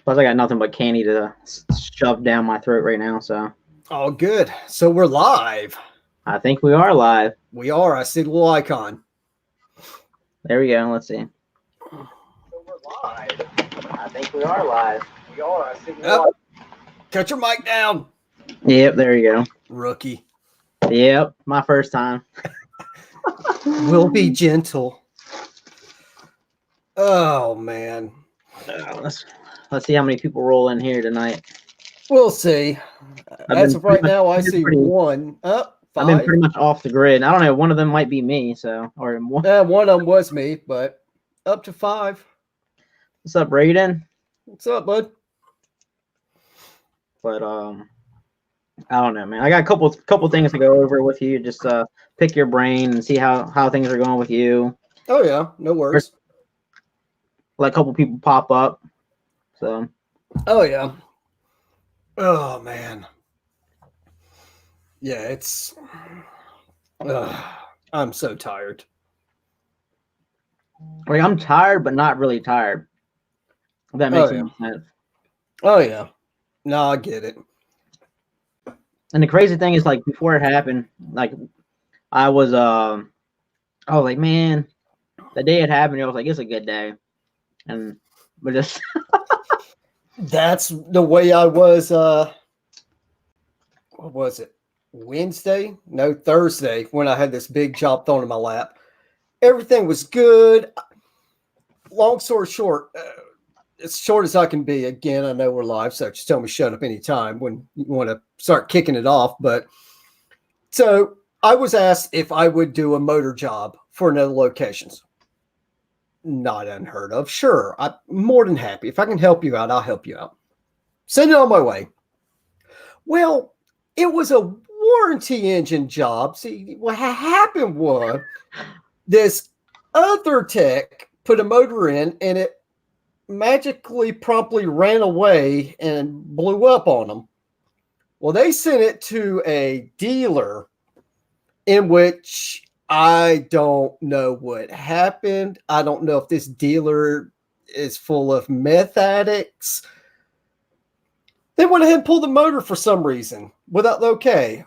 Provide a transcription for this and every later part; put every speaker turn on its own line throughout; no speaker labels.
Plus, I got nothing but candy to shove down my throat right now. So,
Oh, good. So we're live.
I think we are live.
We are. I see the little icon.
There we go. Let's see.
So
we're live. I think we are live.
We are. I see the little icon. Cut your mic down.
Yep, there you go.
Rookie.
Yep, my first time.
We'll be gentle. Oh, man.
Let's see how many people roll in here tonight.
We'll see. As of right now, I see one. Five.
I've been pretty much off the grid. I don't know. One of them might be me. So, or one.
One of them was me, but up to 5.
What's up, Raiden?
What's up, bud?
But I don't know, man. I got a couple things to go over with you. Just pick your brain and see how things are going with you.
Oh yeah, no worries.
Let a couple people pop up. So.
Oh yeah. Oh man. Yeah, it's. I'm so tired.
Like, I'm tired, but not really tired. If that makes any sense. Oh
yeah. No, I get it.
And the crazy thing is, like, before it happened, like, I was like, man, the day it happened, I was like, it's a good day. And but just
that's the way I was. What was it? Wednesday? No, Thursday, when I had this big job thrown in my lap. Everything was good. Long story short, as short as I can be. Again, I know we're live, so just tell me shut up anytime when you want to start kicking it off. But so I was asked if I would do a motor job for another locations. Not unheard of. Sure, I'm more than happy. If I can help you out, I'll help you out. Send it on my way. Well, it was a warranty engine job. See, what happened was this other tech put a motor in and it magically promptly ran away and blew up on them. Well, they sent it to a dealer in which I don't know what happened. I don't know if this dealer is full of meth addicts. They went ahead and pulled the motor for some reason without the okay.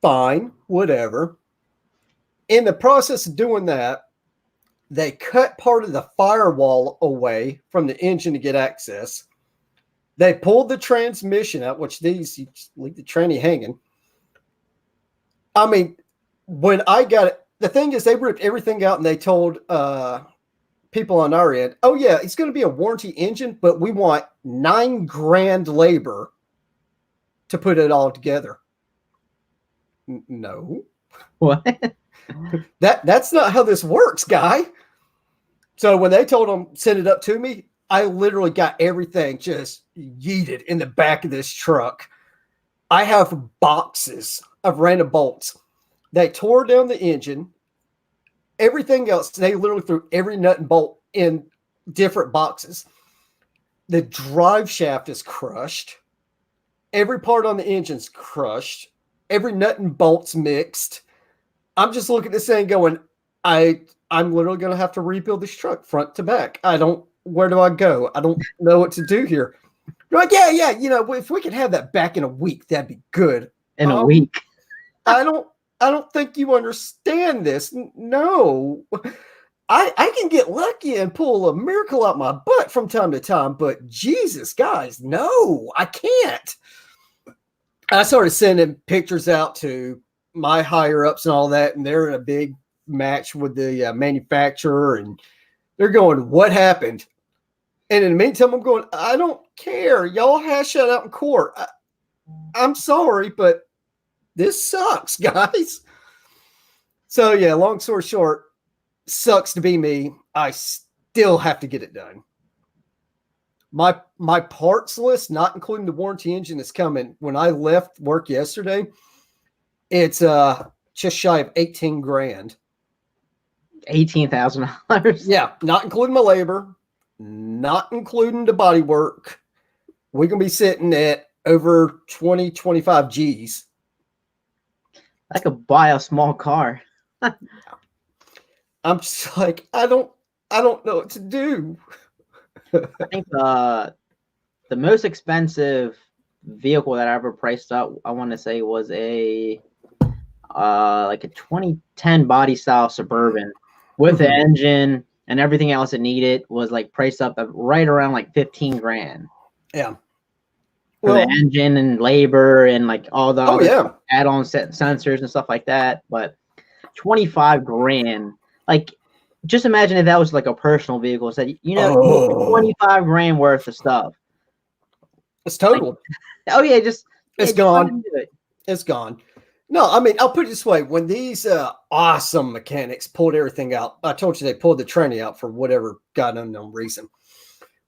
Fine, whatever. In the process of doing that, they cut part of the firewall away from the engine to get access. They pulled the transmission out, which these, you just leave the tranny hanging. I mean, when I got it, the thing is they ripped everything out and they told people on our end, oh yeah, it's going to be a warranty engine, but we want $9,000 labor to put it all together. No.
What?
That's not how this works, guy. So when they told them send it up to me, I literally got everything just yeeted in the back of this truck. I have boxes of random bolts. They tore down the engine. Everything else, they literally threw every nut and bolt in different boxes. The drive shaft is crushed. Every part on the engine's crushed. Every nut and bolt's mixed. I'm just looking at this thing going, I'm literally going to have to rebuild this truck front to back. Where do I go? I don't know what to do here. You're like, yeah, if we could have that back in a week, that'd be good.
In a week?
I don't think you understand this. No. I can get lucky and pull a miracle out my butt from time to time, but Jesus, guys, no, I can't. I started sending pictures out to my higher ups and all that, and they're in a big match with the manufacturer, and they're going, what happened? And in the meantime, I'm going, I don't care. Y'all hash that out in court. I'm sorry, but this sucks, guys. So yeah, long story short, sucks to be me. I still have to get it done. My parts list, not including the warranty engine, is coming. When I left work yesterday, it's just shy of $18,000.
$18,000.
Yeah, not including my labor, not including the body work. We're gonna be sitting at over 20, 25 G's.
I could buy a small car.
I'm just like, I don't know what to do.
I think the most expensive vehicle that I ever priced up, I want to say was a like a 2010 body style Suburban with the engine and everything else it needed, was like priced up at right around like 15 grand.
Yeah.
For the engine and labor and like all the other add-on sensors and stuff like that. But 25 grand, like, just imagine if that was like a personal vehicle. Said, you know, 25 grand worth of stuff.
It's total.
Like, oh yeah,
it's gone. It's gone. No, I mean, I'll put it this way. When these awesome mechanics pulled everything out, I told you they pulled the tranny out for whatever God unknown reason.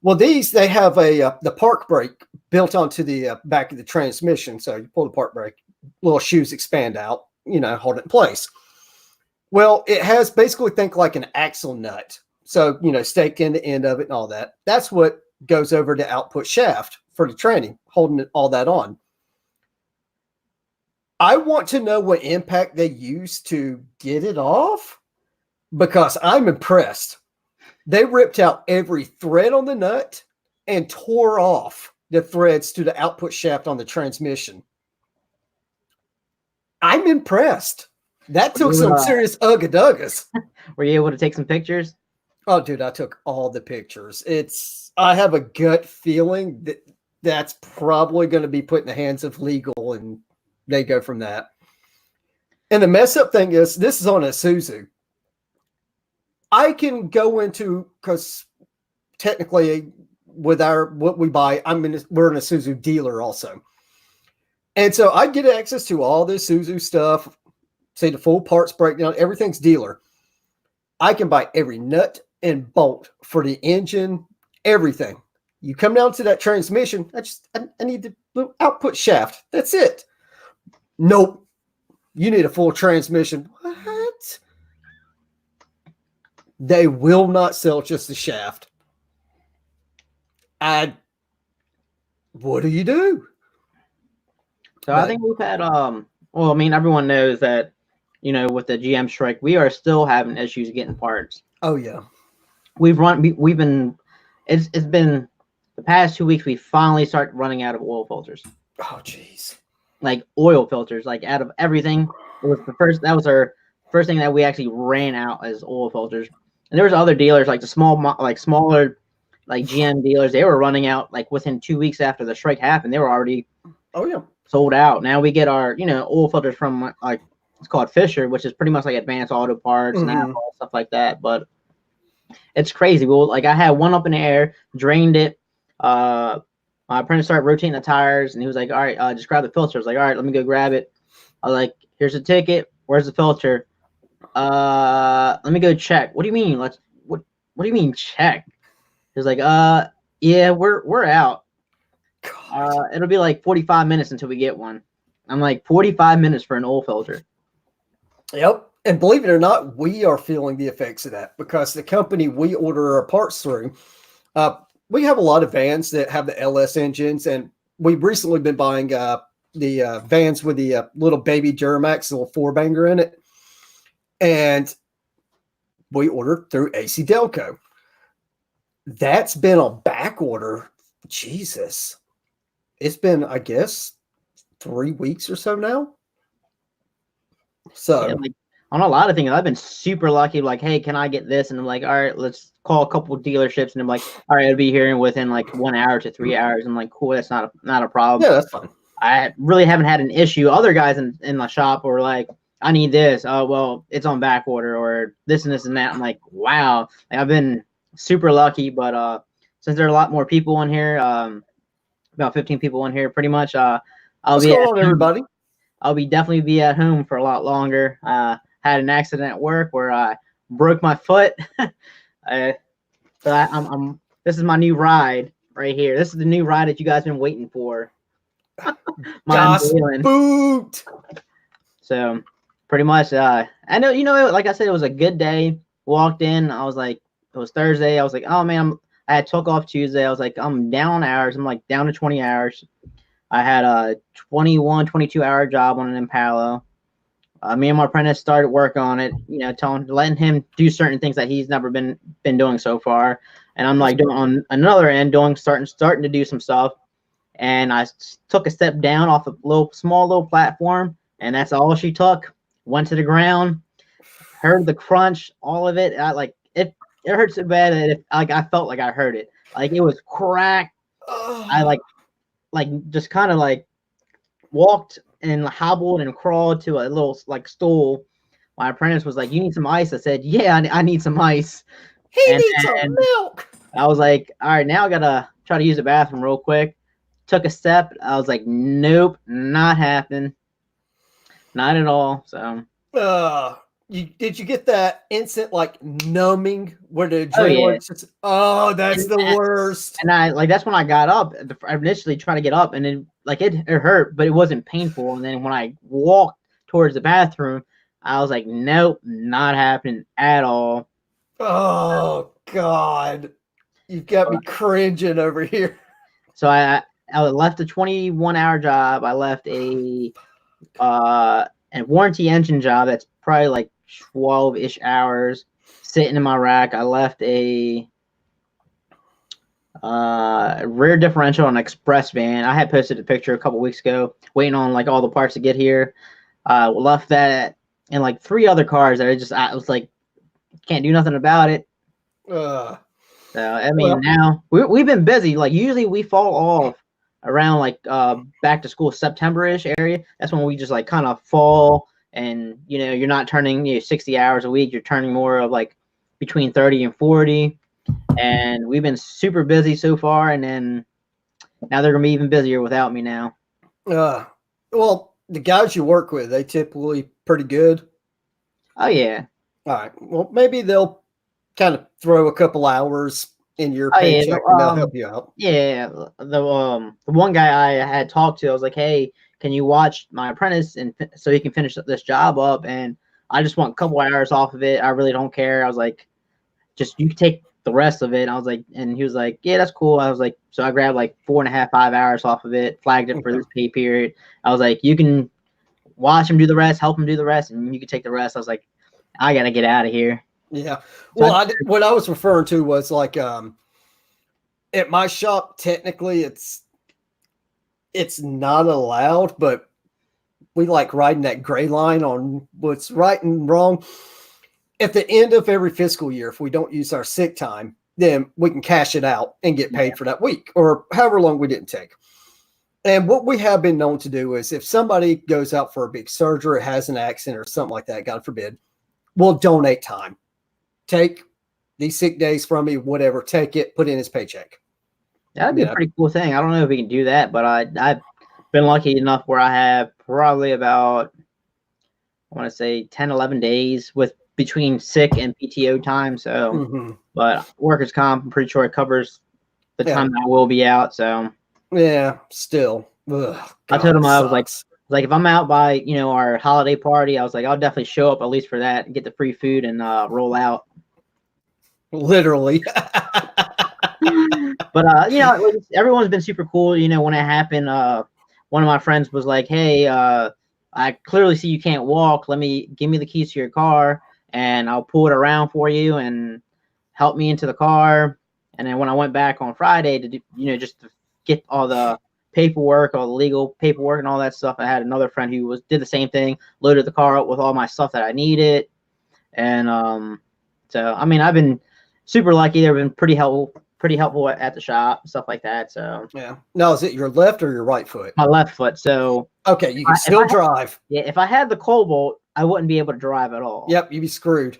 Well, they have the park brake built onto the back of the transmission. So you pull the park brake, little shoes expand out, hold it in place. Well, it has basically, think like an axle nut. So, stake in the end of it and all that. That's what goes over the output shaft for the tranny, holding all that on. I want to know what impact they used to get it off, because I'm impressed. They ripped out every thread on the nut and tore off the threads to the output shaft on the transmission. I'm impressed. That took some serious ugga-duggas.
Were you able to take some pictures?
Oh, dude, I took all the pictures. I have a gut feeling that that's probably going to be put in the hands of legal, and they go from that. And the mess up thing is, this is on a Isuzu. I can go into, because technically with what we buy, we're an Isuzu dealer also. And so I get access to all this Isuzu stuff, say the full parts breakdown, everything's dealer. I can buy every nut and bolt for the engine, everything. You come down to that transmission, I need the little output shaft. That's it. Nope. You need a full transmission. What? They will not sell just the shaft. What do you do?
So I think we've had, well, I mean, everyone knows that, with the GM strike, we are still having issues getting parts.
Oh yeah.
It's been the past 2 weeks, we finally start running out of oil filters.
Oh geez.
Like oil filters, like out of everything. That was our first thing that we actually ran out as oil filters. And there was other dealers, like the smaller, like GM dealers, they were running out like within 2 weeks after the strike happened. They were already sold out. Now we get our, oil filters from like, it's called Fisher, which is pretty much like Advanced Auto Parts and all stuff like that. But it's crazy. Well, like I had one up in the air, drained it. My apprentice started rotating the tires, and he was like, "All right, just grab the filter." I was like, "All right, let me go grab it." I was like, "Here's the ticket. Where's the filter?" Let me go check. What do you mean? What do you mean check? He was like, yeah, we're out. It'll be like 45 minutes until we get one. I'm like, 45 minutes for an oil filter.
Yep. And believe it or not, we are feeling the effects of that, because the company we order our parts through, we have a lot of vans that have the LS engines, and we've recently been buying the vans with the little baby Duramax, little four-banger in it. And we ordered through AC Delco. That's been on back order. Jesus. It's been, I guess, 3 weeks or so now. So,
yeah, like, on a lot of things, I've been super lucky. Like, hey, can I get this? And I'm like, all right, let's call a couple of dealerships. And I'm like, all right, it'll be here within like 1 hour to 3 hours. I'm like, cool, that's not a problem.
Yeah, that's fine.
I really haven't had an issue. Other guys in my shop were like, I need this. Oh, well, it's on back order, or this and this and that. I'm like, wow. Like, I've been super lucky. But since there are a lot more people in here, about 15 people in here, pretty much,
What's going on, everybody?
I'll definitely be at home for a lot longer. Had an accident at work where I broke my foot. But this is my new ride right here. This is the new ride that you guys been waiting for.
Boot.
So pretty much, I know, like I said, it was a good day. Walked in, I was like, it was Thursday. I was like, oh man, I took off Tuesday. I was like, I'm down hours. I'm like down to 20 hours. I had a 21, 22-hour job on an Impala. Me and my apprentice started work on it, letting him do certain things that he's never been doing so far. and I'm like doing on another end, starting to do some stuff, and I took a step down off a small little platform, and that's all she took. Went to the ground, heard the crunch, all of it. It hurt so bad that I felt like I heard it. Like it was cracked. I just kind of like walked and hobbled and crawled to a little like stool. My apprentice was like, "You need some ice?" I said, "Yeah, I need some ice."
He needs some milk.
I was like, "All right, now I gotta try to use the bathroom real quick." Took a step. I was like, "Nope, not happening, not at all." So,
did you get that instant like numbing where the adrenaline? That's the worst.
And that's when I got up. I initially tried to get up, and then it hurt, but it wasn't painful. And then when I walked towards the bathroom, I was like, "Nope, not happening at all."
Oh God, you've got me cringing over here.
So I left a 21-hour job. I left a warranty engine job that's probably like 12-ish hours sitting in my rack. I left a rear differential on an express van. I had posted a picture a couple weeks ago, waiting on like all the parts to get here. Left that and like 3 other cars that I was like, can't do nothing about it. So I mean, now we've been busy. Like usually we fall off around like back to school September-ish area. That's when we just like kind of fall, and you're not turning 60 hours a week. You're turning more of like between 30 and 40. And we've been super busy so far, and then now they're gonna be even busier without me now.
Well, the guys you work with, they typically pretty good.
Oh yeah.
All right. Well, maybe they'll kind of throw a couple hours in your paycheck and they'll help you out.
Yeah. The one guy I had talked to, I was like, "Hey, can you watch my apprentice and so he can finish this job up? And I just want a couple hours off of it. I really don't care." I was like, "Just you can take the rest of it." I was like, and he was like, "Yeah, that's cool." I was like, so I grabbed like 4.5, 5 hours off of it, flagged it for this pay period. I was like, "You can watch him do the rest, help him do the rest, and you can take the rest." I was like, I gotta get out of here.
Yeah. Well, what I was referring to was like at my shop, technically it's not allowed, but we like riding that gray line on what's right and wrong. At the end of every fiscal year, if we don't use our sick time, then we can cash it out and get paid for that week or however long we didn't take. And what we have been known to do is if somebody goes out for a big surgery, has an accident or something like that, God forbid, we'll donate time. Take these sick days from me, whatever, take it, put in his paycheck.
That'd be a pretty cool thing. I don't know if we can do that, but I've been lucky enough where I have probably about, I want to say 10, 11 days with between sick and PTO time. So, but workers' comp, I'm pretty sure it covers the time I will be out. So,
yeah, still. Ugh,
I told him I was like, if I'm out by, our holiday party, I was like, I'll definitely show up at least for that and get the free food and roll out.
Literally.
But, everyone's been super cool. When it happened, one of my friends was like, "Hey, I clearly see you can't walk. Give me the keys to your car and I'll pull it around for you and help me into the car." And then when I went back on Friday to do, just to get all the paperwork, all the legal paperwork and all that stuff, I had another friend who did the same thing, loaded the car up with all my stuff that I needed. And so I mean, I've been super lucky. They've been pretty helpful at the shop, stuff like that. So
yeah. Now, is it your left or your right foot?
My left foot. So
okay, you can still drive.
If I had the Cobalt, I wouldn't be able to drive at all.
Yep, you'd be screwed.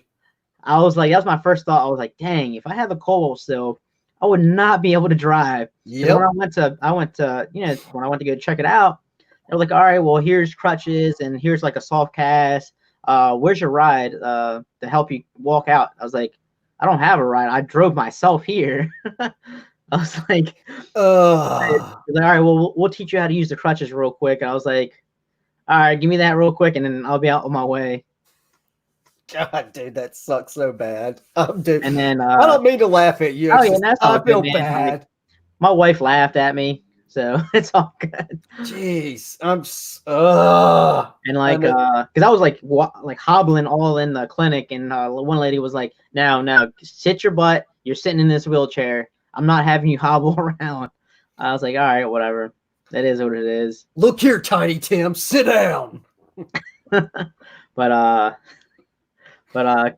I was like, that was my first thought. I was like, dang, if I had the Cobalt still, I would not be able to drive.
Yeah.
When I went to when I went to go check it out, they were like, all right, well, here's crutches and here's like a soft cast. Where's your ride to help you walk out? I was like, I don't have a ride. I drove myself here. I was like, all right, well, we'll teach you how to use the crutches real quick. I was like, all right, give me that real quick, and then I'll be out on my way.
God, dude, that sucks so bad.
Dude, and then
I don't mean to laugh at you. I feel bad.
My wife laughed at me, so it's all good.
Jeez,
and like, because I was like hobbling all in the clinic, and one lady was like, "No, sit your butt. you're sitting in this wheelchair. I'm not having you hobble around. I was like, all right, whatever. That is what it is.
Look here, Tiny Tim, sit down.
But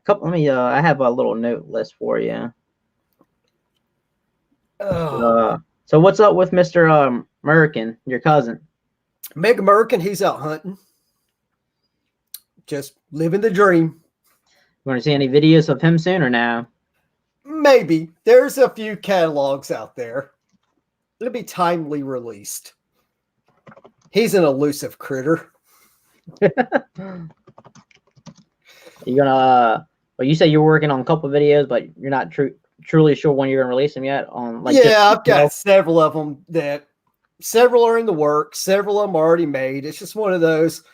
couple. Let me. I have a little note list for you. So what's up with Mr. American, your cousin?
Meg American, he's out hunting. Just living the dream.
You want to see any videos of him soon or now?
Maybe. There's a few catalogs out there. It'll be timely released. He's an elusive critter.
You gonna? Well, you say you're working on a couple videos, but you're not truly sure when you're gonna release them yet. On like,
yeah, I've got several of them that. Several are in the work. Several of them are already made. It's just one of those.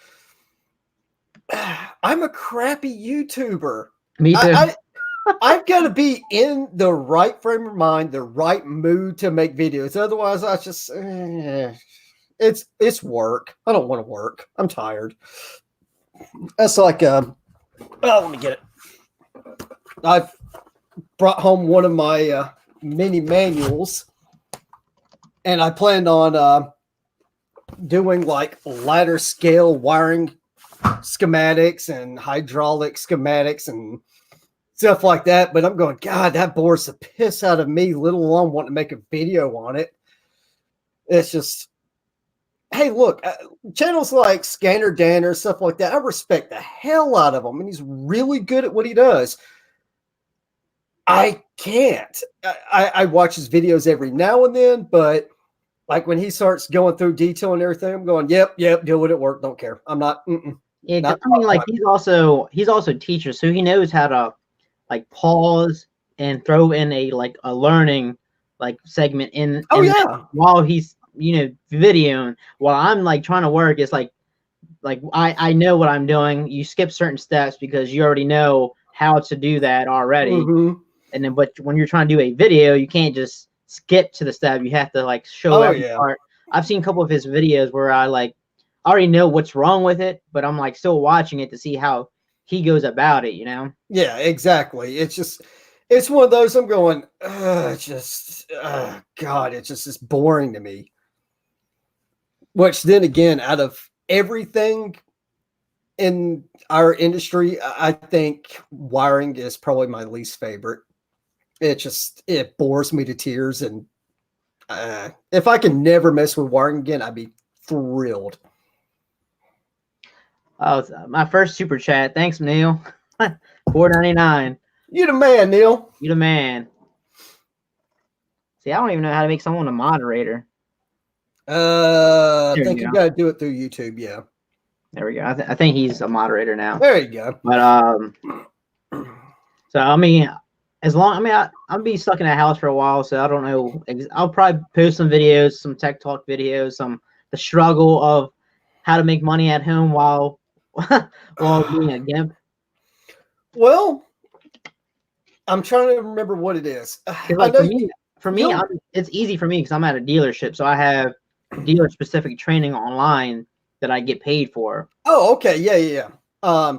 I'm a crappy YouTuber.
Me too.
I've got to be in the right frame of mind, the right mood to make videos. Otherwise, I just it's work. I don't want to work. I'm tired. That's like let me get it. I've brought home one of my mini manuals, and I planned on doing like ladder scale wiring schematics and hydraulic schematics and stuff like that. But I'm going, God, that bores the piss out of me, let alone wanting to make a video on it. It's just, hey, look, channels like Scanner Danner, stuff like that, I respect the hell out of him, and he's really good at what he does. I can't. I watch his videos every now and then, but like when he starts going through detail and everything, I'm going, yep, deal with it, work, don't care. I'm not.
Yeah, not I mean, like he's also a teacher, so he knows how to like pause and throw in a learning like segment in.
Oh yeah.
While he's videoing, while I'm like trying to work, it's like I know what I'm doing. You skip certain steps because you already know how to do that already.
Mm-hmm.
And then, but when you're trying to do a video, you can't just skip to the step. You have to like show every part. I've seen a couple of his videos where I already know what's wrong with it, but I'm like still watching it to see how he goes about it,
Yeah, exactly. It's one of those I'm going, God, it's just boring to me. Which then again, out of everything in our industry, I think wiring is probably my least favorite. It bores me to tears. And if I can never mess with wiring again, I'd be thrilled.
Oh, my first super chat. Thanks, Neil. $4.99.
You the man, Neil.
You the man. See, I don't even know how to make someone a moderator.
I think you got to do it through YouTube. Yeah.
There we go. I think he's a moderator now.
There you go.
But so I mean, I'll be stuck in a house for a while, so I don't know. I'll probably post some videos, some tech talk videos, the struggle of how to make money at home while being a gimp.
Well, I'm trying to remember what it is.
Like for me, it's easy for me because I'm at a dealership, so I have dealer specific training online that I get paid for.
Oh, okay. Yeah. I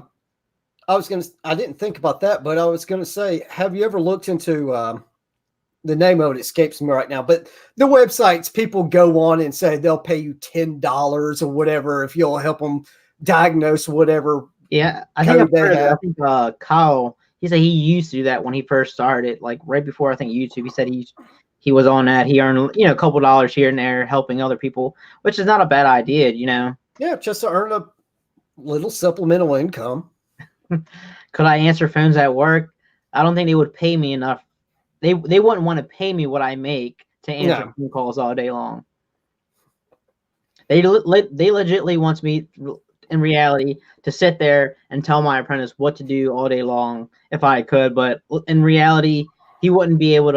didn't think about that, but I was going to say, have you ever looked into, the name of it escapes me right now, but the websites people go on and say they'll pay you $10 or whatever if you'll help them diagnose whatever.
Yeah. I think Kyle, he said he used to do that when he first started, like right before I think YouTube. He said he was on that. He earned, a couple dollars here and there helping other people, which is not a bad idea,
Yeah, just to earn a little supplemental income.
Could I answer phones at work? I don't think they would pay me enough. They wouldn't want to pay me what I make to answer phone calls all day long. They legitimately wants me in reality to sit there and tell my apprentice what to do all day long if I could, but in reality, I wouldn't be able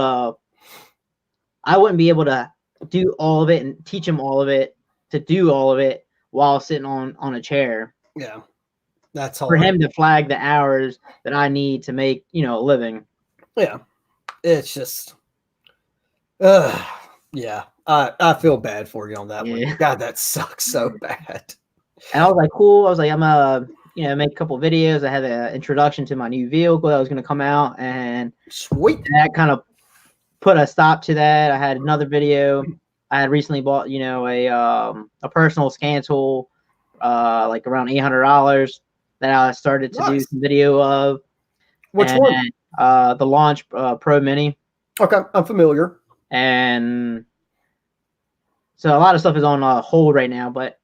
to do all of it and teach him all of it to do all of it while sitting on a chair.
Yeah. That's all
for him to flag the hours that I need to make, a living.
Yeah. It's just, yeah. I feel bad for you on that one. God, that sucks so bad.
And I was like, cool. I was like, I'm make a couple videos. I had an introduction to my new vehicle that was going to come out, and
sweet.
That kind of put a stop to that. I had another video. I had recently bought, a personal scan tool, like around $800 that I started to do
Nice.
some video of.
Which one?
The Launch Pro Mini.
Okay, I'm familiar.
And so a lot of stuff is on hold right now, but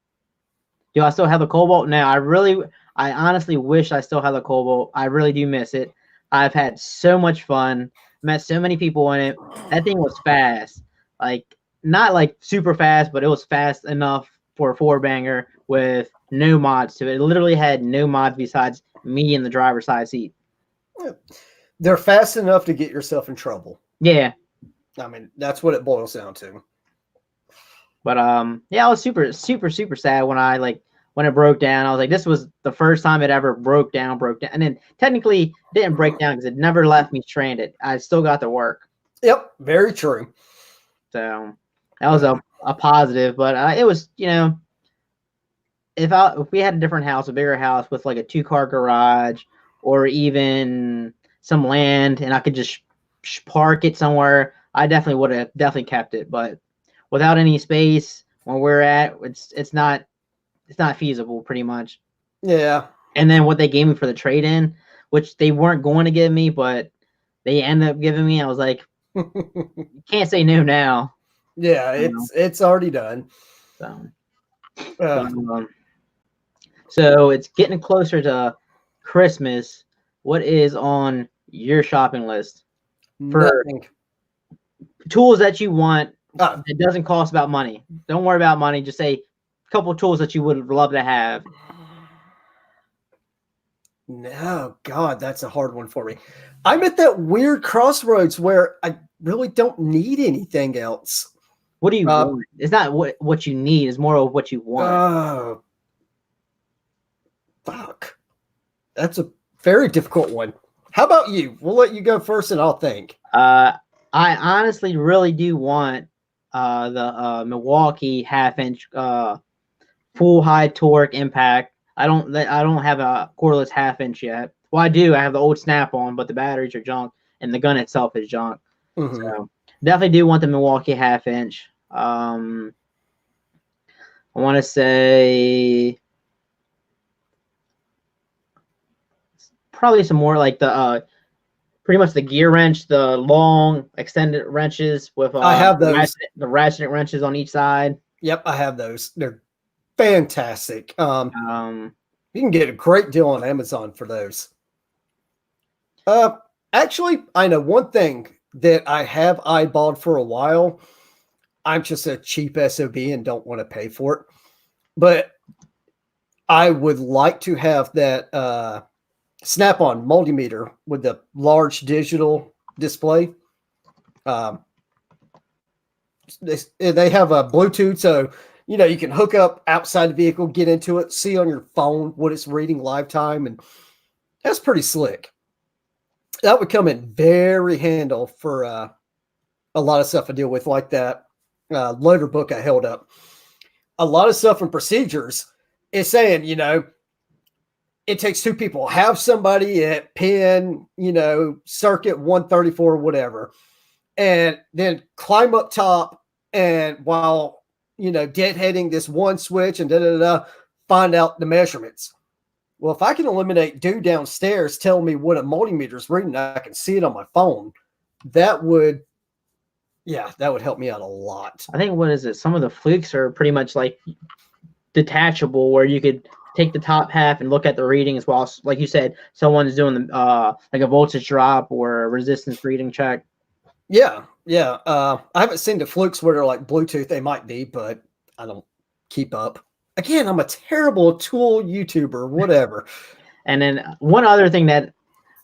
do I still have the Cobalt? No, I honestly wish I still have the Cobalt. I really do miss it. I've had so much fun, met so many people in it. That thing was fast, like not like super fast, but it was fast enough for a four banger with no mods to it. It literally had no mods besides me in the driver's side seat.
They're fast enough to get yourself in trouble.
Yeah.
I mean, that's what it boils down to.
But yeah, I was super, super, super sad when it broke down. I was like, this was the first time it ever broke down. And then technically it didn't break down because it never left me stranded. I still got to work.
Yep, very true.
So that was a positive, but it was, if we had a different house, a bigger house with like a 2-car garage or even some land and I could just park it somewhere, I definitely would have kept it. But without any space where we're at, it's not feasible pretty much.
Yeah.
And then what they gave me for the trade-in, which they weren't going to give me, but they ended up giving me, I was like, you can't say no now.
Yeah, it's already done.
So it's getting closer to Christmas. What is on your shopping list for tools that you want? It doesn't cost about money. Don't worry about money. Just say a couple of tools that you would love to have.
No, God, that's a hard one for me. I'm at that weird crossroads where I really don't need anything else.
What do you want? It's not what you need. It's more of what you want.
Oh, fuck. That's a very difficult one. How about you? We'll let you go first and I'll think.
I honestly really do want the Milwaukee half-inch full high torque impact. I don't have a cordless half-inch yet. Well, I do. I have the old Snap-on, but the batteries are junk and the gun itself is junk. Mm-hmm. So definitely do want the Milwaukee half-inch. I want to say probably some more like the pretty much the gear wrench, the long extended wrenches with
I have those.
The ratchet wrenches on each side.
Yep, I have those. They're fantastic. You can get a great deal on Amazon for those. Actually, I know one thing that I have eyeballed for a while. I'm just a cheap SOB and don't want to pay for it. But I would like to have that Snap-on multimeter with the large digital display. They have a Bluetooth, so you can hook up outside the vehicle, get into it, see on your phone what it's reading live time, and that's pretty slick. That would come in very handy for a lot of stuff I deal with, like that loader book I held up. A lot of stuff in procedures is saying, it takes two people. Have somebody at pin, circuit 134, whatever, and then climb up top and while, deadheading this one switch and find out the measurements. Well, if I can eliminate dude downstairs telling me what a multimeter is reading, I can see it on my phone. That would help me out a lot.
I think, what is it? Some of the Flukes are pretty much like detachable where you could take the top half and look at the readings while, like you said, someone's doing the like a voltage drop or a resistance reading check.
Yeah. I haven't seen the Flukes where they're like Bluetooth. They might be, but I don't keep up. Again, I'm a terrible tool YouTuber, whatever.
And then one other thing that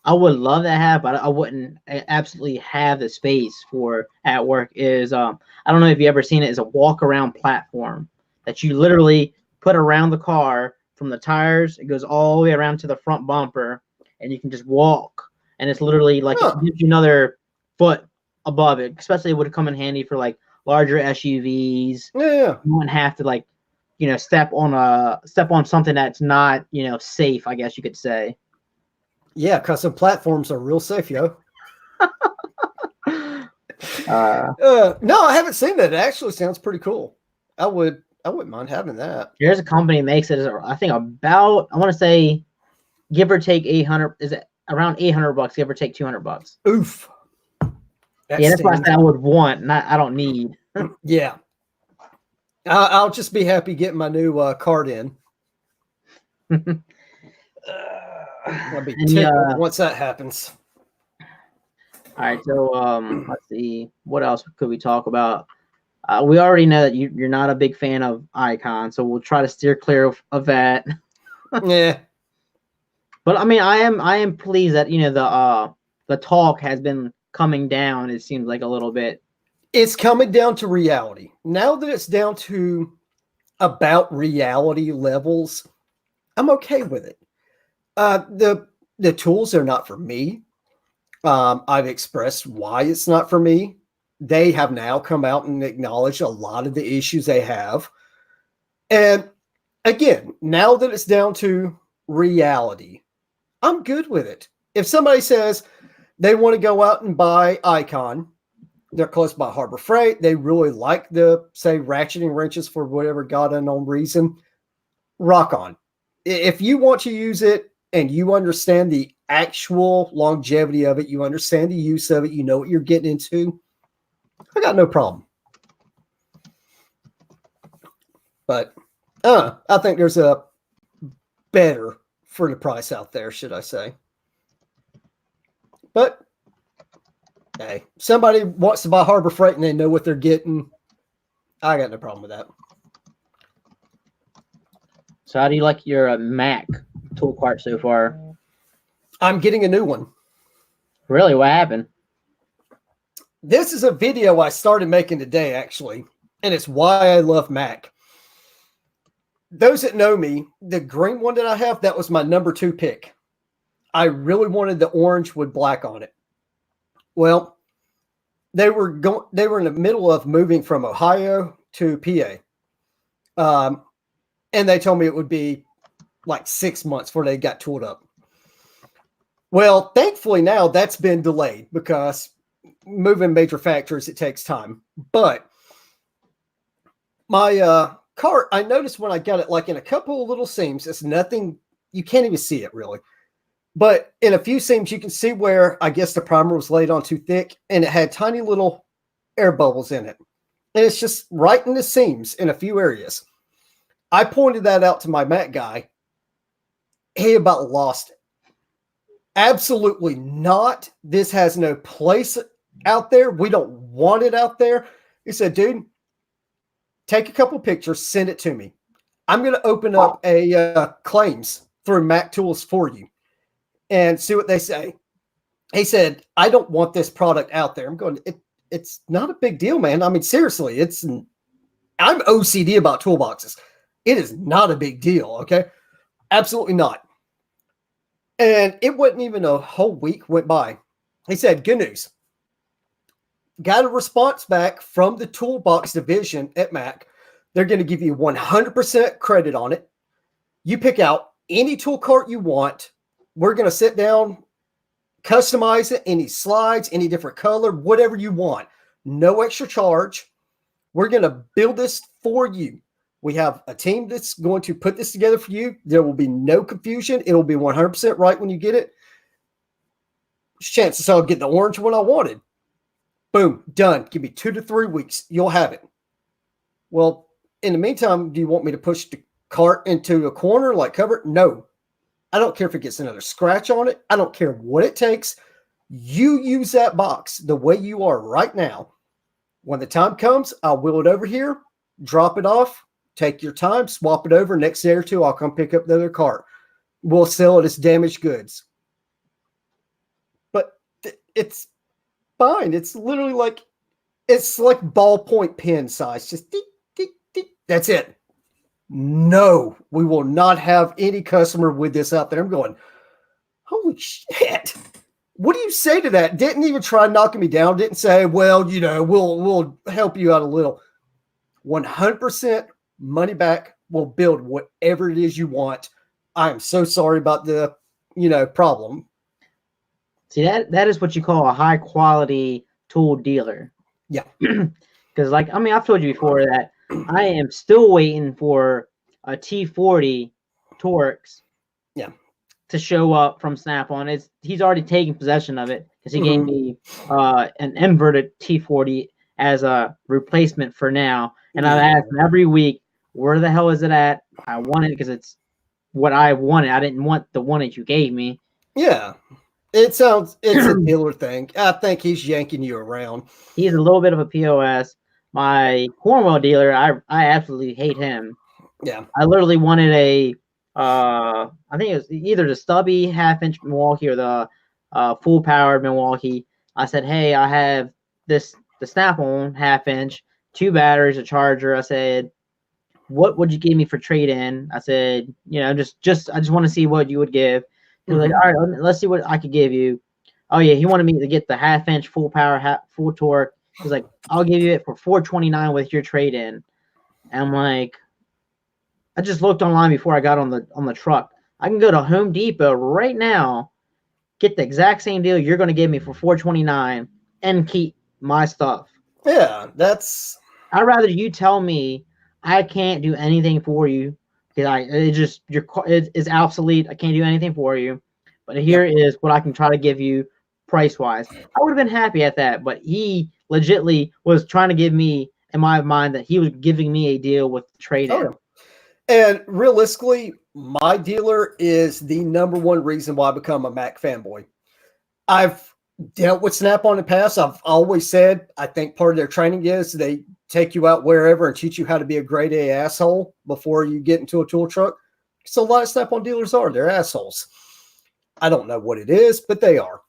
I would love to have, but I wouldn't absolutely have the space for at work is, I don't know if you ever seen it, is a walk around platform that you literally put around the car from the tires. It goes all the way around to the front bumper and you can just walk. And it's literally like, it gives you another foot above it, especially it would come in handy for like larger SUVs.
Yeah.
You wouldn't have to like, step on something that's not, safe, I guess you could say.
Yeah, custom platforms are real safe, yo. No, I haven't seen that. It actually sounds pretty cool. I wouldn't mind having that.
There's a company that makes it. I think about, I want to say, give or take 800. Is it around $800? Give or take $200.
Oof.
That's what I said I would want. Not I don't need.
Yeah. I'll just be happy getting my new card in. I'll be tickled once that happens.
All right, so let's see. What else could we talk about? We already know that you're not a big fan of Icon, so we'll try to steer clear of that.
Yeah.
But I mean, I am pleased that the talk has been coming down. It seems like a little bit.
It's coming down to reality. Now that it's down to about reality levels, I'm okay with it. The tools are not for me. I've expressed why it's not for me. They have now come out and acknowledged a lot of the issues they have. And again, now that it's down to reality, I'm good with it. If somebody says they want to go out and buy Icon, they're close by Harbor Freight, they really like the, say, ratcheting wrenches for whatever god unknown reason, rock on. If you want to use it and you understand the actual longevity of it, you understand the use of it, you know what you're getting into, I got no problem. But I think there's a better for the price out there, should I say. But hey, somebody wants to buy Harbor Freight and they know what they're getting, I got no problem with that.
So how do you like your Mac tool cart so far?
I'm getting a new one.
Really? What happened?
This is a video I started making today, actually, and it's why I love Mac. Those that know me, the green one that I have, that was my number 2 pick. I really wanted the orange with black on it. Well, they were in the middle of moving from Ohio to PA. And they told me it would be like 6 months before they got tooled up. Well, thankfully now that's been delayed because moving major factories, it takes time. But my cart, I noticed when I got it, like in a couple of little seams, it's nothing, you can't even see it really. But in a few seams, you can see where I guess the primer was laid on too thick and it had tiny little air bubbles in it. And it's just right in the seams in a few areas. I pointed that out to my Mac guy. He about lost it. Absolutely not. This has no place out there. We don't want it out there. He said, dude, take a couple pictures, send it to me. I'm going to open up a claims through Mac Tools for you and see what they say. He said, I don't want this product out there. I'm going, it's not a big deal, man. I mean, seriously, I'm OCD about toolboxes. It is not a big deal, okay? Absolutely not. And it wasn't even a whole week went by. He said, good news. Got a response back from the toolbox division at Mac. They're going to give you 100% credit on it. You pick out any tool cart you want. We're going to sit down, customize it, any slides, any different color, whatever you want. No extra charge. We're going to build this for you. We have a team that's going to put this together for you. There will be no confusion. It'll be 100% right when you get it. Chances I'll get the orange one I wanted. Boom, done. Give me 2 to 3 weeks. You'll have it. Well, in the meantime, do you want me to push the cart into a corner, like cover it? No. I don't care if it gets another scratch on it. I don't care what it takes. You use that box the way you are right now. When the time comes, I'll wheel it over here, drop it off. Take your time, swap it over. Next day or two, I'll come pick up the other cart. We'll sell it as damaged goods. But it's fine. It's literally like, it's like ballpoint pen size. Just tick, tick, tick. That's it. No, we will not have any customer with this out there. I'm going, holy shit. What do you say to that? Didn't even try knocking me down. Didn't say, well, we'll help you out a little. 100% money back. We'll build whatever it is you want. I am so sorry about the, problem.
See, that is what you call a high quality tool dealer.
Yeah.
Because, like, I mean, I've told you before that I am still waiting for a T40 Torx
Yeah.
to show up from Snap-on. He's already taken possession of it because he gave me an inverted T40 as a replacement for now. And I've asked him every week, where the hell is it at? I want it because it's what I wanted. I didn't want the one that you gave me.
Yeah. It's a dealer thing. I think he's yanking you around.
He's a little bit of a POS. My Cornwall dealer, I absolutely hate him.
Yeah.
I literally wanted a I think it was either the stubby 1/2-inch Milwaukee or the full powered Milwaukee. I said, hey, I have the Snap-on 1/2-inch, 2 batteries, a charger. I said, what would you give me for trade-in? I said, you know, I just want to see what you would give. He was like, all right, let's see what I could give you. Oh yeah, he wanted me to get the 1/2-inch full power, full torque. He was like, I'll give you it for $429 with your trade-in. And I'm like, I just looked online before I got on the truck. I can go to Home Depot right now, get the exact same deal you're going to give me for $429, and keep my stuff.
Yeah,
I'd rather you tell me I can't do anything for you because it's obsolete. I can't do anything for you. But here is what I can try to give you price wise. I would have been happy at that, but he legitly was trying to give me, in my mind, that he was giving me a deal with trade-in.
Oh. And realistically, my dealer is the #1 reason why I become a Mac fanboy. I've dealt with Snap-on in the past. I've always said I think part of their training is they take you out wherever and teach you how to be a grade A asshole before you get into a tool truck. So a lot of Snap-on dealers they're assholes. I don't know what it is, but they are.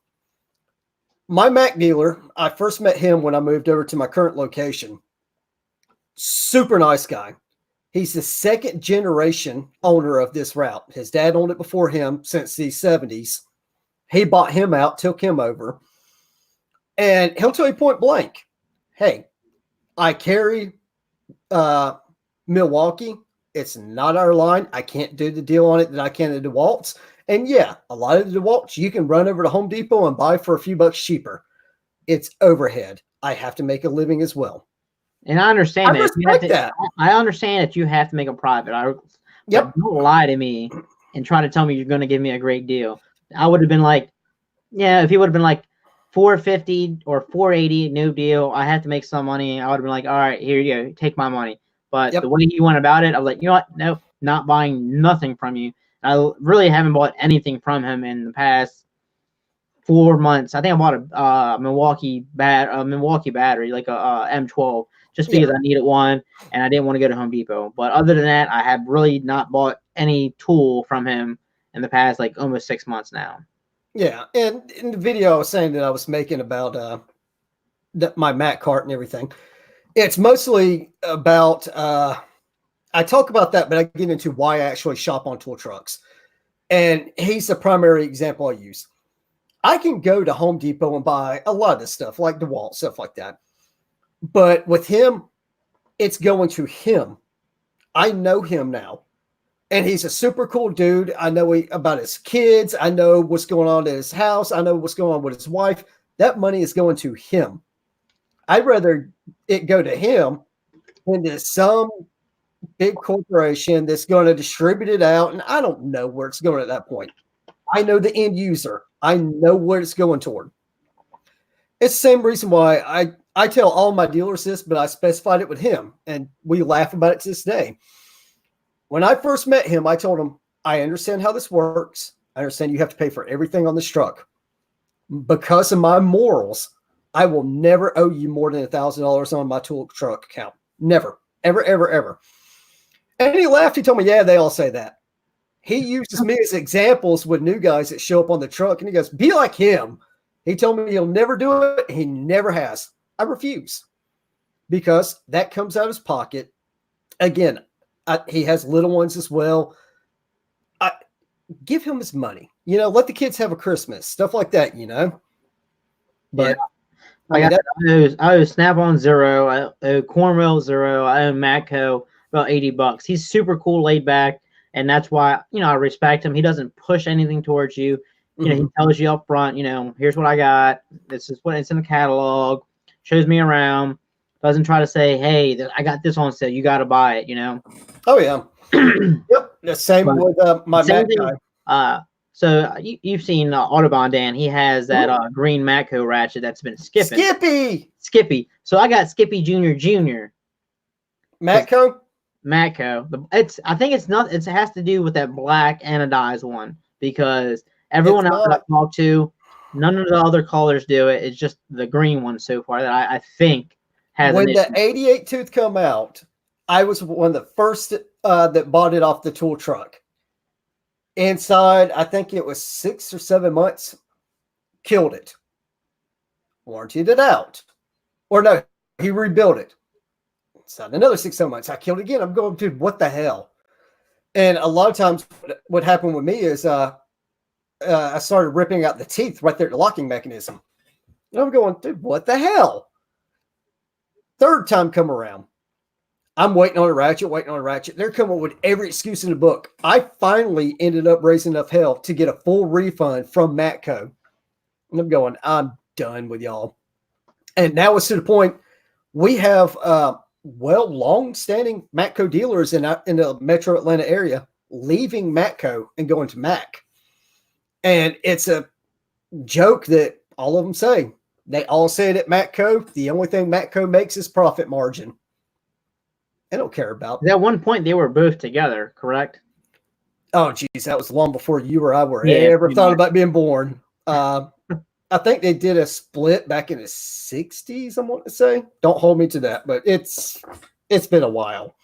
My Mac dealer, I first met him when I moved over to my current location. Super nice guy. He's the 2nd generation owner of this route. His dad owned it before him since the 70s. He bought him out, took him over. And he'll tell you point blank, hey, I carry Milwaukee. It's not our line. I can't do the deal on it that I can at DeWalt's. And yeah, a lot of the DeWalt's you can run over to Home Depot and buy for a few bucks cheaper. It's overhead. I have to make a living as well.
And I understand
that.
I understand that you have to make a profit. Don't lie to me and try to tell me you're going to give me a great deal. I would have been like, yeah, if he would have been like $450 or $480, no deal. I have to make some money. I would have been like, all right, here you go, take my money. But the way you went about it, I was like, you know what? Nope, not buying nothing from you. I really haven't bought anything from him in the past 4 months. I think I bought a Milwaukee battery, like a M12, just because I needed one and I didn't want to go to Home Depot. But other than that, I have really not bought any tool from him in the past like almost 6 months now.
Yeah, and in the video I was saying that I was making about my Mac cart and everything, it's mostly about I talk about that, but I get into why I actually shop on tool trucks. And he's the primary example I use. I can go to Home Depot and buy a lot of this stuff, like DeWalt, stuff like that. But with him, it's going to him. I know him now. And he's a super cool dude. I know about his kids. I know what's going on in his house. I know what's going on with his wife. That money is going to him. I'd rather it go to him than to some big corporation that's going to distribute it out. And I don't know where it's going at that point. I know the end user. I know where it's going toward. It's the same reason why I tell all my dealers this, but I specified it with him. And we laugh about it to this day. When I first met him, I told him, I understand how this works. I understand you have to pay for everything on this truck. Because of my morals, I will never owe you more than $1,000 on my tool truck account. Never, ever, ever, ever. And he laughed. He told me, yeah, they all say that. He uses me as examples with new guys that show up on the truck. And he goes, be like him. He told me he'll never do it. He never has. I refuse. Because that comes out of his pocket. Again, he has little ones as well. Give him his money. Let the kids have a Christmas. Stuff like that, But
I owe Snap-on $0. I owe Cornwell $0. I owe Matco about $80. He's super cool, laid back, and that's why I respect him. He doesn't push anything towards you. He tells you up front, here's what I got. This is what it's in the catalog. shows me around, doesn't try to say, hey, I got this on sale, you got to buy it, you know?
Oh yeah. Yep. The same
But
with my
same
Mac
thing.
guy.
So you've seen Autobahn Dan. He has that green Matco ratchet that's been skipping.
Skippy.
So I got Skippy Junior.
Matco.
I think it's not. It has to do with that black anodized one because everyone else that I've talked to, none of the other colors do it. It's just the green one so far that I think has.
When the 88 tooth come out, I was one of the first that bought it off the tool truck. Inside, I think it was 6 or 7 months, killed it. Warrantied it out. Or no, he rebuilt it. Inside another 6 or 7 months, I killed it again. I'm going, dude, what the hell? And a lot of times what happened with me is I started ripping out the teeth right there at the locking mechanism. And I'm going, dude, what the hell? Third time come around. I'm waiting on a ratchet. They're coming with every excuse in the book. I finally ended up raising enough hell to get a full refund from Matco. And I'm going, I'm done with y'all. And now it's to the point we have long-standing Matco dealers in the Metro Atlanta area leaving Matco and going to Mac. And it's a joke that all of them say. They all say it at Matco. The only thing Matco makes is profit margin. They don't care about.
At one point, they were both together, correct?
Oh, geez, that was long before you or I were ever thought about being born. I think they did a split back in the 60s, I want to say. Don't hold me to that, but it's been a while.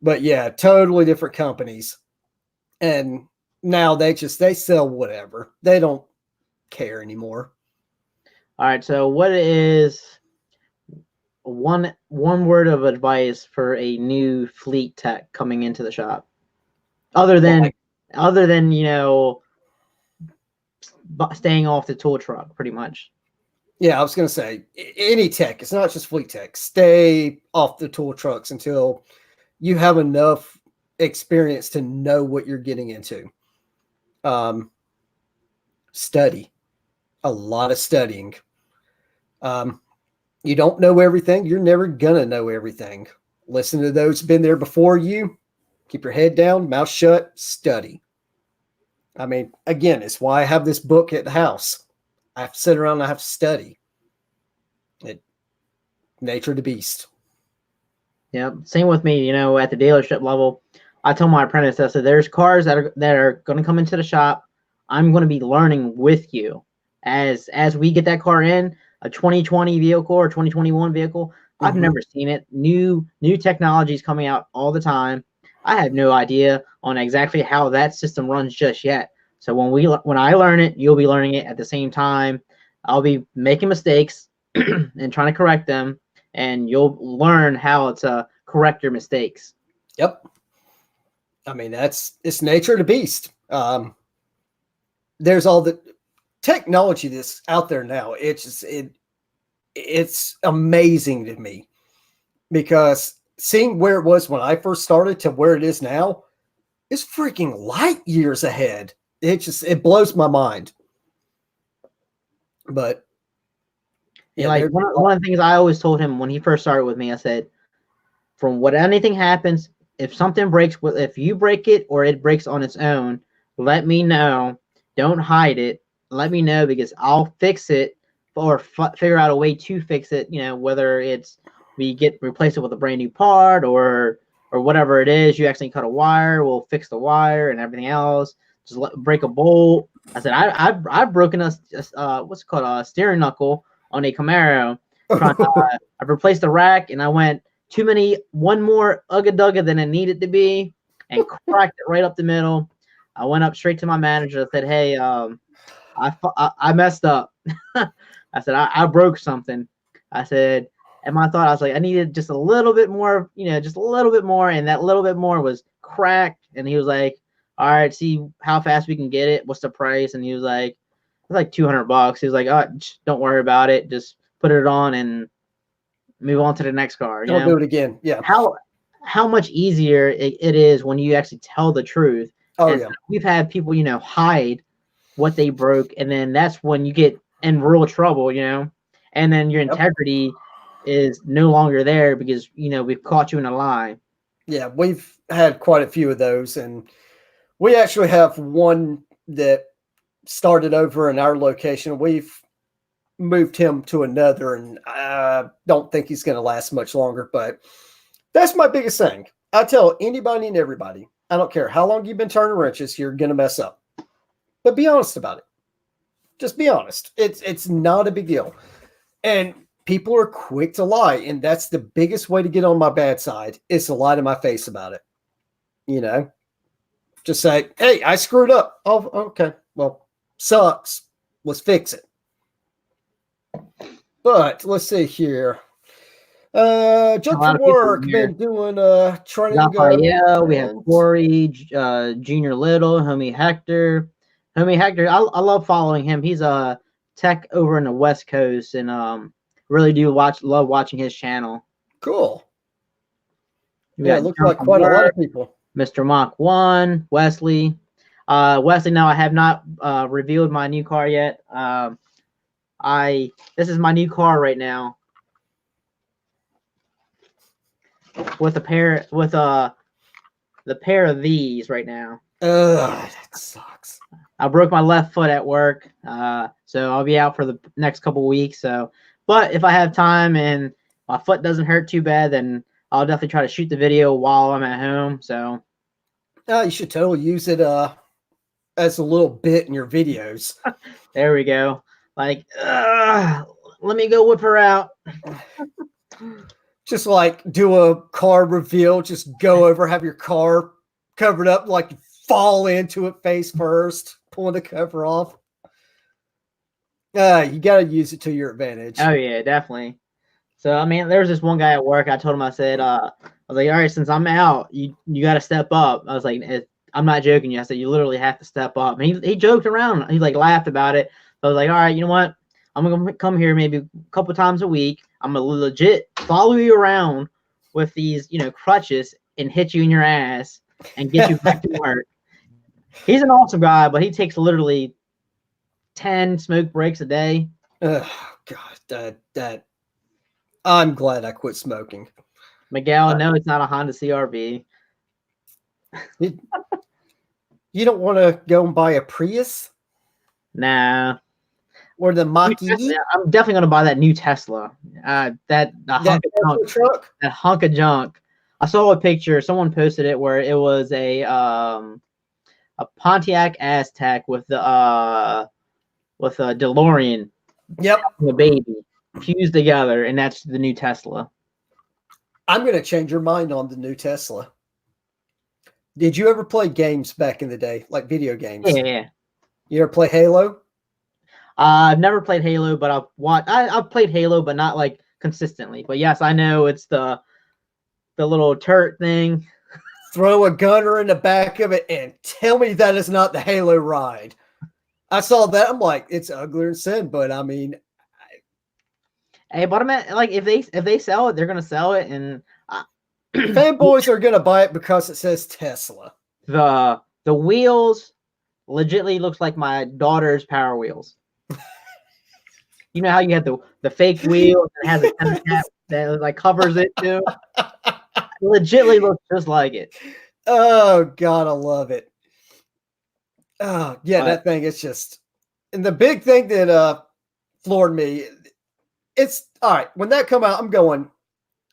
But yeah, totally different companies. And now they sell whatever. They don't care anymore.
All right, so what is one word of advice for a new fleet tech coming into the shop, other than staying off the tool truck, pretty much?
Yeah, I was going to say any tech. It's not just fleet tech. Stay off the tool trucks until you have enough experience to know what you're getting into. Study. A lot of studying. You don't know everything. You're never going to know everything. Listen to those been there before you. Keep your head down, mouth shut, study. I mean, again, it's why I have this book at the house. I have to sit around and I have to study. Nature of the beast.
Yeah, same with me. At the dealership level, I told my apprentice, I said, there's cars that are going to come into the shop. I'm going to be learning with you as we get that car in. A 2020 vehicle or 2021 vehicle, I've never seen it. New technologies coming out all the time. I have no idea on exactly how that system runs just yet. So when I learn it, you'll be learning it at the same time. I'll be making mistakes and trying to correct them, and you'll learn how to correct your mistakes.
Yep. I mean, it's nature of the beast. There's all the technology that's out there now. It's amazing to me because seeing where it was when I first started to where it is now is freaking light years ahead. It blows my mind. But
yeah, like one of the things I always told him when he first started with me, I said, anything happens, if something breaks, if you break it or it breaks on its own, let me know. Don't hide it. Let me know because I'll fix it or figure out a way to fix it. Whether it's we replace it with a brand new part or whatever it is. You actually cut a wire, we'll fix the wire and everything else. Just break a bolt. I said I've broken what's it called, a steering knuckle on a Camaro. I've replaced the rack and I went one more ugga-dugga than it needed to be and cracked it right up the middle. I went up straight to my manager. I said, hey, I messed up. I said, I broke something. I said, and my thought, I was like, I needed just a little bit more, just a little bit more. And that little bit more was cracked. And he was like, all right, see how fast we can get it. What's the price? And he was like, it's like $200. He was like, oh, don't worry about it. Just put it on and move on to the next car.
Don't do it again. Yeah.
How much easier it is when you actually tell the truth.
Oh,
and
yeah.
We've had people, hide what they broke, and then that's when you get in real trouble, and then your integrity is no longer there because we've caught you in a lie.
Yeah, we've had quite a few of those, and we actually have one that started over in our location. We've moved him to another, and I don't think he's going to last much longer. But that's my biggest thing. I tell anybody and everybody, I don't care how long you've been turning wrenches, you're going to mess up. But be honest about it. Just be honest. It's not a big deal. And people are quick to lie, and that's the biggest way to get on my bad side is to lie to my face about it. Just say, hey, I screwed up. Oh, okay. Well, sucks. Let's fix it. But let's see here. Jump for work. Been doing training.
Raphael, we have Corey, Junior Little, homie Hector. Homie Hector, I love following him. He's a tech over in the West Coast, and really do love watching his channel.
Cool. Yeah, it looks like quite a lot of people.
Mr. Mach 1, Wesley. Wesley, now I have not revealed my new car yet. This is my new car right now. With the pair of these right now.
Ugh, that sucks.
I broke my left foot at work, so I'll be out for the next couple weeks. But if I have time and my foot doesn't hurt too bad, then I'll definitely try to shoot the video while I'm at home. So,
you should totally use it as a little bit in your videos.
There we go. Like, let me go whip her out.
Just like do a car reveal. Just go over, have your car covered up, like fall into it face first, pulling the cover off. You got to use it to your advantage.
Oh yeah, definitely. So I mean, there was this one guy at work. I told him, I said, I was like, all right, since I'm out, you got to step up. I was like, I'm not joking you. I said, you literally have to step up. And he joked around. He like laughed about it. So I was like, all right, you know what? I'm gonna come here maybe a couple times a week. I'm gonna legit follow you around with these, crutches and hit you in your ass and get you back to work. He's an awesome guy, but he takes literally 10 smoke breaks a day.
Oh God, that I'm glad I quit smoking.
Miguel, no, it's not a Honda CRV.
You don't want to go and buy a Prius?
Nah.
Or the Mach-E?
I'm definitely gonna buy that new Tesla. That hunk of junk. I saw a picture. Someone posted it where it was a Pontiac Aztec with a DeLorean.
Yep.
The baby fused together, and that's the new Tesla.
I'm gonna change your mind on the new Tesla. Did you ever play games back in the day, like video games?
Yeah.
You ever play Halo?
I've never played Halo, but I've played Halo, but not like consistently. But yes, I know it's the little turret thing.
Throw a gunner in the back of it and tell me that is not the Halo ride. I saw that. I'm like, it's uglier than sin, but I mean,
hey, but I mean, like if they sell it, they're gonna sell it, and
fanboys are gonna buy it because it says Tesla.
The wheels legitly looks like my daughter's Power Wheels. You know how you have the fake wheel that has a center cap that like covers it too? Legitly looks just like it.
Oh God, I love it. Oh yeah, that thing is just, and the big thing that floored me, it's all right. When that come out, I'm going,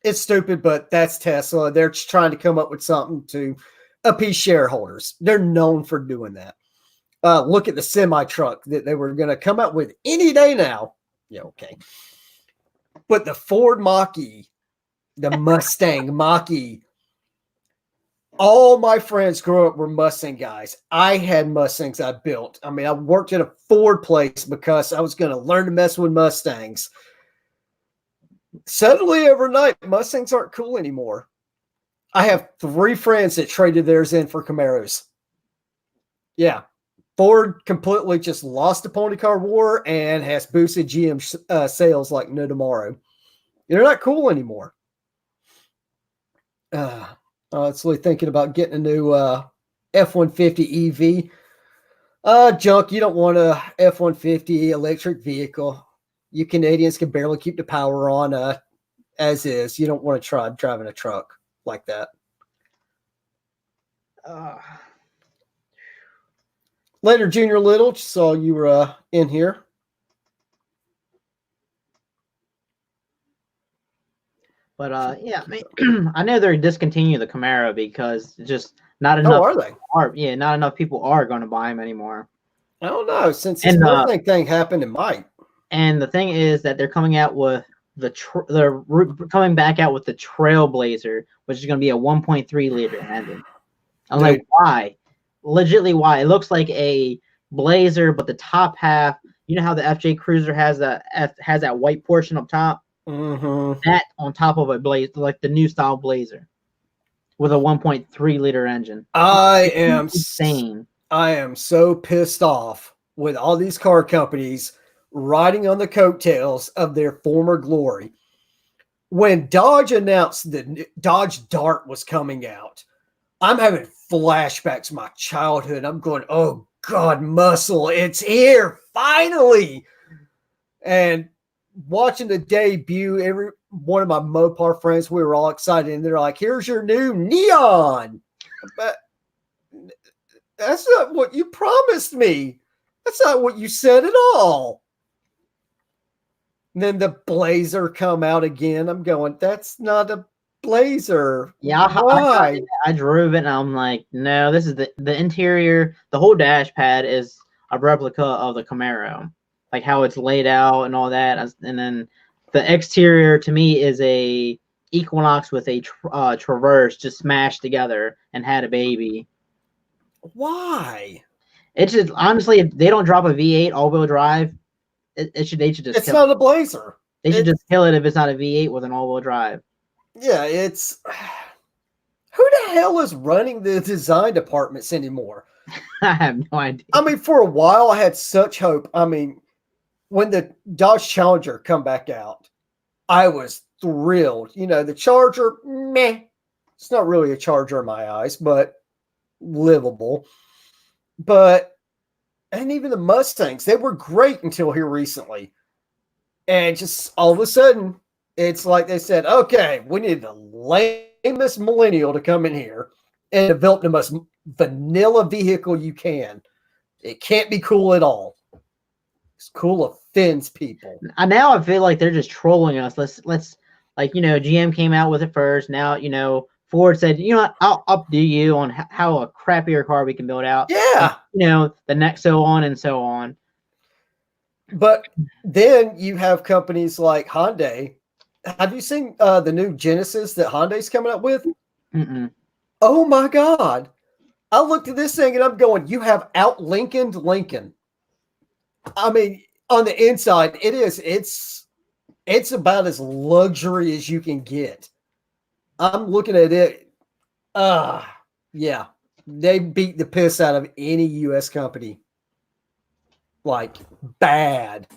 it's stupid, but that's Tesla. They're just trying to come up with something to appease shareholders. They're known for doing that. Look at the semi truck that they were going to come out with any day now. Yeah, okay. But the Ford Mach-E, the Mustang Mach-E, all my friends grew up were Mustang guys. I had Mustangs I built. I mean, I worked at a Ford place because I was going to learn to mess with Mustangs. Suddenly, overnight, Mustangs aren't cool anymore. I have 3 friends that traded theirs in for Camaros. Yeah. Ford completely just lost the pony car war and has boosted GM sales like no tomorrow. They're not cool anymore. It's really thinking about getting a new F-150 EV. Junk, you don't want a F-150 electric vehicle. You Canadians can barely keep the power on as is. You don't want to try driving a truck like that. Later, Junior Little, saw you were in here.
But yeah, I mean, I know they're discontinuing the Camaro because just not
Oh,
enough.
are they?
Not enough people are going to buy them anymore.
I don't know. Since this birthday thing happened, it might.
And the thing is that they're coming out with they're coming back out with the Trailblazer, which is going to be a 1.3 liter engine. I was like, why? Legitimately, why? It looks like a Blazer, but the top half. You know how the FJ Cruiser has that white portion up top.
Mm-hmm.
That on top of a Blazer, like the new style Blazer, with a 1.3 liter engine.
I am
insane.
I am so pissed off with all these car companies riding on the coattails of their former glory. When Dodge announced that Dodge Dart was coming out, I'm having flashbacks to my childhood. I'm going, oh God, muscle, it's here, finally. And watching the debut, every one of my Mopar friends, we were all excited, and they're like, here's your new Neon. But that's not what you promised me. That's not what you said at all. And then the Blazer come out again. I'm going, that's not a Blazer.
Yeah,
why?
I drove it, and I'm like, no, this is the interior. The whole dash pad is a replica of the Camaro, like how it's laid out and all that. And then the exterior to me is a Equinox with a Traverse just smashed together and had a baby.
Why?
It's just honestly, if they don't drop a V8 all-wheel drive, they should just.
It's not a Blazer.
They should just kill it if it's not a V8 with an all-wheel drive.
Yeah, it's who the hell is running the design departments anymore?
I have no idea.
I mean, for a while, I had such hope. I mean, when the Dodge Challenger come back out, I was thrilled. You know, the Charger, meh. It's not really a Charger in my eyes, but livable. And even the Mustangs, they were great until here recently. And just all of a sudden, it's like they said, okay, we need the lamest millennial to come in here and develop the most vanilla vehicle you can. It can't be cool at all. It's cool offends people.
Now I feel like they're just trolling us. Let's like, you know, GM came out with it first. Now, you know, Ford said, you know what, I'll updo you on how a crappier car we can build out.
Yeah.
And, you know, the next so on and so on.
But then you have companies like Hyundai. Have you seen the new Genesis that Hyundai's coming up with?
Mm-mm.
Oh my God. I looked at this thing and I'm going, you have out-Lincolned Lincoln. I mean, on the inside, it's about as luxury as you can get. I'm looking at it. Yeah. They beat the piss out of any U.S. company. Like, bad.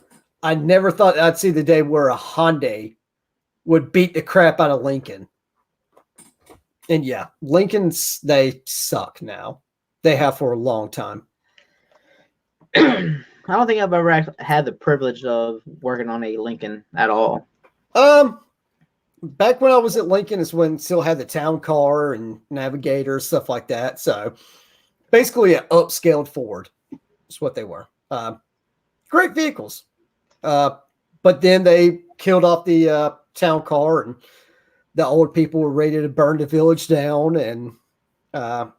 I never thought I'd see the day where a Hyundai would beat the crap out of Lincoln. And yeah, Lincolns, they suck now. They have for a long time.
I don't think I've ever had the privilege of working on a Lincoln at all.
Back when I was at Lincoln is when still had the town car and Navigator, stuff like that. So basically an upscaled Ford is what they were. Great vehicles. But then they killed off the town car and the old people were ready to burn the village down. And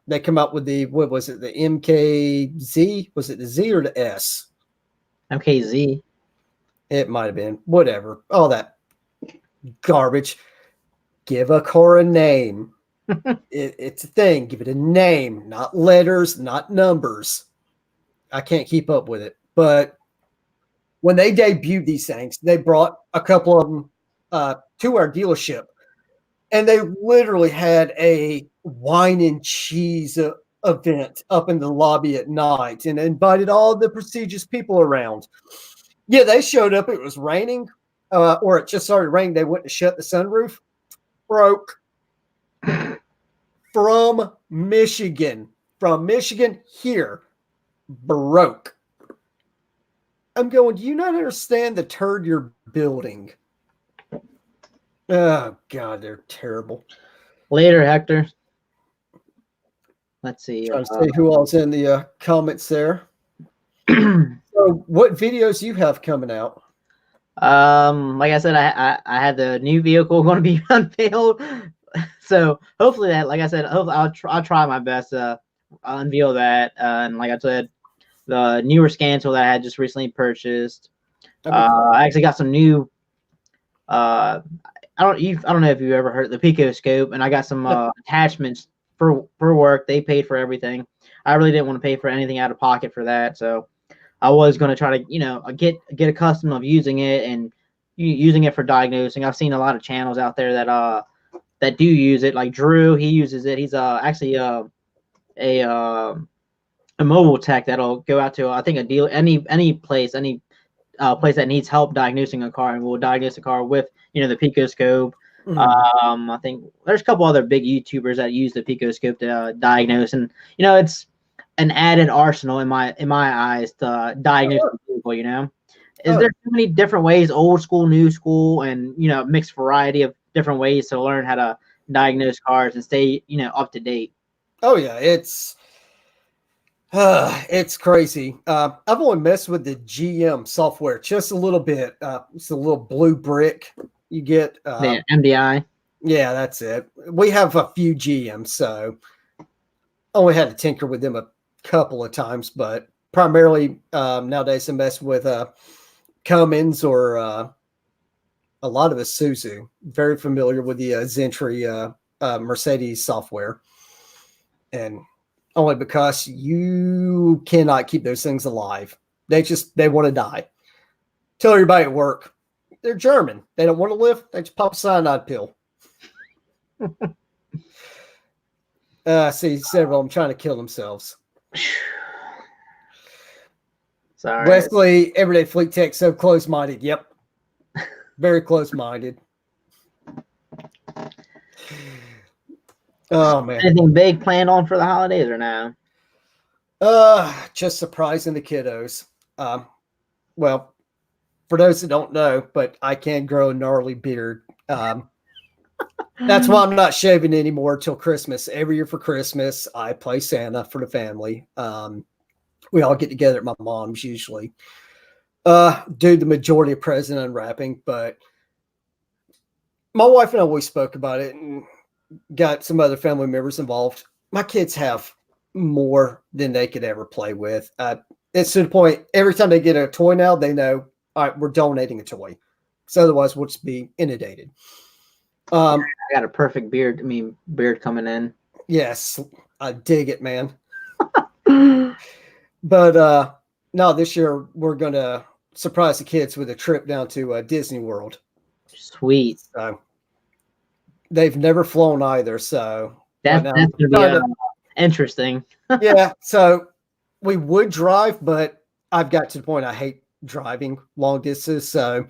they come up with the, what was it? The MKZ? Was it the Z or the S?
MKZ.
It might've been, whatever. All that garbage. Give a car a name. It's a thing. Give it a name, not letters, not numbers. I can't keep up with it. But when they debuted these things, they brought a couple of them to our dealership. And they literally had a wine and cheese event up in the lobby at night and invited all the prestigious people around. Yeah, they showed up. It was raining or it just started raining. They went to shut the sunroof. Broke. From Michigan here. Broke. I'm going, do you not understand the turd you're building? Oh, God, they're terrible.
Later, Hector. Let's see.
Trying to see who else in the comments there. So, what videos you have coming out?
Like I said, I had the new vehicle going to be unveiled. So hopefully that, like I said, hopefully I'll try my best to unveil that. And like I said, the newer scan tool that I had just recently purchased.
Cool.
I actually got some new. I don't know if you've ever heard of the Pico scope, and I got some attachments for work. They paid for everything. I really didn't want to pay for anything out of pocket for that, so I was going to try to get accustomed of using it and using it for diagnosing. I've seen a lot of channels out there that do use it, like Drew. He uses it. He's actually a mobile tech that'll go out to I think a deal any place that needs help diagnosing a car, and will diagnose a car with the Pico scope. Mm-hmm. I think there's a couple other big YouTubers that use the Pico scope to diagnose, and it's an added arsenal in my eyes to diagnose people. Is there too many different ways, old school, new school, and mixed variety of different ways to learn how to diagnose cars and stay up to date?
Oh yeah, it's crazy. I've only messed with the GM software just a little bit. It's a little blue brick you get.
MDI.
Yeah, that's it. We have a few GMs, so only had to tinker with them a couple of times, but primarily nowadays I mess with Cummins or a lot of Isuzu. Very familiar with the Zentry Mercedes software, and only because you cannot keep those things alive. They want to die. Tell everybody at work, they're German. They don't want to live. They just pop a cyanide pill. See, several of them trying to kill themselves.
Sorry.
Wesley, everyday fleet tech, so close-minded. Yep. Very close-minded. Oh, man.
Anything big planned on for the holidays or no?
Just surprising the kiddos. Well, for those that don't know, but I can grow a gnarly beard. That's why I'm not shaving anymore till Christmas. Every year for Christmas, I play Santa for the family. We all get together at my mom's usually. Do the majority of present unwrapping, but my wife and I always spoke about it and got some other family members involved. My kids have more than they could ever play with. It's to the point, every time they get a toy now, they know, all right, we're donating a toy. So otherwise we'll just be inundated.
I got a perfect beard coming in.
Yes, I dig it, man. But no, this year we're going to surprise the kids with a trip down to Disney World.
Sweet.
So they've never flown either, so
that's going to be interesting.
Yeah, so we would drive, but I've got to the point I hate driving long distance, so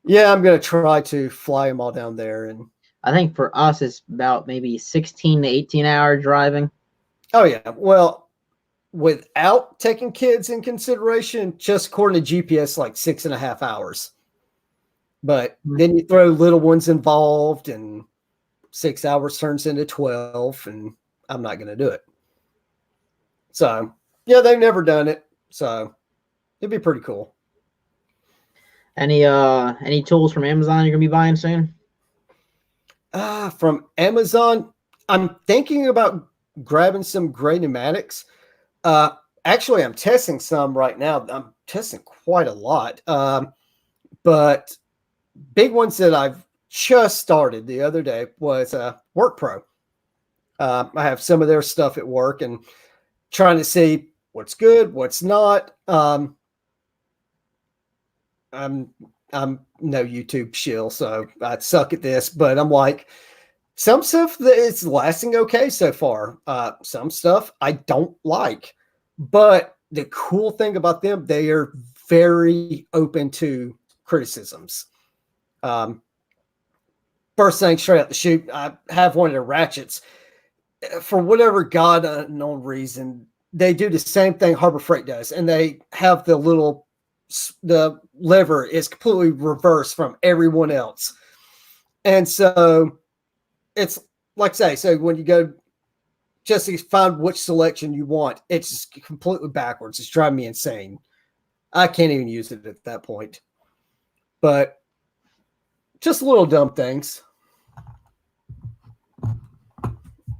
yeah, I'm going to try to fly them all down there. And
I think for us, it's about maybe 16 to 18 hour driving.
Oh, yeah. Well, without taking kids in consideration, just according to GPS, like 6.5 hours. But then you throw little ones involved, and 6 hours turns into 12, and I'm not going to do it. So, yeah, they've never done it. So, it'd be pretty cool.
Any tools from Amazon you're gonna be buying soon?
From Amazon, I'm thinking about grabbing some gray pneumatics. Actually, I'm testing some right now. I'm testing quite a lot. But big ones that I've just started the other day was Work Pro. I have some of their stuff at work and trying to see what's good, what's not. I'm no YouTube shill, so I suck at this, but I'm like, some stuff that is lasting okay so far. Some stuff I don't like, but the cool thing about them, they are very open to criticisms. First thing straight out the chute, I have one of the ratchets. For whatever God unknown reason, they do the same thing Harbor Freight does, and they have the little the lever is completely reversed from everyone else. And so it's like I say, so when you go just to find which selection you want, it's just completely backwards. It's driving me insane. I can't even use it at that point. But just little dumb things.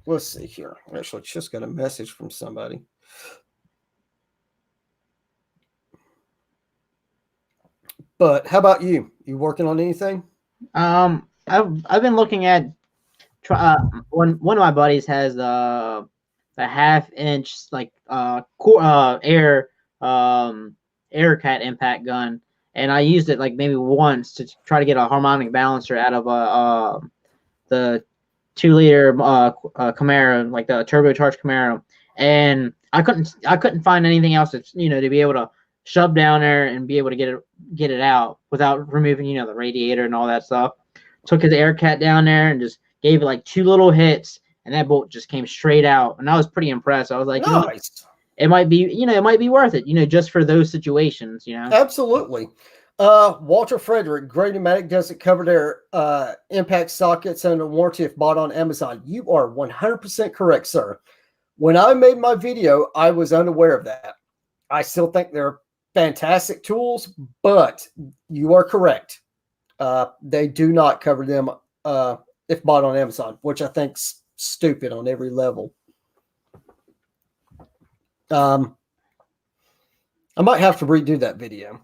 Let's see here. I actually just got a message from somebody. But how about you? You working on anything?
I've been looking at one of my buddies has a 1/2 inch like air cat impact gun, and I used it like maybe once to try to get a harmonic balancer out of the 2-liter Camaro, like the turbocharged Camaro, and I couldn't find anything else that's, to be able to shove down there and be able to get it out without removing the radiator and all that stuff. Took his air cat down there and just gave it like 2 little hits, and that bolt just came straight out, and I was pretty impressed. I was like,
nice.
It might be worth it, just for those situations,
Absolutely. Walter Frederick, Gray Pneumatic doesn't cover their impact sockets under warranty if bought on Amazon. You are 100% correct, sir. When I made my video, I was unaware of that. I still think they're fantastic tools, but you are correct. They do not cover them if bought on Amazon, which I think's stupid on every level. I might have to redo that video.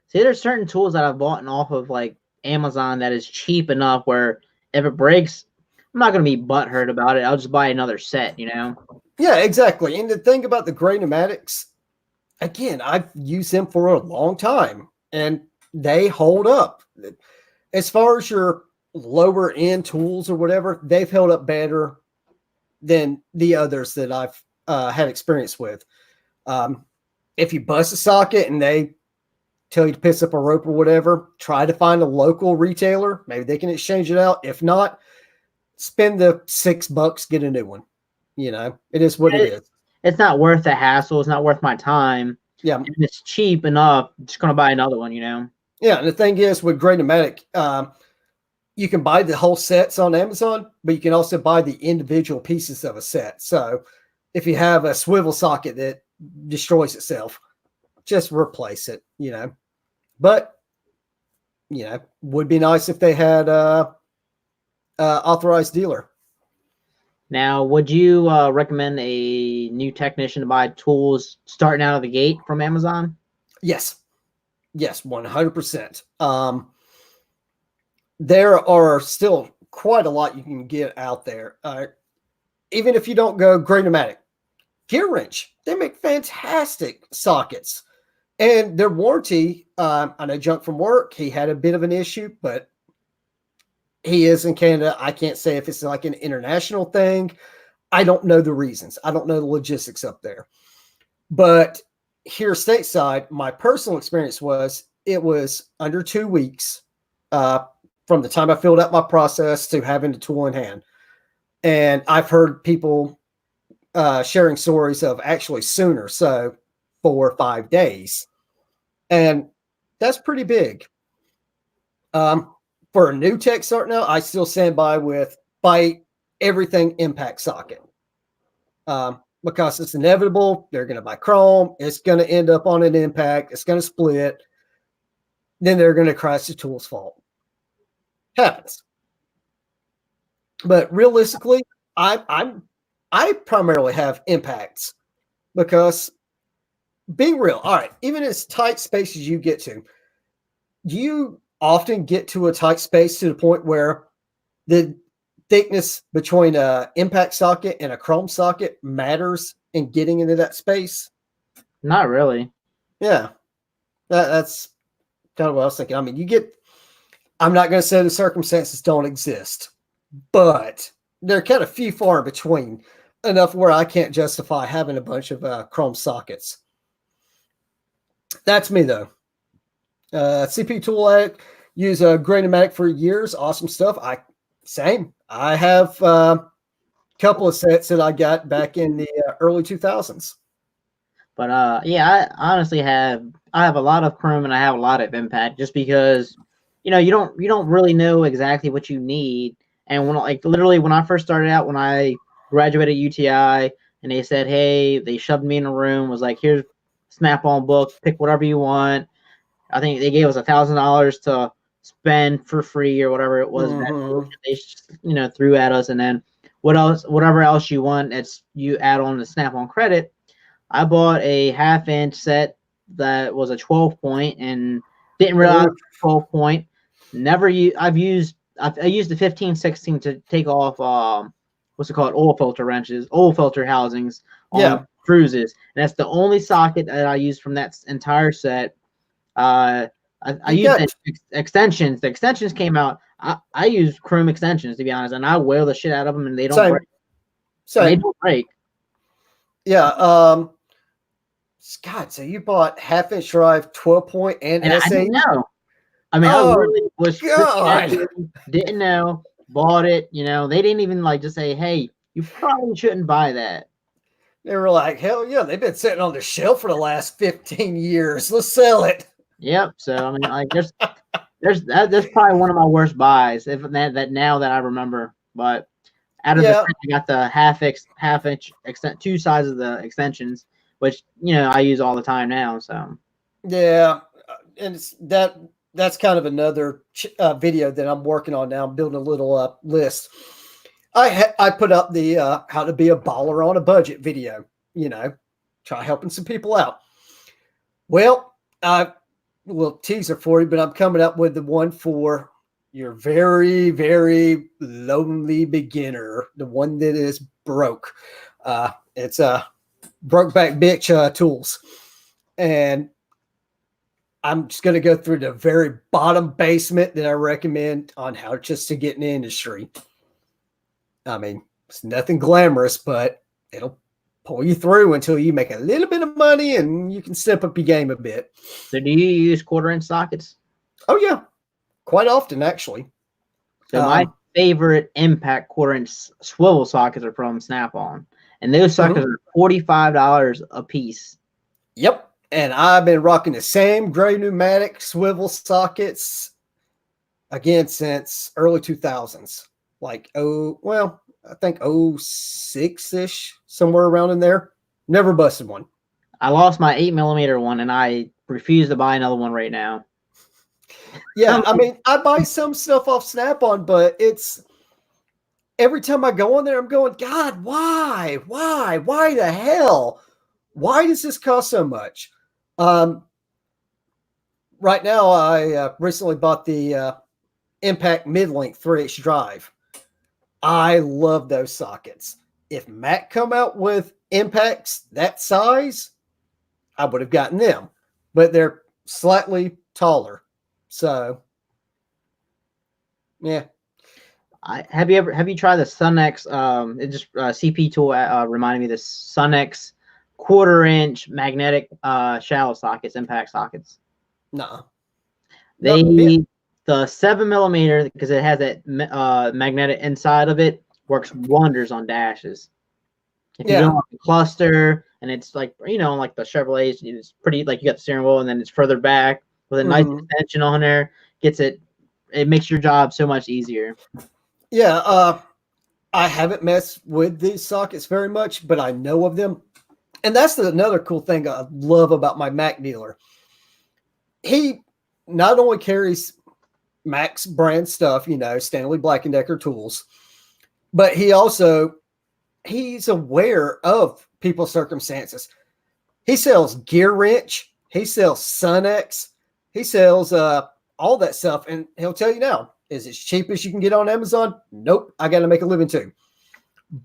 See, there's certain tools that I've bought off of like Amazon that is cheap enough where if it breaks, I'm not going to be butthurt about it. I'll just buy another set,
Yeah, exactly. And the thing about the Gray Pneumatics, again, I've used them for a long time, and they hold up. As far as your lower end tools or whatever, they've held up better than the others that I've had experience with. If you bust a socket and they tell you to piss up a rope or whatever, try to find a local retailer. Maybe they can exchange it out. If not, spend the $6, get a new one. It is what it is.
It's not worth the hassle. It's not worth my time.
Yeah.
And it's cheap enough. I'm just going to buy another one, Yeah.
And the thing is with Gray Pneumatic, you can buy the whole sets on Amazon, but you can also buy the individual pieces of a set. So if you have a swivel socket that destroys itself, just replace it, But, would be nice if they had authorized dealer.
Now, would you recommend a new technician to buy tools starting out of the gate from Amazon?
Yes, 100%. There are still quite a lot you can get out there. Even if you don't go Gray Pneumatic, Gear Wrench, they make fantastic sockets. And their warranty, I know Junk from Work, he had a bit of an issue, but he is in Canada. I can't say if it's like an international thing. I don't know the reasons. I don't know the logistics up there. But here stateside, my personal experience was it was under 2 weeks from the time I filled out my process to having the tool in hand. And I've heard people sharing stories of actually sooner. So 4 or 5 days. And that's pretty big. For a new tech starting out, I still stand by everything impact socket. Because it's inevitable. They're going to buy chrome. It's going to end up on an impact. It's going to split. Then they're going to crash the tool's fault. Happens. But realistically, I primarily have impacts because being real, all right, even as tight spaces you get to, you often get to a tight space to the point where the thickness between an impact socket and a chrome socket matters in getting into that space.
Not really.
Yeah. That's kind of what I was thinking. I mean, I'm not going to say the circumstances don't exist, but they're kind of few far in between enough where I can't justify having a bunch of chrome sockets. That's me though. CP Tool Addict, use a Gray Pneumatic for years. Awesome stuff. I have a couple of sets that I got back in the early 2000s.
But yeah, I honestly have have a lot of chrome and I have a lot of impact, just because you don't really know exactly what you need. And when like literally when I first started out, when I graduated UTI, and they said, hey, they shoved me in a room, was like, here's Snap-on book, pick whatever you want. I think they gave us $1,000 to spend for free or whatever it was.
Mm-hmm.
They threw at us, and then whatever else you want, that's you add on the Snap-on credit. I bought a half-inch set that was a 12 point and didn't realize 12 point. Never use. I used the 15, 16 to take off what's it called, oil filter housings on cruises, and that's the only socket that I used from that entire set. I used extensions. The extensions came out. I use chrome extensions, to be honest, and I whale the shit out of them, and they don't break. They don't break.
Yeah. God, so you bought half-inch drive, 12-point, and SA?
I didn't know. I mean, I really was didn't know. Bought it. They didn't even just say, "Hey, you probably shouldn't buy that."
They were like, "Hell yeah, they've been sitting on the shelf for the last 15 years. Let's sell it."
Yep. So I mean, there's probably one of my worst buys, if that now that I remember. But out of the set, I got the half-inch extent, two sides of the extensions, which I use all the time now. So
yeah, and that's kind of another video that I'm working on now. I'm building a little list. I put up the how to be a baller on a budget video. Try helping some people out. Well, I will teaser for you, but I'm coming up with the one for your very, very lonely beginner, the one that is broke. It's Brokeback Bitch tools, and I'm just going to go through the very bottom basement that I recommend on how just to get in the industry. I mean, it's nothing glamorous, but it'll pull you through until you make a little bit of money and you can step up your game a bit.
So do you use 1/4-inch sockets?
Oh, yeah. Quite often, actually.
So my favorite impact 1/4-inch swivel sockets are from Snap-on. And those suckers are $45 a piece.
Yep. And I've been rocking the same gray pneumatic swivel sockets, again, since early 2000s. Like, I think 06-ish, somewhere around in there. Never busted one.
I lost my 8mm one, and I refuse to buy another one right now.
Yeah, I mean, I buy some stuff off Snap-on, but it's every time I go on there, I'm going, God, why? Why the hell? Why does this cost so much? Right now, I recently bought the Impact Mid-Length 3-inch drive. I love those sockets. If Mac come out with impacts that size, I would have gotten them, but they're slightly taller. So, yeah.
Have you tried the Sunex? It just CP tool reminded me of the Sunex 1/4-inch magnetic shallow sockets, impact sockets.
No.
The 7mm, because it has that magnetic inside of it, works wonders on dashes. If you don't want the cluster, and it's like like the Chevrolets, it's pretty, like you got the steering wheel and then it's further back with a nice extension on there. It makes your job so much easier.
Yeah, I haven't messed with these sockets very much, but I know of them. And that's another cool thing I love about my Mac dealer. He not only carries Mac's brand stuff, Stanley Black & Decker tools, but he's aware of people's circumstances. He sells Gear Wrench. He sells Sunex. He sells all that stuff. And he'll tell you now, is it as cheap as you can get on Amazon? Nope. I got to make a living too.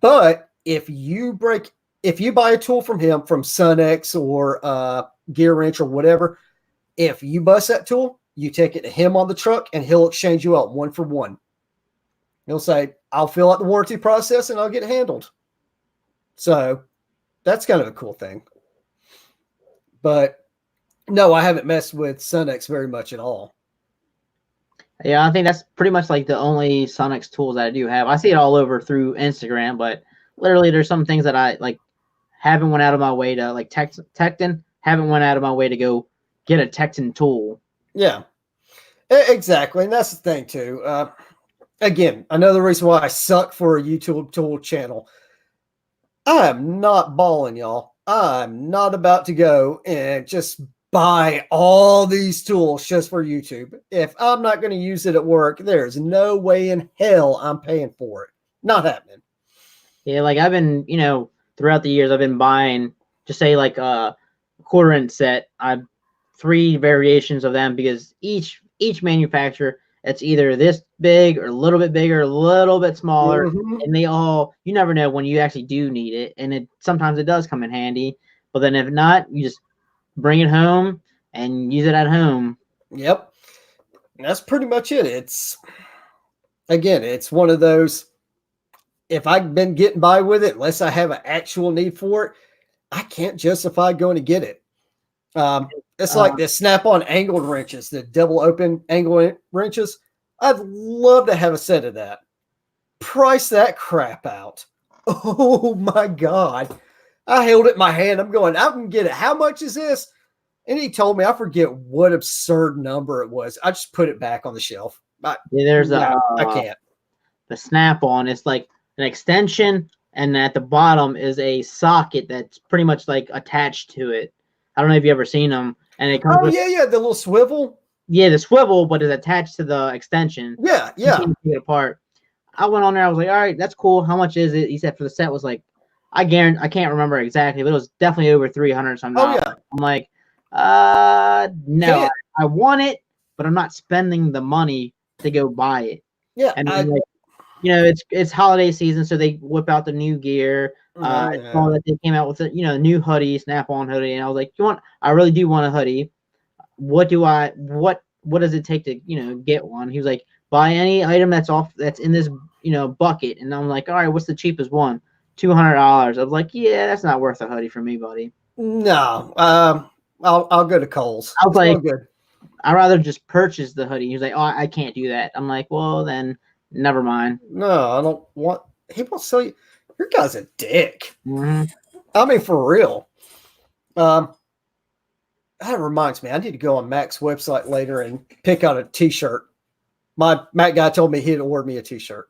But if you buy a tool from him, from Sunex or Gear Wrench or whatever, if you bust that tool, you take it to him on the truck and he'll exchange you out 1 for 1. He'll say, I'll fill out the warranty process and I'll get it handled. So that's kind of a cool thing. But no, I haven't messed with Sunex very much at all.
Yeah, I think that's pretty much like the only Sunex tools that I do have. I see it all over through Instagram, but literally there's some things that I haven't went out of my way to, like Tecton, haven't went out of my way to go get a Texan tool.
Yeah, exactly. And that's the thing too. Again, another reason why I suck for a YouTube tool channel. I am not balling, y'all. I'm not about to go and just buy all these tools just for YouTube. If I'm not going to use it at work, there's no way in hell I'm paying for it. Not happening.
Yeah, like I've been, throughout the years, I've been buying, just say like a quarter-inch set. I've 3 variations of them because each manufacturer, it's either this big or a little bit bigger, a little bit smaller, and they all, you never know when you actually do need it, and sometimes it does come in handy. But then if not, you just bring it home and use it at home.
Yep, that's pretty much it. It's one of those. If I've been getting by with it, unless I have an actual need for it, I can't justify going to get it. It's like the snap-on angled wrenches, the double open angled wrenches. I'd love to have a set of that. Price that crap out. Oh my God. I held it in my hand. I'm going, I can get it. How much is this? And he told me, I forget what absurd number it was. I just put it back on the shelf. I can't.
The snap-on, it's like an extension, and at the bottom is a socket that's pretty much like attached to it. I don't know if you've ever seen them. And it comes
the little swivel.
Yeah, the swivel, but it's attached to the extension.
Yeah.
You can't take it apart. I went on there. I was like, all right, that's cool. How much is it? He said for the set was like, I can't remember exactly, but it was definitely over 300 something.
Oh yeah.
I'm like, no, I want it, but I'm not spending the money to go buy it.
Yeah.
And then, it's holiday season, so they whip out the new gear. That they came out with a new hoodie, snap-on hoodie, and I was like, I really do want a hoodie. What does it take to get one? He was like, buy any item that's in this bucket, and I'm like, all right, what's the cheapest one? $200. I was like, yeah, that's not worth a hoodie for me, buddy.
No, I'll go to Kohl's.
I was like, good. I'd rather just purchase the hoodie. He was like, oh, I can't do that. I'm like, well, then never mind.
No, I don't want. He won't sell you. Your guy's a dick.
Mm-hmm.
I mean, for real. That reminds me, I need to go on Mac's website later and pick out a T-shirt. My Mac guy told me he'd order me a T-shirt.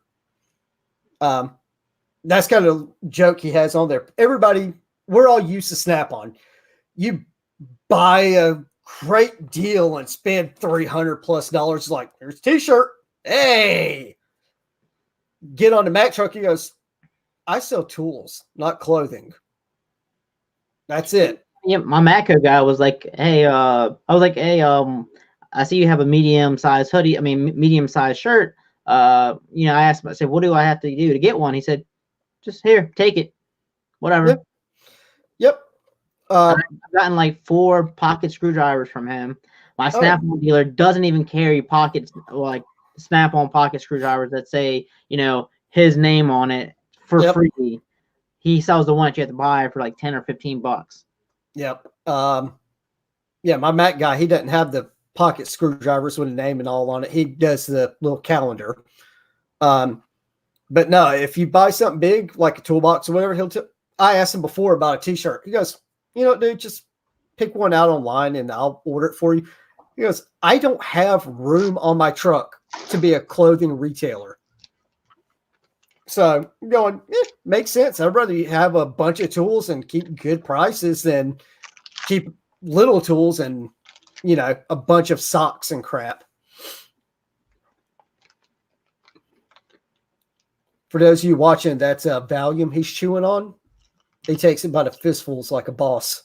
That's kind of a joke he has on there. Everybody, we're all used to Snap-on. You buy a great deal and spend $300+ like, here's a T-shirt. Hey, get on the Mac truck. He goes, I sell tools, not clothing. That's it.
Yeah, my Matco guy was like, hey, I was like, hey, I see you have a medium-sized hoodie. I mean, medium-sized shirt. I asked him, I said, what do I have to do to get one? He said, just here, take it. Whatever.
Yep.
I've gotten like 4 pocket screwdrivers from him. My Snap-on dealer doesn't even carry like Snap-on pocket screwdrivers that say, his name on it for free. He sells the one that you have to buy for like $10 or $15. Yep.
My Mac guy, he doesn't have the pocket screwdrivers with a name and all on it. He does the little calendar. But no, if you buy something big, like a toolbox or whatever, I asked him before about a T-shirt. He goes, dude, just pick one out online and I'll order it for you. He goes, I don't have room on my truck to be a clothing retailer. So I'm going, makes sense. I'd rather have a bunch of tools and keep good prices than keep little tools and, a bunch of socks and crap. For those of you watching, that's a Valium he's chewing on. He takes it by the fistfuls like a boss.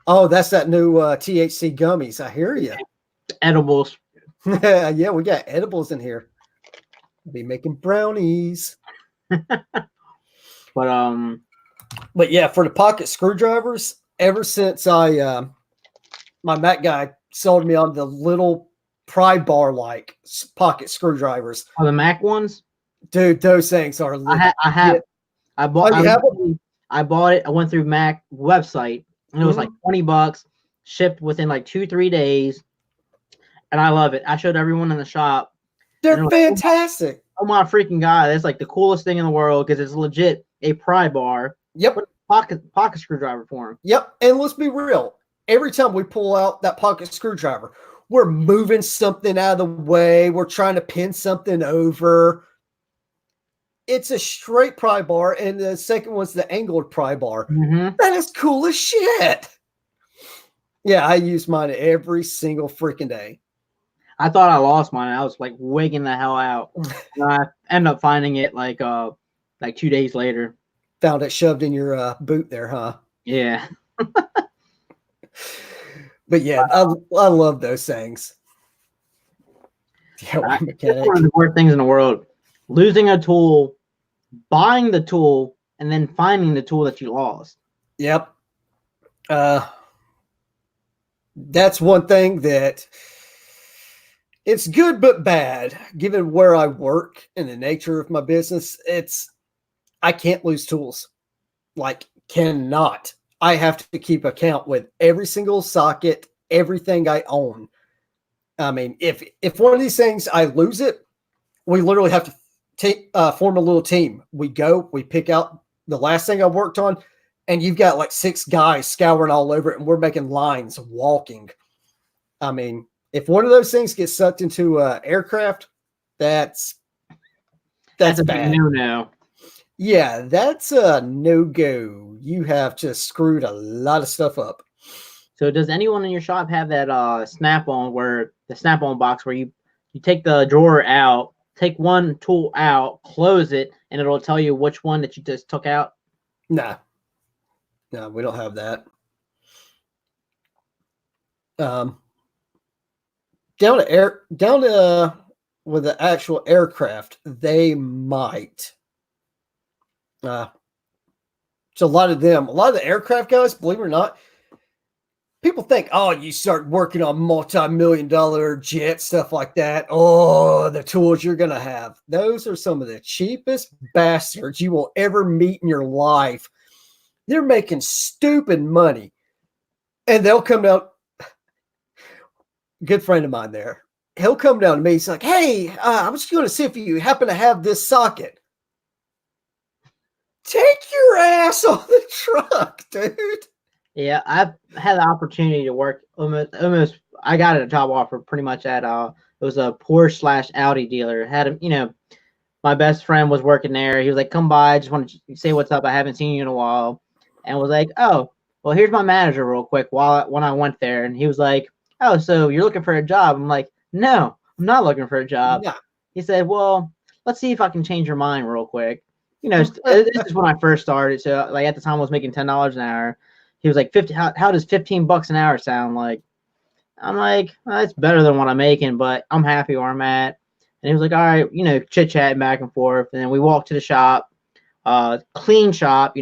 Oh, that's that new THC gummies. I hear you.
Edibles.
Yeah, we got edibles in here. We'll be making brownies.
But
yeah, for the pocket screwdrivers, ever since my Mac guy sold me on the little pry bar like pocket screwdrivers.
Oh, the Mac ones?
Dude, those things are legit.
I bought it. I went through Mac website and it was like $20, shipped within like 2-3 days. And I love it. I showed everyone in the shop.
They're fantastic.
Like, oh my freaking God. That's like the coolest thing in the world because it's legit a pry bar.
Yep.
Pocket screwdriver for him.
Yep. And let's be real. every time we pull out that pocket screwdriver, we're moving something out of the way. We're trying to pin something over. It's a straight pry bar, and the second one's the angled pry bar.
Mm-hmm.
That is cool as shit. Yeah, I use mine every single freaking day.
I thought I lost mine. I was like wigging the hell out. And I ended up finding it like 2 days later.
Found it shoved in your boot there, huh?
Yeah.
But yeah, I love those things. Yeah,
It's one of the worst things in the world. Losing a tool, buying the tool, and then finding the tool that you lost.
Yep. That's one thing that it's good but bad. Given where I work and the nature of my business, I can't lose tools. Like, cannot. I have to keep account with every single socket, everything I own. I mean, if one of these things I lose it, we literally have to form a little team. We go, we pick out the last thing I worked on, and you've got like 6 guys scouring all over it, and we're making lines, walking. I mean, if one of those things gets sucked into aircraft, that's bad.
No.
Yeah, that's a no-go. You have just screwed a lot of stuff up.
So does anyone in your shop have that Snap-on box where you take the drawer out, take one tool out, close it, and it'll tell you which one that you just took out?
Nah. No, we don't have that. Down to with the actual aircraft, they might. So a lot of the aircraft guys, believe it or not, people think, oh, you start working on multi-million-dollar jets, stuff like that. Oh, the tools you're going to have. Those are some of the cheapest bastards you will ever meet in your life. They're making stupid money. And they'll come down. Good friend of mine there. He'll come down to me. He's like, hey, I was going to see if you happen to have this socket. Take your ass on the truck, dude.
Yeah, I've had the opportunity to work almost. I got a job offer pretty much at it was a Porsche / Audi dealer. Had my best friend was working there. He was like, "Come by, I just want to say what's up. I haven't seen you in a while," and was like, "Oh, well, here's my manager, real quick." When I went there, and he was like, "Oh, so you're looking for a job?" I'm like, "No, I'm not looking for a job."
No.
He said, "Well, let's see if I can change your mind real quick." This is when I first started. So like at the time I was making $10 an hour. He was like, 50. How does $15 an hour sound like? I'm like, well, it's better than what I'm making, but I'm happy where I'm at. And he was like, all right, chit chatting back and forth. And then we walked to the shop, clean shop,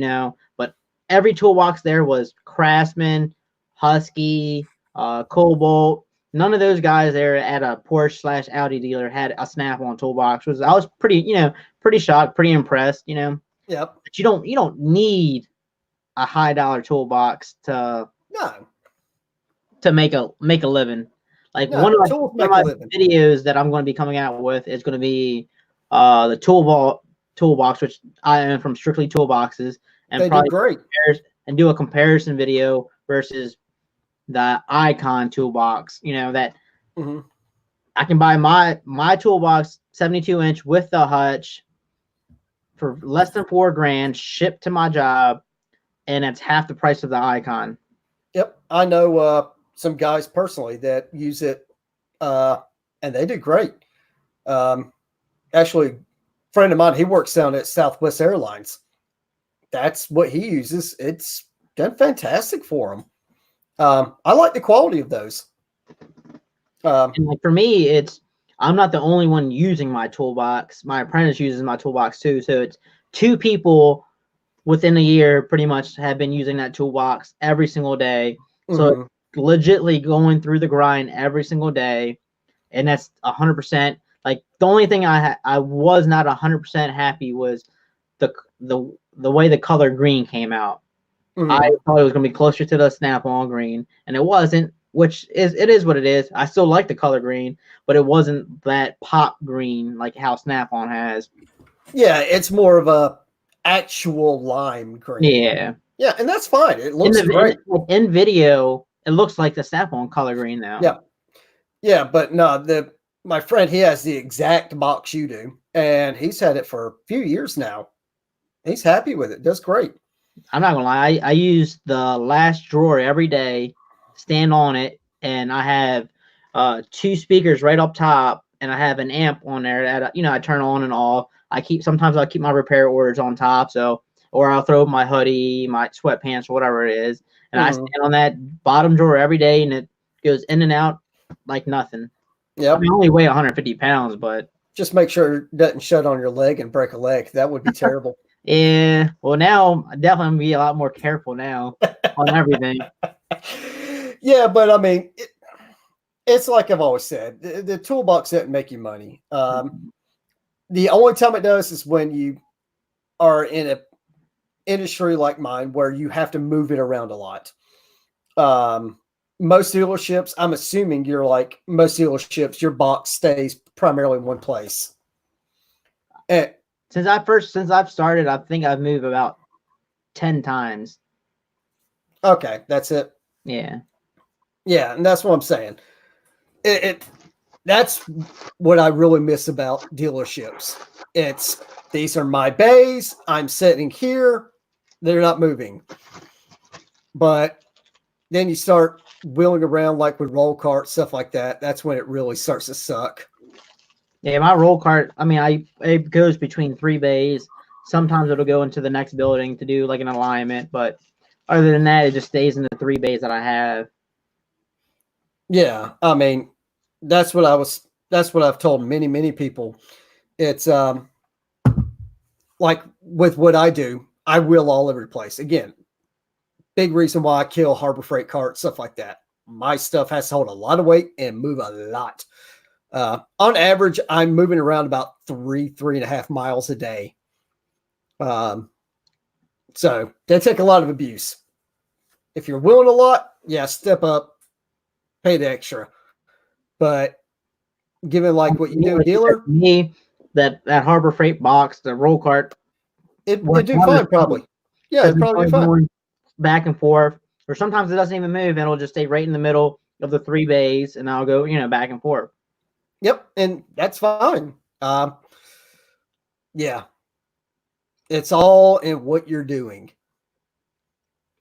but every toolbox there was Craftsman, Husky, Cobalt. None of those guys there at a Porsche / Audi dealer had a Snap-on toolbox. I was pretty shocked, pretty impressed, Yep. But you don't need a high dollar toolbox to make a living. Like one of my videos that I'm going to be coming out with is going to be the toolbox, which I am from Strictly Toolboxes, and probably do a comparison video versus the Icon toolbox. That I can buy my toolbox 72-inch with the hutch for less than $4,000, shipped to my job, and it's half the price of the Icon.
Yep, I know some guys personally that use it, and they do great. Actually, a friend of mine, he works down at Southwest Airlines. That's what he uses. It's done fantastic for him. I like the quality of those.
And like for me, I'm not the only one using my toolbox. My apprentice uses my toolbox too. So it's 2 people within a year pretty much have been using that toolbox every single day. So legitly going through the grind every single day. And that's 100%. Like the only thing I was not 100% happy was the way the color green came out. I thought it was going to be closer to the Snap-on green, and it wasn't, which it is what it is. I still like the color green, but it wasn't that pop green like how Snap-on has.
Yeah, it's more of a actual lime green.
Yeah.
Yeah, and that's fine. It looks great.
In video, it looks like the Snap-on color green now.
Yeah. Yeah, but no, my friend, he has the exact box you do, and he's had it for a few years now. He's happy with it. Does great.
I'm not gonna lie. I use the last drawer every day, stand on it, and I have 2 speakers right up top, and I have an amp on there that I turn on and off. Sometimes I'll keep my repair orders on top, or I'll throw my hoodie, my sweatpants, or whatever it is, and I stand on that bottom drawer every day, and it goes in and out like nothing.
Yeah,
I mean, I only weigh 150 pounds, but
just make sure it doesn't shut on your leg and break a leg. That would be terrible.
yeah. Well, now I definitely gonna be a lot more careful now on everything.
Yeah, but I mean, it's like I've always said, the toolbox doesn't make you money. The only time it does is when you are in an industry like mine where you have to move it around a lot. Most dealerships, I'm assuming you're like most dealerships, your box stays primarily in one place. And
Since I've started, I think I've moved about 10 times.
okay, that's it.
Yeah.
Yeah, and that's what I'm saying. That's what I really miss about dealerships. These are my bays. I'm sitting here. They're not moving. But then you start wheeling around like with roll carts, stuff like that. That's when it really starts to suck.
Yeah, my roll cart, I mean, it goes between 3 bays. Sometimes it'll go into the next building to do like an alignment, but other than that, it just stays in the 3 bays that I have.
Yeah, I mean, that's what I've told many people. It's like with what I do, I wheel all over the place. Again, big reason why I kill Harbor Freight carts, stuff like that. My stuff has to hold a lot of weight and move a lot. On average, I'm moving around about 3.5 miles a day. So they take a lot of abuse. If you're wheeling a lot, yeah, step up, pay the extra. But given like what you do, dealer,
me, that Harbor Freight box, the roll cart,
it do fine probably. Yeah, it's probably fine.
Going back and forth, or sometimes it doesn't even move, and it'll just stay right in the middle of the 3 bays, and I'll go, back and forth.
Yep, and that's fine. Yeah, it's all in what you're doing.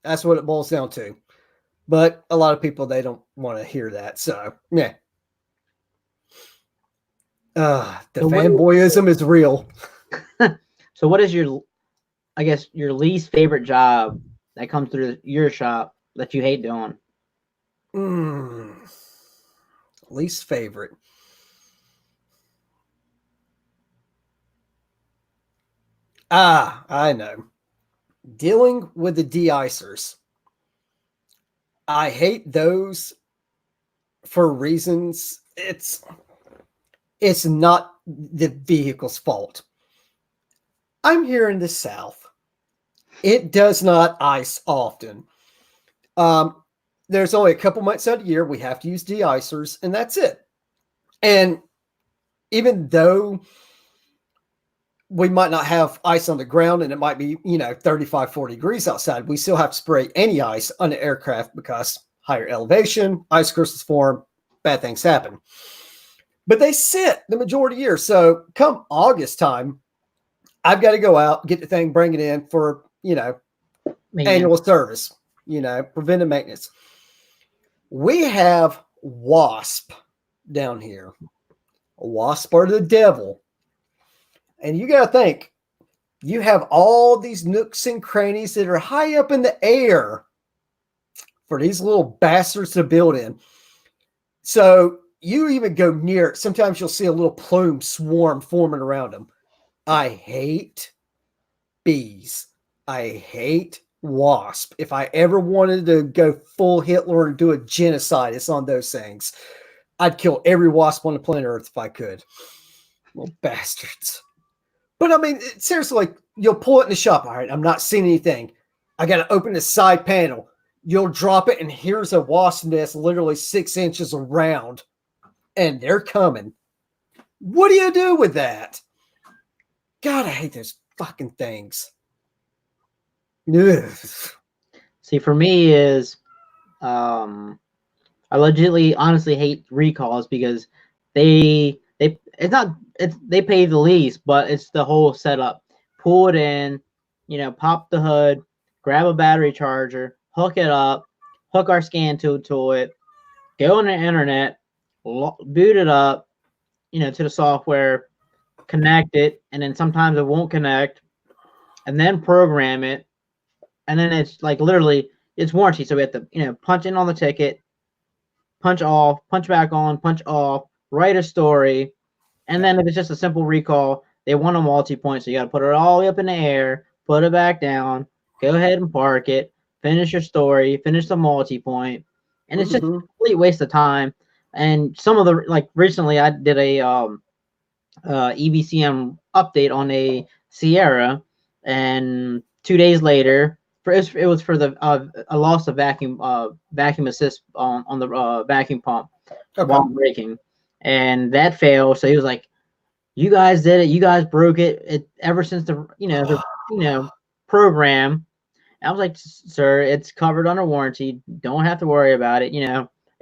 That's what it boils down to. But a lot of people, they don't want to hear that. So, yeah. The fanboyism is real.
So what is your least favorite job that comes through your shop that you hate doing?
Least favorite. I know. Dealing with the de-icers. I hate those for reasons. It's not the vehicle's fault. I'm here in the South. It does not ice often. There's only a couple months out of the year we have to use de-icers, and that's it. And even though we might not have ice on the ground and it might be, 35, 40 degrees outside, we still have to spray any ice on the aircraft because higher elevation, ice crystals form, bad things happen. But they sit the majority of the year. So come August time, I've got to go out, get the thing, bring it in for, annual service, preventive maintenance. We have wasp down here. Wasp are the devil. And you got to think, you have all these nooks and crannies that are high up in the air for these little bastards to build in. So you even go near it. Sometimes you'll see a little plume swarm forming around them. I hate bees. I hate wasp. If I ever wanted to go full Hitler and do a genocide, it's on those things. I'd kill every wasp on the planet Earth if I could. Little bastards. But I mean, seriously, like you'll pull it in the shop. All right, I'm not seeing anything. I got to open the side panel. You'll drop it, and here's a wasp nest literally 6 inches around, and they're coming. What do you do with that? God, I hate those fucking things. Ugh.
See, for me is I legitimately, honestly hate recalls because they pay the least, but it's the whole setup. Pull it in, pop the hood, grab a battery charger, hook it up, hook our scan tool to it, go on the internet, boot it up, to the software, connect it, and then sometimes it won't connect, and then program it, and then it's like literally it's warranty. So we have to, punch in on the ticket, punch off, punch back on, punch off, write a story, and then if it's just a simple recall, they want a multi-point, so you got to put it all the way up in the air, put it back down, go ahead and park it, finish your story, finish the multi-point, and it's just a complete waste of time. And some of the like recently, I did a EBCM update on a Sierra, and 2 days later, it was for the a loss of vacuum assist on the vacuum pump while braking, and that failed. So he was like, "You guys did it. You guys broke it. Ever since the program." And I was like, "Sir, it's covered under warranty. Don't have to worry about it."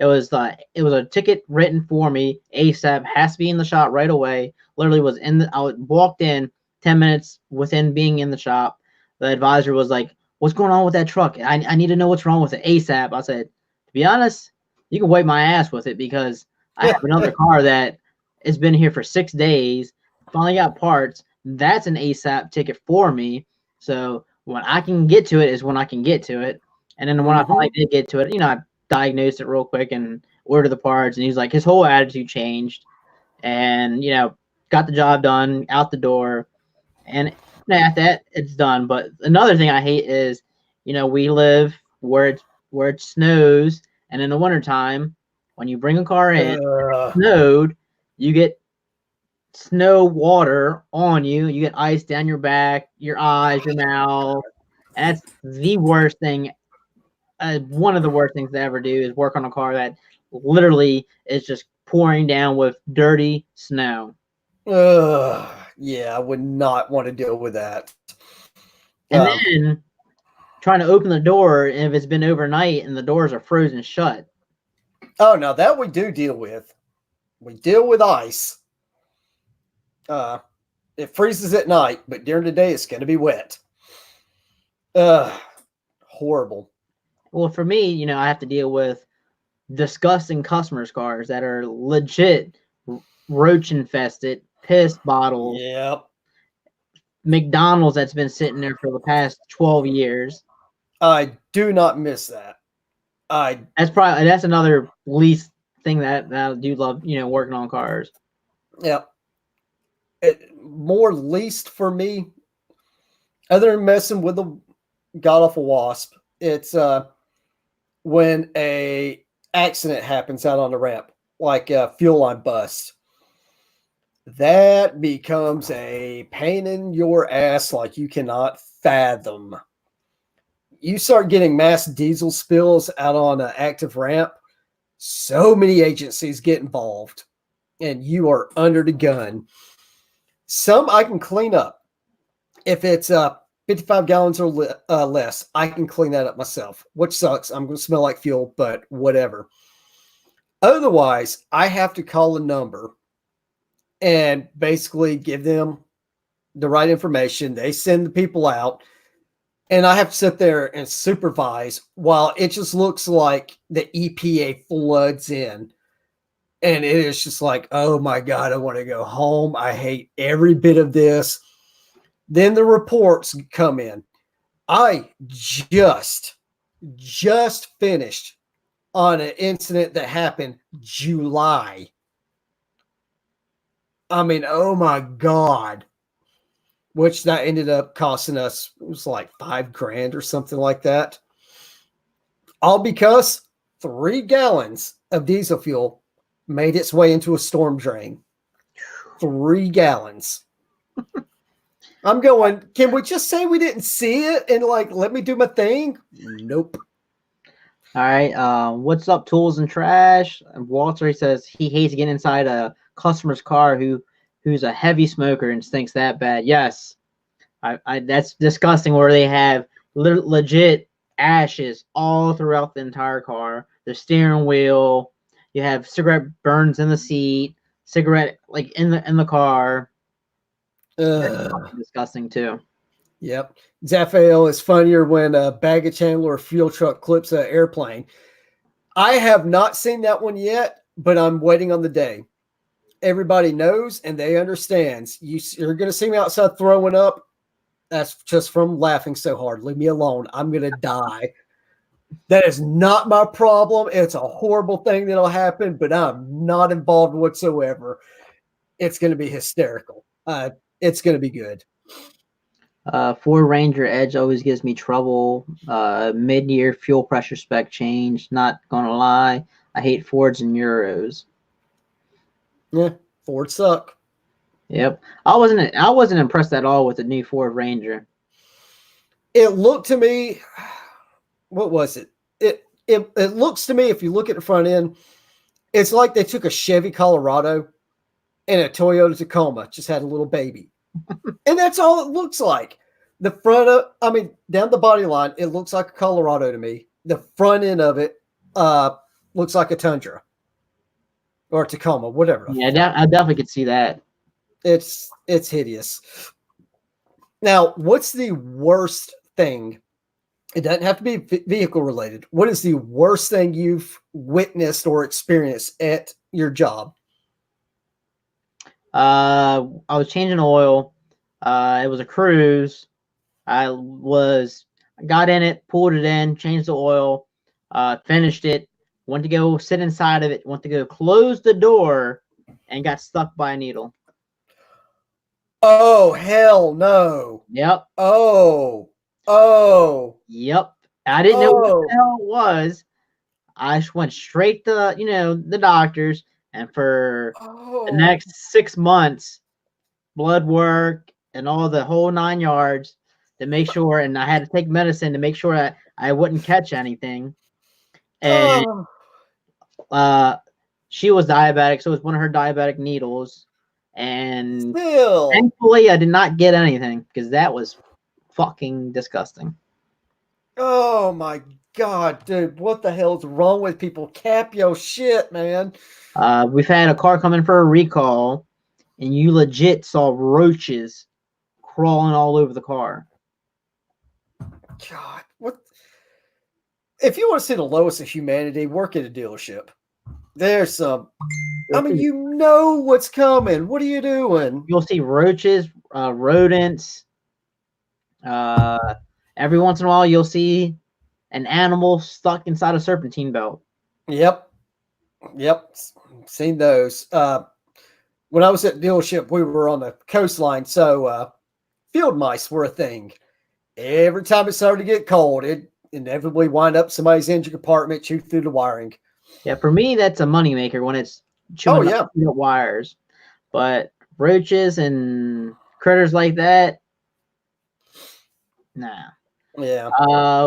It was a ticket written for me ASAP. Has to be in the shop right away. Literally was I walked in 10 minutes within being in the shop. The advisor was like, "What's going on with that truck? I need to know what's wrong with it ASAP." I said, "To be honest, you can wipe my ass with it because I have another car that has been here for 6 days. Finally got parts. That's an ASAP ticket for me. So when I can get to it is when I can get to it." And then when I finally did get to it, I diagnosed it real quick and ordered the parts. And he's like, his whole attitude changed, and got the job done, out the door, and at that it's done. But another thing I hate is, we live where it snows, and in the wintertime, when you bring a car in, snowed, you get snow water on you. You get ice down your back, your eyes, your mouth. And that's the worst thing. One of the worst things to ever do is work on a car that literally is just pouring down with dirty snow.
Yeah, I would not want to deal with that.
And then trying to open the door, and if it's been overnight and the doors are frozen shut.
Oh, no, that we do deal with. We deal with ice. It freezes at night, but during the day it's going to be wet. Horrible.
Well, for me, I have to deal with disgusting customers' cars that are legit roach infested, piss bottles.
Yep.
McDonald's that's been sitting there for the past 12 years.
I do not miss that.
That's another least thing that I do love, working on cars.
Yep. More least for me, other than messing with the god awful wasp, it's when a accident happens out on the ramp, like a fuel line bust. That becomes a pain in your ass like you cannot fathom. You start getting mass diesel spills out on an active ramp, so many agencies get involved, and you are under the gun. Some I can clean up. If it's 55 gallons or less, I can clean that up myself, which sucks. I'm going to smell like fuel, but whatever. Otherwise, I have to call a number and basically give them the right information. They send the people out, and I have to sit there and supervise while it just looks like the EPA floods in. And it is just like, oh my God, I want to go home. I hate every bit of this. Then the reports come in. I just finished on an incident that happened July. I mean, oh my God. Which that ended up costing us, it was like $5,000 or something like that. All because 3 gallons of diesel fuel made its way into a storm drain. 3 gallons. I'm going, can we just say we didn't see it and let me do my thing? Nope.
All right. What's up, Tools and Trash? Walter, he says he hates getting inside a customer's car who's a heavy smoker and stinks that bad. Yes. That's disgusting where they have legit ashes all throughout the entire car. The steering wheel. You have cigarette burns in the seat. Cigarette like in the car. That's disgusting too.
Yep. Zaphael is funnier when a baggage handler or fuel truck clips an airplane. I have not seen that one yet, but I'm waiting on the day. Everybody knows and they understands. You're going to see me outside throwing up. That's just from laughing so hard. Leave me alone. I'm going to die. That is not my problem. It's a horrible thing that'll happen, but I'm not involved whatsoever. It's going to be hysterical. It's going to be good.
Ford Ranger Edge always gives me trouble. Mid-year fuel pressure spec change. Not gonna lie, I hate Fords and Euros.
Yeah, Ford suck.
Yep, I wasn't impressed at all with the new Ford Ranger.
It looked to me, what was it? It looks to me, if you look at the front end, it's like they took a Chevy Colorado and a Toyota Tacoma, just had a little baby. And that's all it looks like. The front of, down the body line, it looks like a Colorado to me. The front end of it looks like a Tundra or a Tacoma, whatever.
Yeah, I definitely could see that.
It's hideous. Now, what's the worst thing? It doesn't have to be vehicle related. What is the worst thing you've witnessed or experienced at your job?
I was changing oil. It was a cruise. I got in it, pulled it in, changed the oil, finished it, went to go sit inside of it, went to go close the door, and got stuck by a needle.
Oh, hell no.
Yep.
Oh.
Yep. I didn't know what the hell it was. I went straight to, the doctors, and for the next 6 months, blood work and all the whole 9 yards to make sure, and I had to take medicine to make sure I wouldn't catch anything. And she was diabetic, so it was one of her diabetic needles. And thankfully, I did not get anything because that was fucking disgusting.
Oh my God, dude, what the hell's wrong with people? Cap your shit, man.
We've had a car come in for a recall, and you legit saw roaches crawling all over the car.
God, what? If you want to see the lowest of humanity, work at a dealership. There's some. You know what's coming. What are you doing?
You'll see roaches, rodents. Every once in a while, you'll see an animal stuck inside a serpentine belt.
Yep. Seen those. When I was at the dealership, we were on the coastline, so field mice were a thing. Every time it started to get cold, it inevitably wind up somebody's engine compartment, chew through the wiring.
Yeah, for me, that's a moneymaker when it's chewing up the wires. But roaches and critters like that, nah.
Yeah.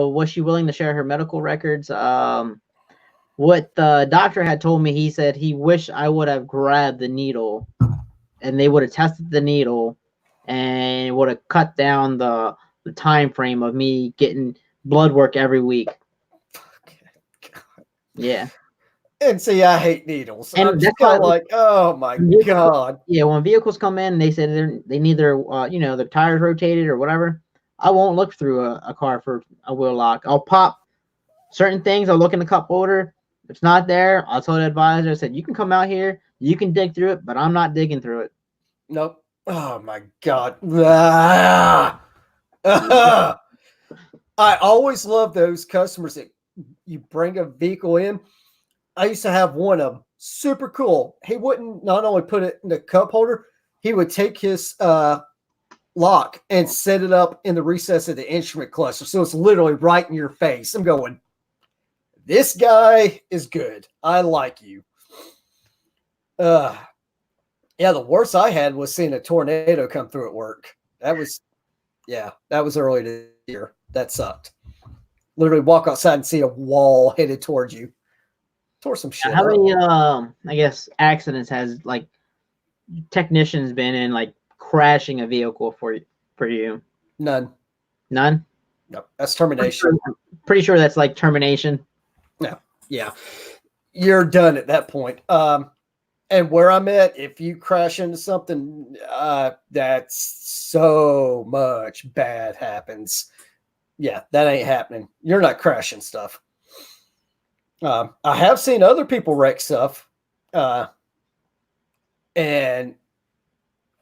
Was she willing to share her medical records? What the doctor had told me, he said he wished I would have grabbed the needle and they would have tested the needle and it would have cut down the time frame of me getting blood work every week. Yeah.
And see, I hate needles. And I'm just like, oh my God.
Yeah, when vehicles come in, they said they need their their tires rotated or whatever. I won't look through a car for a wheel lock. I'll pop certain things. I'll look in the cup holder. If it's not there, I'll tell the advisor. I said, you can come out here, you can dig through it, but I'm not digging through it.
Nope. Oh my God. I always love those customers that you bring a vehicle in. I used to have one of them. Super cool. He wouldn't not only put it in the cup holder, he would take his lock and set it up in the recess of the instrument cluster. So it's literally right in your face. I'm going, this guy is good. I like you. Yeah, the worst I had was seeing a tornado come through at work. That was early this year. That sucked. Literally walk outside and see a wall headed towards you. Tore some shit.
How many I guess accidents has like technicians been in, like crashing a vehicle for you?
None. No, that's termination.
Pretty sure that's like termination.
No, yeah, you're done at that point. And where I'm at, if you crash into something, that's so much bad happens. Yeah, that ain't happening. You're not crashing stuff. I have seen other people wreck stuff, and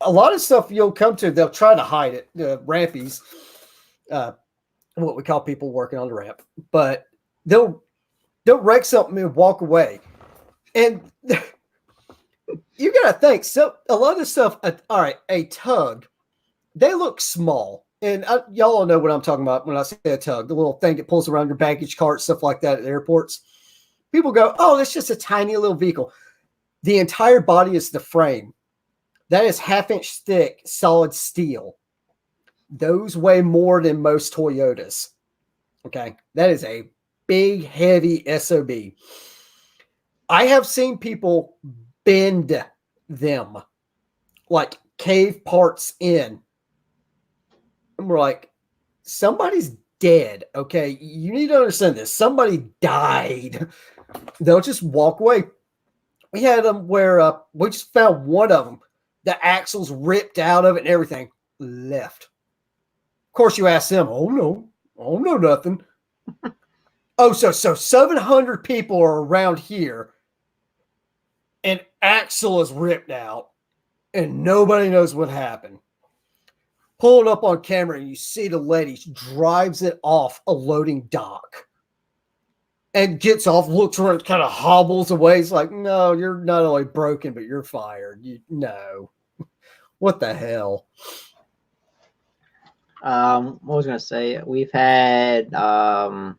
a lot of stuff you'll come to, they'll try to hide it. The rampies, what we call people working on the ramp, but they'll wreck something and walk away. And you got to think, so a lot of this stuff, all right, a tug, they look small. And y'all all know what I'm talking about when I say a tug, the little thing that pulls around your baggage cart, stuff like that at airports. People go, oh, that's just a tiny little vehicle. The entire body is the frame. That is 1/2-inch thick, solid steel. Those weigh more than most Toyotas. Okay. That is a big, heavy SOB. I have seen people bend them, like cave parts in. And we're like, somebody's dead. Okay. You need to understand this. Somebody died. They'll just walk away. We had them where we just found one of them. The axles ripped out of it and everything. Left. Of course, you ask them, oh, no, nothing. Oh, so 700 people are around here. An axle is ripped out. And nobody knows what happened. Pull it up on camera and you see the lady drives it off a loading dock. And gets off, looks around, kind of hobbles away. It's like, no, you're not only broken, but you're fired. No. What the hell?
What was I going to say? We've had a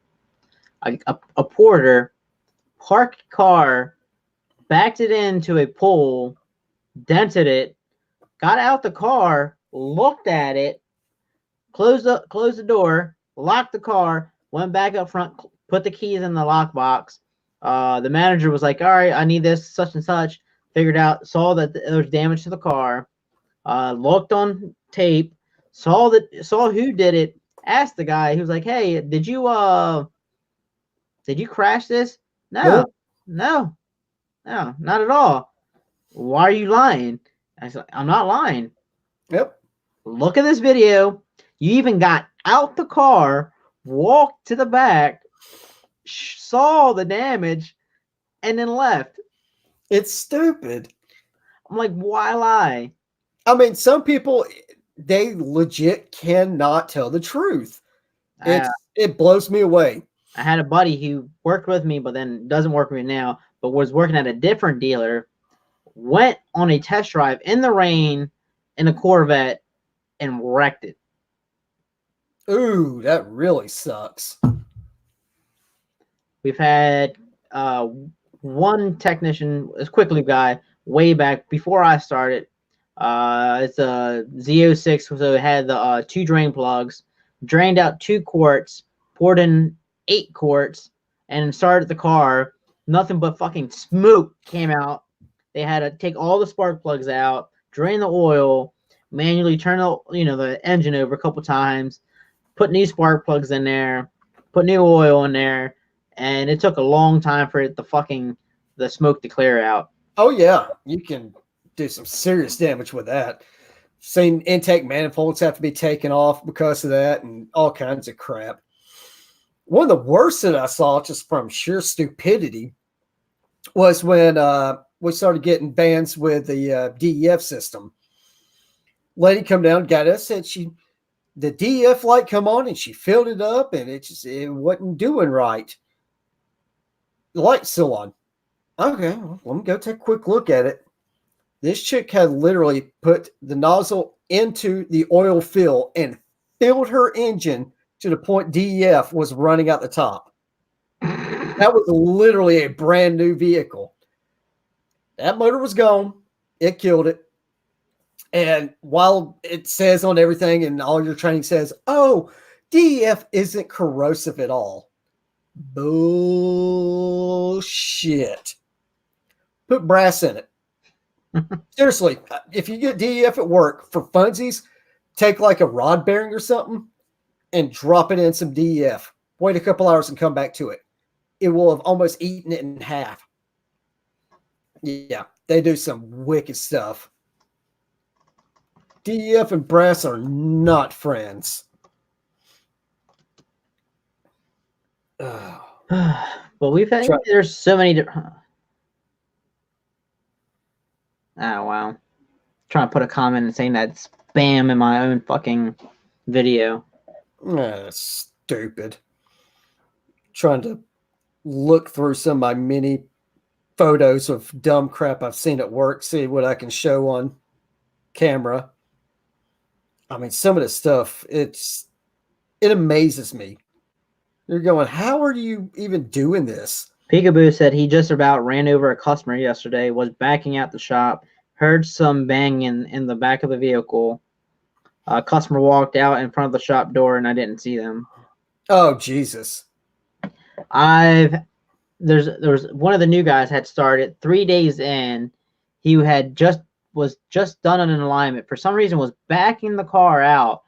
porter parked car, backed it into a pole, dented it, got out the car, looked at it, closed the door, locked the car, went back up front, put the keys in the lockbox. The manager was like, all right, I need this, such and such. Figured out, saw that there was damage to the car, looked on tape, saw who did it, asked the guy, he was like, hey, did you crash this? No, not at all. Why are you lying? I said, I'm not lying.
Yep.
Look at this video. You even got out the car, walked to the back, saw the damage, and then left.
It's stupid.
I'm like, why lie?
I mean, some people, they legit cannot tell the truth. It blows me away.
I had a buddy who worked with me, but then doesn't work with me now, but was working at a different dealer, went on a test drive in the rain in a Corvette and wrecked it.
Ooh, that really sucks.
We've had one technician, a quick lube guy, way back before I started. It's a Z06, so it had the 2 drain plugs, drained out 2 quarts, poured in 8 quarts, and started the car. Nothing but fucking smoke came out. They had to take all the spark plugs out, drain the oil, manually turn the engine over a couple times, put new spark plugs in there, put new oil in there, and it took a long time for the smoke to clear out.
Oh yeah, you can do some serious damage with that. Seen intake manifolds have to be taken off because of that, and all kinds of crap. One of the worst that I saw, just from sheer stupidity, was when we started getting vans with the DEF system. Lady come down, got us, said the DEF light come on, and she filled it up, and it wasn't doing right. The light's still on. Okay, well, let me go take a quick look at it. This chick had literally put the nozzle into the oil fill and filled her engine to the point DEF was running out the top. That was literally a brand new vehicle. That motor was gone. It killed it. And while it says on everything and all your training says, oh, DEF isn't corrosive at all. Bullshit. Put brass in it. Seriously, if you get DEF at work for funsies, take like a rod bearing or something, and drop it in some DEF. Wait a couple hours and come back to it. It will have almost eaten it in half. Yeah, they do some wicked stuff. DEF and brass are not friends.
Well, we've had there's so many different. Oh wow! Trying to put a comment and saying that spam in my own fucking video.
Stupid. Trying to look through some of my many photos of dumb crap I've seen at work, see what I can show on camera. I mean, some of the stuff, it amazes me. You're going, how are you even doing this?
Peekaboo said he just about ran over a customer yesterday, was backing out the shop, heard some banging in the back of the vehicle. A customer walked out in front of the shop door and I didn't see them.
Oh, Jesus.
There was one of the new guys had started 3 days in. He was just done on an alignment. For some reason was backing the car out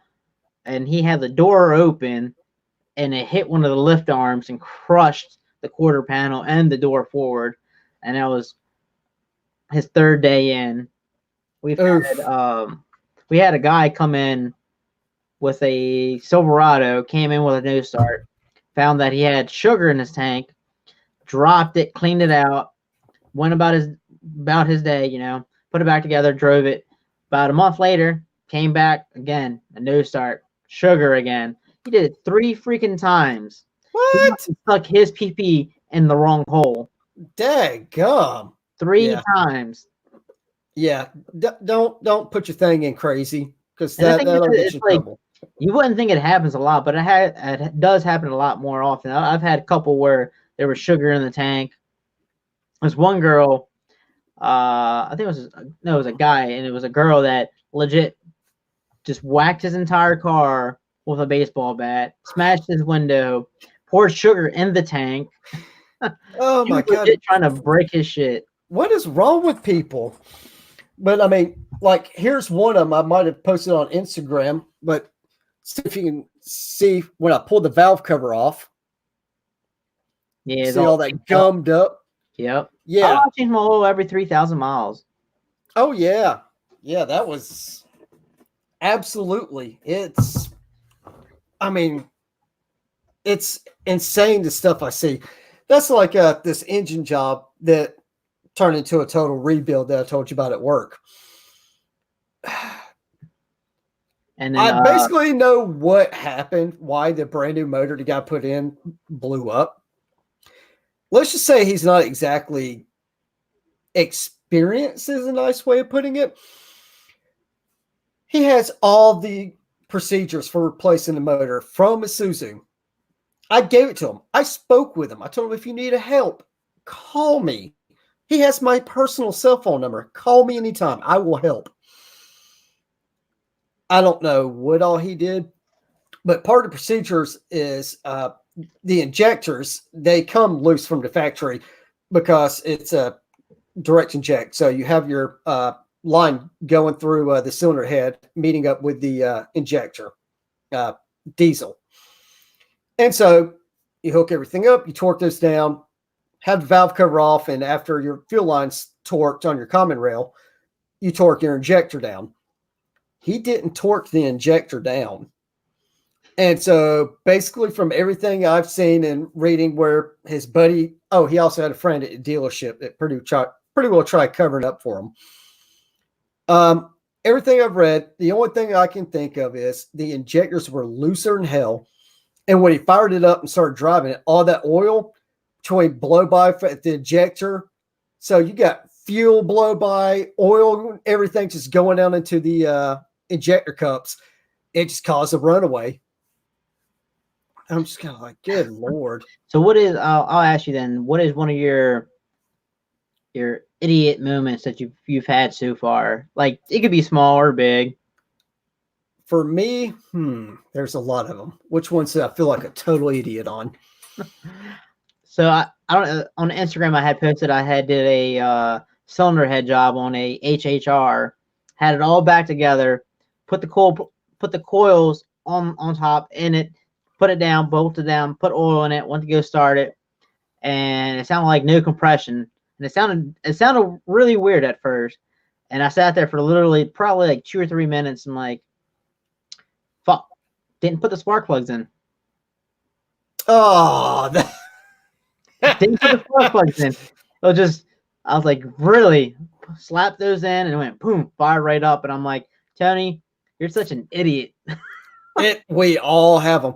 and he had the door open and it hit one of the lift arms and crushed the quarter panel and the door forward. And that was his 3rd day in. We had a guy come in with a Silverado, came in with a no start, found that he had sugar in his tank, dropped it, cleaned it out, went about his day, put it back together, drove it. About a month later, came back again, a no start, sugar again. He did it 3 freaking times.
What?
He stuck his PP in the wrong hole.
Daggum.
3 times.
Yeah, don't put your thing in crazy because that'll get you in trouble.
You wouldn't think it happens a lot, but it does happen a lot more often. I've had a couple where there was sugar in the tank. There's one girl, I think it was a guy, and it was a girl that legit just whacked his entire car with a baseball bat, smashed his window, poured sugar in the tank.
Oh my God.
Trying to break his shit.
What is wrong with people? But I mean, like, here's one of them I might have posted on Instagram, but see if you can see when I pulled the valve cover off.
Yeah,
see all that gummed up.
Yep.
Yeah.
I change my oil every 3,000 miles.
Oh yeah. Yeah, that was absolutely. It's insane the stuff I see. That's like this engine job that turned into a total rebuild that I told you about at work.
And then,
I basically know what happened, why the brand new motor the guy put in blew up. Let's just say he's not exactly experienced is a nice way of putting it. He has all the procedures for replacing the motor from Isuzu. I gave it to him. I spoke with him. I told him, if you need help, call me. He has my personal cell phone number. Call me anytime. I will help. I don't know what all he did, but part of the procedures is the injectors, they come loose from the factory because it's a direct inject. So you have your line going through the cylinder head, meeting up with the injector, diesel. And so you hook everything up, you torque this down, have the valve cover off, and after your fuel line's torqued on your common rail, you torque your injector down. He didn't torque the injector down. And so basically from everything I've seen and reading where his buddy, he also had a friend at a dealership that pretty well tried covering up for him. Everything I've read, the only thing I can think of is the injectors were looser than hell. And when he fired it up and started driving it, all that oil between blow by at the injector. So you got fuel blow by, oil, everything just going down into the injector cups. It just caused a runaway. I'm just kind of like, good Lord.
So what is, I'll ask you then, what is one of your idiot moments that you've had so far? Like, it could be small or big.
For me, there's a lot of them. Which ones do I feel like a total idiot on?
So I don't know, on Instagram I had posted did a cylinder head job on a HHR, had it all back together, put the coils on top in it, put it down, bolted down, put oil in it, went to go start it, and it sounded like no compression, and it sounded really weird at first, and I sat there for literally probably like 2 or 3 minutes, and like, fuck, didn't put the spark plugs in.
Oh,
Didn't put the spark plugs in. It was just, I was like, really? Slapped those in and it went boom, fire right up. And I'm like, Tony, you're such an idiot.
We all have them.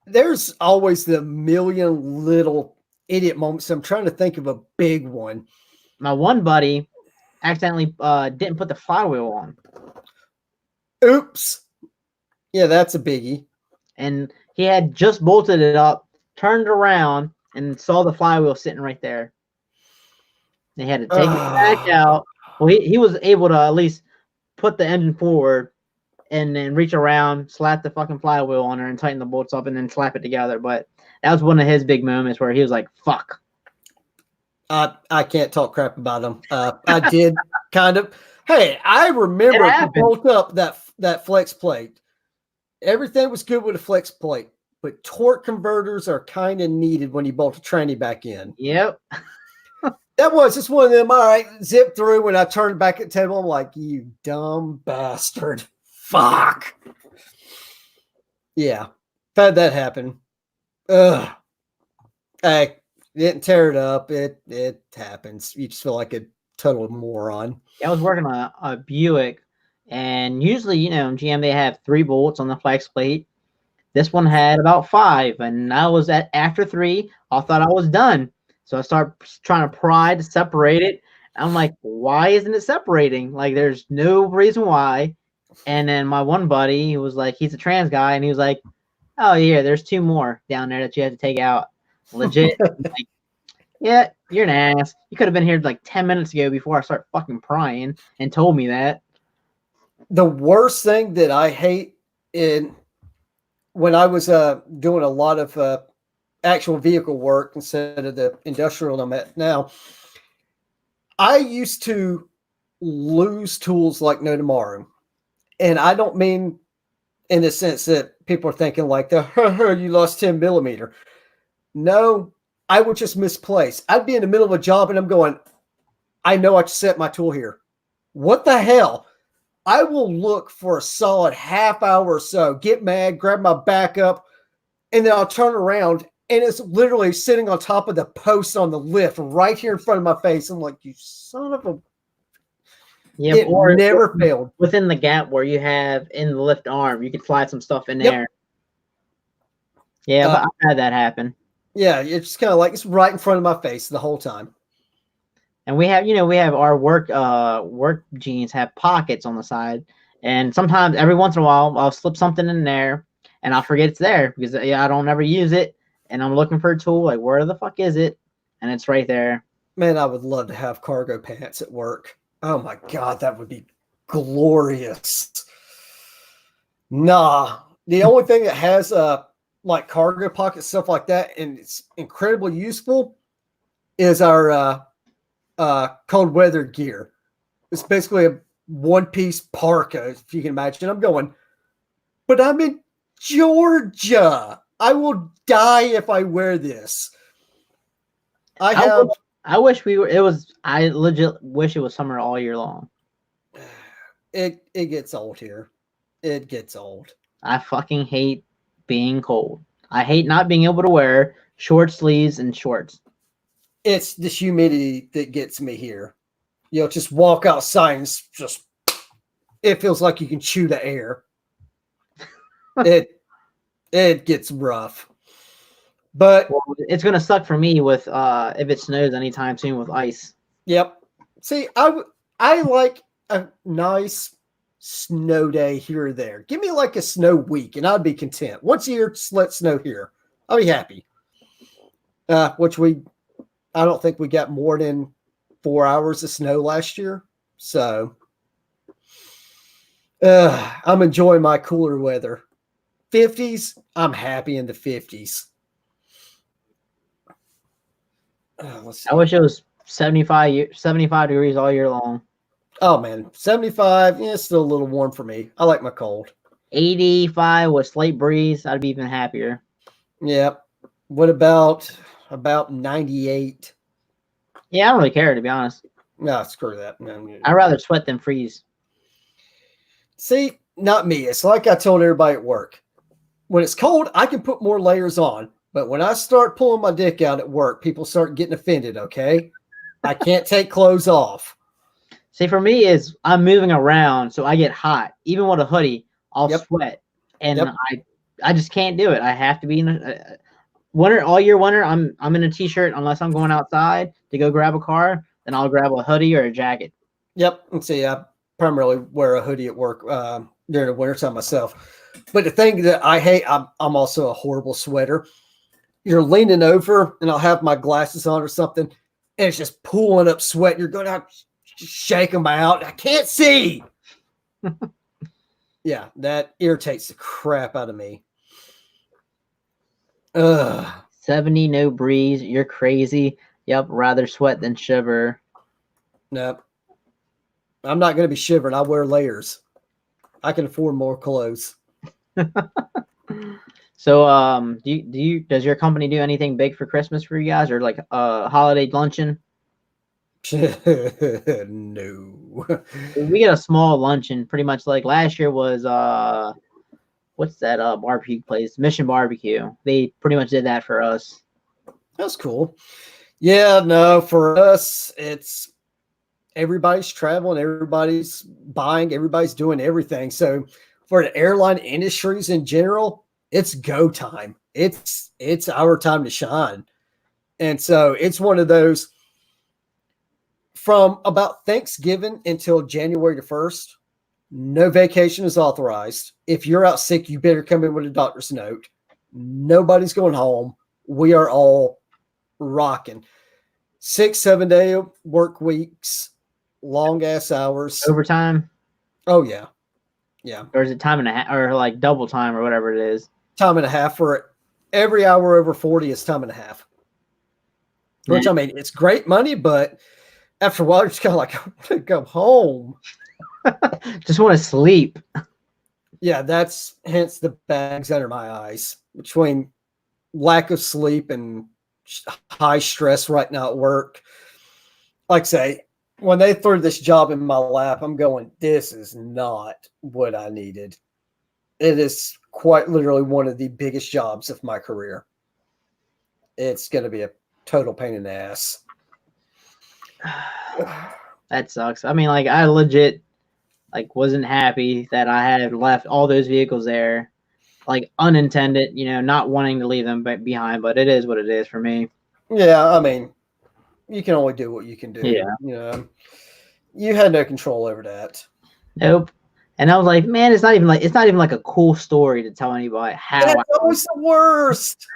There's always the million little idiot moments. I'm trying to think of a big one.
My one buddy accidentally didn't put the flywheel on.
Oops. Yeah, that's a biggie.
And he had just bolted it up, turned around, and saw the flywheel sitting right there. They had to take it back out. Well, he was able to at least put the engine forward and then reach around, slap the fucking flywheel on her and tighten the bolts up and then slap it together. But that was one of his big moments where he was like, fuck.
I can't talk crap about him. I did kind of. Hey, I remember to bolt up that flex plate. Everything was good with a flex plate, but torque converters are kind of needed when you bolt a tranny back in.
Yep.
That was just one of them. All right, zip through. When I turned back at the table, I'm like, you dumb bastard. Fuck. Yeah. Had that happen. Ugh. I didn't tear it up. It happens. You just feel like a total moron.
I was working on a Buick, and usually, in GM, they have 3 bolts on the flex plate. This one had about 5, and I was after 3. I thought I was done. So I start trying to pry to separate it. I'm like, why isn't it separating? Like, there's no reason why. And then my one buddy, he was like, he's a trans guy, and he was like, oh, yeah, there's 2 more down there that you have to take out. Legit. Like, yeah, you're an ass. You could have been here like 10 minutes ago before I start fucking prying and told me that.
The worst thing that I hate when I was doing a lot of actual vehicle work instead of the industrial I'm at now, I used to lose tools like no tomorrow. And I don't mean in the sense that people are thinking like, you lost 10 millimeter. No, I would just misplace. I'd be in the middle of a job and I'm going, I know I set my tool here. What the hell? I will look for a solid half hour or so, get mad, grab my backup, and then I'll turn around and it's literally sitting on top of the post on the lift right here in front of my face. I'm like, you son of a...
Yeah,
it never failed.
Within the gap where you have in the lift arm, you can slide some stuff in there. Yeah, but I've had that happen.
Yeah, it's just kind of like it's right in front of my face the whole time.
And we have our work jeans have pockets on the side, and sometimes every once in a while I'll slip something in there and I'll forget it's there because I don't ever use it, and I'm looking for a tool like where the fuck is it, and it's right there.
Man, I would love to have cargo pants at work. Oh my god, that would be glorious. Nah, the only thing that has like cargo pockets, stuff like that, and it's incredibly useful is our cold weather gear. It's basically a one-piece parka, if you can imagine. I'm going, but I'm in Georgia. I will die if I wear this.
I wish I legit wish it was summer all year long.
It gets old here. It gets old.
I fucking hate being cold. I hate not being able to wear short sleeves and shorts.
It's the humidity that gets me here. Just walk outside and it's just, it feels like you can chew the air. It gets rough. But
it's going to suck for me with if it snows anytime soon with ice.
Yep. See, I like a nice snow day here or there. Give me like a snow week and I'd be content. Once a year, just let snow here. I'll be happy. Which I don't think we got more than 4 hours of snow last year. So I'm enjoying my cooler weather. 50s, I'm happy in the 50s.
I wish it was 75 degrees all year long.
Oh, man. 75, yeah, it's still a little warm for me. I like my cold.
85 with slight breeze, I'd be even happier.
Yep. What about 98?
Yeah, I don't really care, to be honest.
No, screw that.
I'd rather sweat than freeze.
See, not me. It's like I told everybody at work. When it's cold, I can put more layers on. But when I start pulling my dick out at work, people start getting offended, okay? I can't take clothes off.
See, for me, is I'm moving around, so I get hot. Even with a hoodie, I'll sweat, and I just can't do it. I have to be in a winter all year. Winter, I'm in a t-shirt unless I'm going outside to go grab a car. Then I'll grab a hoodie or a jacket.
Yep. And see, I primarily wear a hoodie at work during the wintertime myself. But the thing that I hate, I'm also a horrible sweater. You're leaning over, and I'll have my glasses on or something, and it's just pulling up sweat. You're going out, shake them out. I can't see. Yeah, that irritates the crap out of me.
70, no breeze. You're crazy. Yep, rather sweat than shiver.
Nope. I'm not going to be shivering. I wear layers. I can afford more clothes.
So, does your company do anything big for Christmas for you guys, or like holiday luncheon?
No.
We get a small luncheon, pretty much like last year was what's that barbecue place? Mission Barbecue. They pretty much did that for us.
That's cool. Yeah, no, for us, it's everybody's traveling, everybody's buying, everybody's doing everything. So for the airline industries in general, it's go time. It's our time to shine. And so it's one of those from about Thanksgiving until January the 1st, no vacation is authorized. If you're out sick, you better come in with a doctor's note. Nobody's going home. We are all rocking. 6-7 day work weeks, long ass hours.
Overtime?
Oh, yeah. Yeah.
Or is it time and a half, or like double time, or whatever it is?
Time and a half for every hour over 40 is time and a half. Which, I mean, it's great money, but after a while, you're just kind of like, I want to go home.
Just want to sleep.
Yeah, that's hence the bags under my eyes between lack of sleep and high stress right now at work. Like I say, when they threw this job in my lap, I'm going, this is not what I needed. It is quite literally one of the biggest jobs of my career. It's going to be a total pain in the ass.
That sucks. I mean, like, I legit wasn't happy that I had left all those vehicles there, like unintended, not wanting to leave them behind, but it is what it is for me.
Yeah, I mean, you can only do what you can do.
Yeah.
You had no control over that.
Nope. And I was like, man, it's not even like a cool story to tell anybody how.
That's always the worst.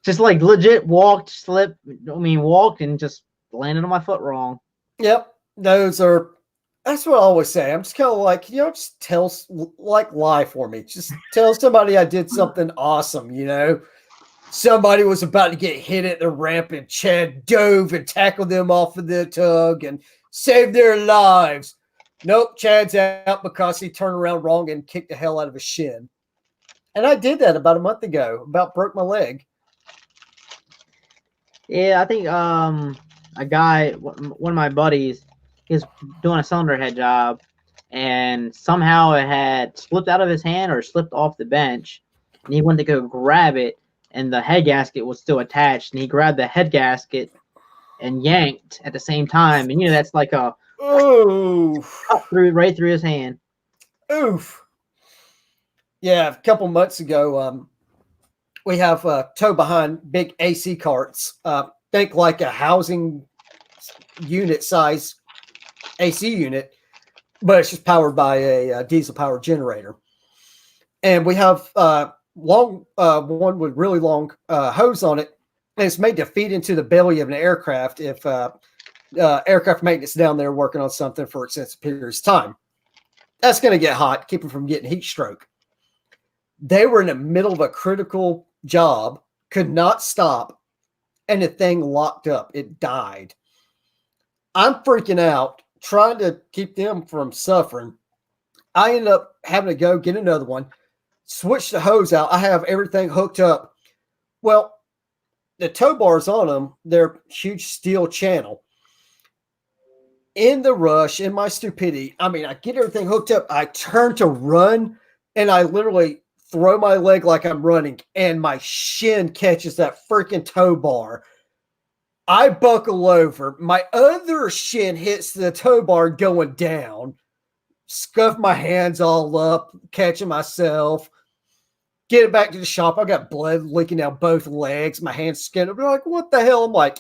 Just like legit walked and just landed on my foot wrong.
Yep. That's what I always say. I'm just kind of like, just tell, like, lie for me. Just tell somebody I did something awesome, Somebody was about to get hit at the ramp and Chad dove and tackled them off of the tug and saved their lives. Nope, Chad's out because he turned around wrong and kicked the hell out of his shin. And I did that about a month ago. About broke my leg.
Yeah, I think a guy, one of my buddies, he was doing a cylinder head job, and somehow it had slipped out of his hand or slipped off the bench, and he went to go grab it, and the head gasket was still attached, and he grabbed the head gasket and yanked at the same time, and that's like a cut right through his hand.
Oof. Yeah, a couple months ago, we have tow behind big AC carts. Think like a housing unit size AC unit, but it's just powered by a diesel powered generator. And we have one with really long hose on it, and it's made to feed into the belly of an aircraft if aircraft maintenance down there working on something for extensive periods of time. That's going to get hot, keep them from getting heat stroke. They were in the middle of a critical job, could not stop, and the thing locked up. It died. I'm freaking out, trying to keep them from suffering. I ended up having to go get another one, switch the hose out. I have everything hooked up. Well, the tow bars on them, they're huge steel channel. In the rush, in my stupidity, I mean, I get everything hooked up. I turn to run, and I literally throw my leg like I'm running, and my shin catches that freaking tow bar. I buckle over. My other shin hits the tow bar going down. Scuff my hands all up, catching myself. Get it back to the shop. I got blood leaking out both legs. My hands skinned up. They're like, what the hell? I'm like,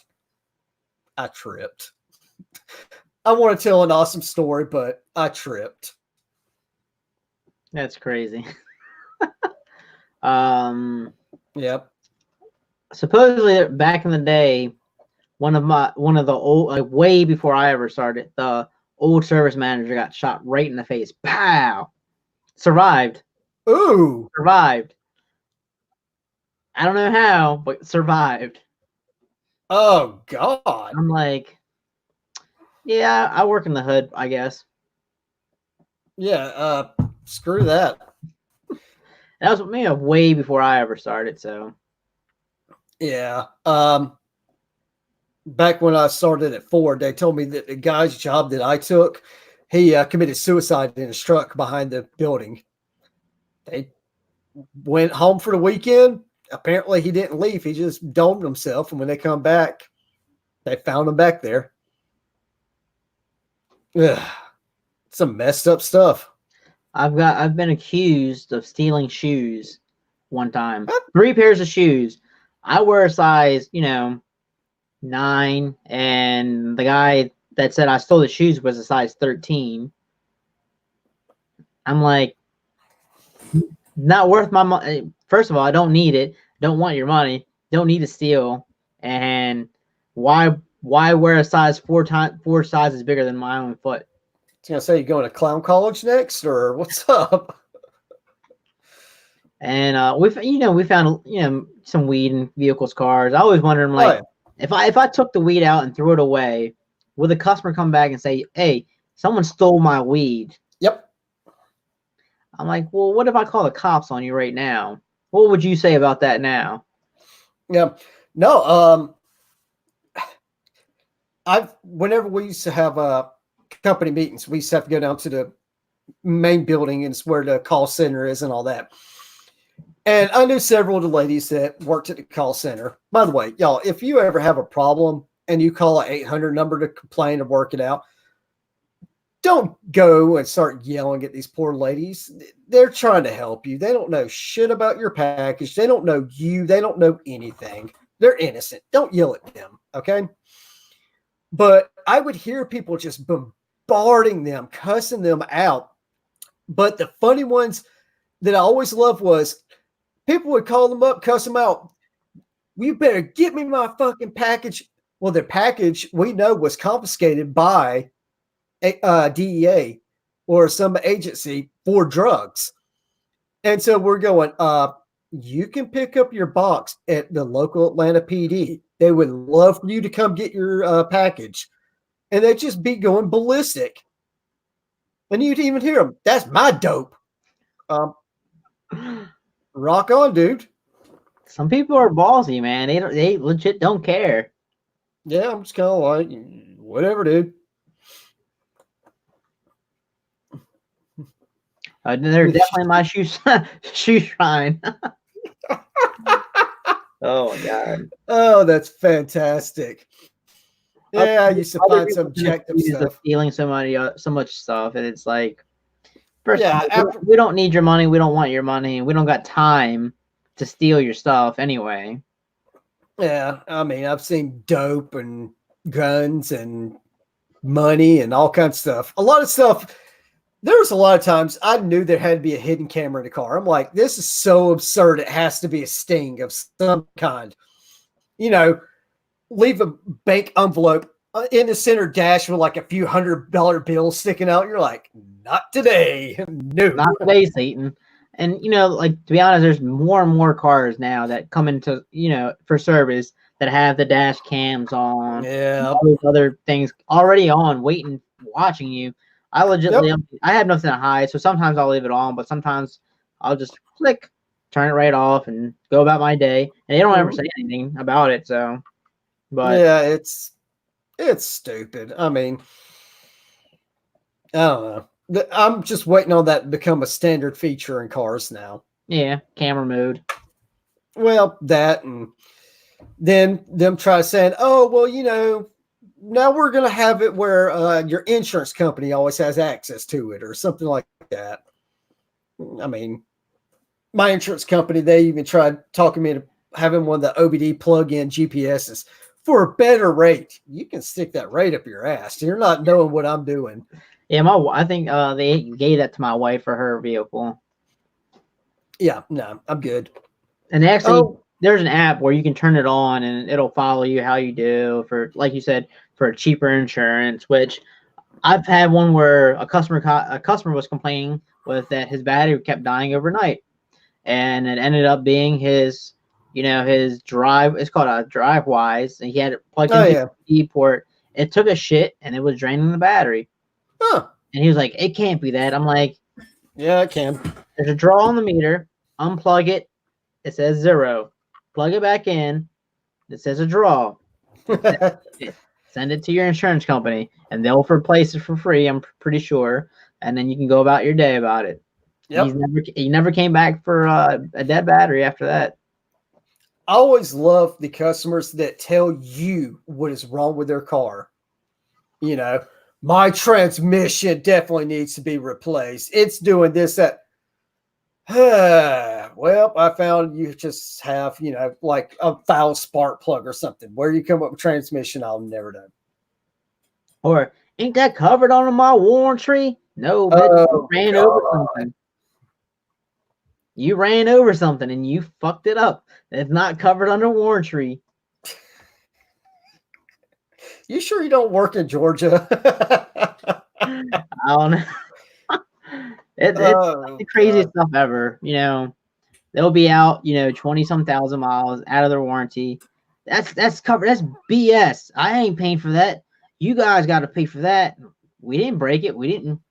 I tripped. I want to tell an awesome story, but I tripped.
That's crazy.
Yep.
Supposedly back in the day, one of the old, like way before I ever started, the old service manager got shot right in the face. Pow! Survived.
Ooh.
Survived. I don't know how, but survived.
Oh, God.
I'm like, yeah, I work in the hood, I guess.
Yeah, screw that.
That was me way before I ever started, so.
Yeah. Back when I started at Ford, they told me that the guy's job that I took, he committed suicide in his truck behind the building. They went home for the weekend. Apparently, he didn't leave. He just domed himself. And when they come back, they found him back there. Ugh. Some messed up stuff.
I've been accused of stealing shoes one time. 3 pairs of shoes. I wear a size, 9, and the guy that said I stole the shoes was a size 13. I'm like, not worth my money. First of all, I don't need it. Don't want your money. Don't need to steal. And why wear a size 4 sizes bigger than my own foot?
I was gonna say, you going to clown college next, or what's up?
And we found some weed in vehicles, cars. I always wondered, like, if I took the weed out and threw it away, would the customer come back and say, "Hey, someone stole my weed"?
Yep.
I'm like, well, what if I call the cops on you right now? What would you say about that now?
Yeah. No. Whenever we used to have company meetings, we used to have to go down to the main building, and it's where the call center is and all that. And I knew several of the ladies that worked at the call center. By the way, y'all, if you ever have a problem and you call an 800 number to complain or work it out, don't go and start yelling at these poor ladies. They're trying to help you. They don't know shit about your package. They don't know you. They don't know anything. They're innocent. Don't yell at them, okay? But I would hear people just bombarding them, cussing them out. But the funny ones that I always loved was people would call them up, cuss them out. You better get me my fucking package. Well, their package, we know, was confiscated by DEA or some agency for drugs. And so we're going, you can pick up your box at the local Atlanta PD. They would love for you to come get your package. And they'd just be going ballistic. And you'd even hear them, that's my dope. Rock on, dude.
Some people are ballsy, man. They legit don't care.
Yeah, I'm just kind of like, whatever, dude.
They're definitely my shoe shrine. Oh my god.
Oh, that's fantastic. Yeah, I used to find some objective stuff.
Stealing so much stuff, and it's like, first
Yeah,
of all, we don't need your money. We don't want your money. We don't got time to steal your stuff anyway.
Yeah, I mean, I've seen dope and guns and money and all kinds of stuff. A lot of stuff. There was a lot of times I knew there had to be a hidden camera in the car. I'm like, this is so absurd. It has to be a sting of some kind. Leave a bank envelope in the center dash with like a few $100 bills sticking out. You're like, not today. No.
Not today, Satan. And, like, to be honest, there's more and more cars now that come into, for service that have the dash cams on.
Yeah.
All those other things already on, waiting, watching you. I legitimately, I have nothing to hide, so sometimes I'll leave it on, but sometimes I'll just click, turn it right off, and go about my day. And they don't ever say anything about it. So, but
yeah, it's stupid. I mean, I don't know. I'm just waiting on that to become a standard feature in cars now.
yeah, camera mode.
Well, that, and then them try saying, oh, well, you know, now we're going to have it where your insurance company always has access to it or something like that. I mean, my insurance company, they even tried talking me to having one of the OBD plug-in GPSs for a better rate. You can stick that rate up your ass. You're not knowing what I'm doing.
Yeah, I think they gave that to my wife for her vehicle.
Yeah, no, I'm good.
And actually, there's an app where you can turn it on and it'll follow you how you do for, like you said, for cheaper insurance. Which I've had one where a customer was complaining with that his battery kept dying overnight, and it ended up being his, his drive. It's called a DriveWise, and he had it plugged into the USB port. It took a shit and it was draining the battery.
Huh.
And he was like, "It can't be that." I'm like,
"Yeah, it can."
There's a draw on the meter. Unplug it. It says 0. Plug it back in. It says a draw. Send it to your insurance company, and they'll replace it for free. I'm pretty sure, and then you can go about your day about it. Yep. He never came back for a dead battery after that.
I always love the customers that tell you what is wrong with their car. You know, my transmission definitely needs to be replaced. It's doing this, that. Well, I found you just have, like a foul spark plug or something. Where you come up with transmission, I'll never know.
Or, ain't that covered under my warranty? No, bitch, you ran over something. You ran over something and you fucked it up. It's not covered under warranty.
You sure you don't work in Georgia?
I don't know. It's the craziest stuff ever. They'll be out, 20-some thousand miles out of their warranty. That's covered. That's BS. I ain't paying for that. You guys got to pay for that. We didn't break it. We didn't.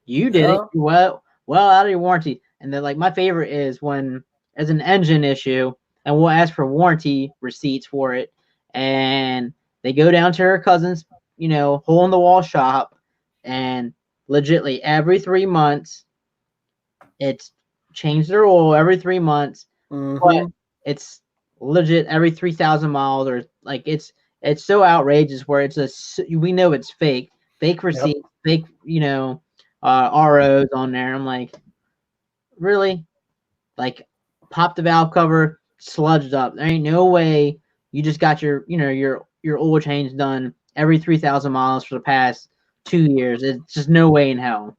You did it. Well out of your warranty. And then, like, my favorite is when there's an engine issue and we'll ask for warranty receipts for it, and they go down to her cousin's, hole in the wall shop, and legitly every 3 months, it's changed their oil every 3 months, but it's legit every 3,000 miles, or like it's so outrageous where we know it's fake receipts, fake, ROs on there. I'm like, really? Like, pop the valve cover, sludged up. There ain't no way you just got your oil change done every 3,000 miles for the past 2 years. It's just no way in hell.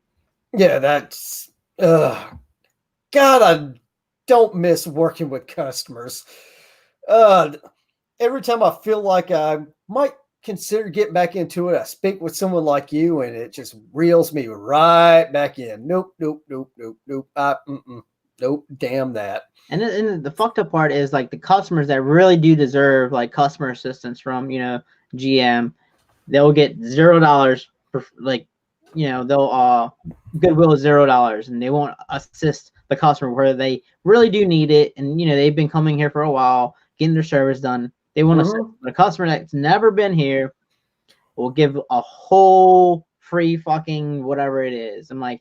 Yeah, that's God, I don't miss working with customers. Every time I feel like I might consider getting back into it, I speak with someone like you, and it just reels me right back in. Nope. Nope, damn that.
And the fucked up part is, like, the customers that really do deserve, like, customer assistance from, GM, they'll get $0 for, like, they'll Goodwill is $0, and they won't assist the customer where they really do need it. And they've been coming here for a while, getting their service done. They want to assist the customer that's never been here. Will give a whole free fucking whatever it is. I'm like,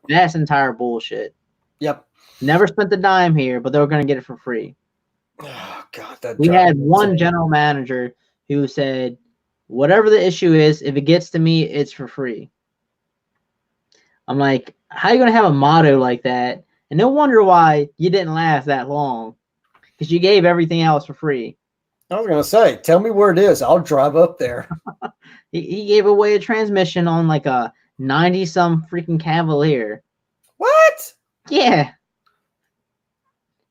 that's entire bullshit.
Yep.
Never spent the dime here, but they were going to get it for free.
Oh God,
we had one general manager who said, whatever the issue is, if it gets to me, it's for free. I'm like, how are you going to have a motto like that? And no wonder why you didn't last that long, because you gave everything else for free.
I was going to say, tell me where it is. I'll drive up there.
He gave away a transmission on like a 90-some freaking Cavalier.
What?
Yeah.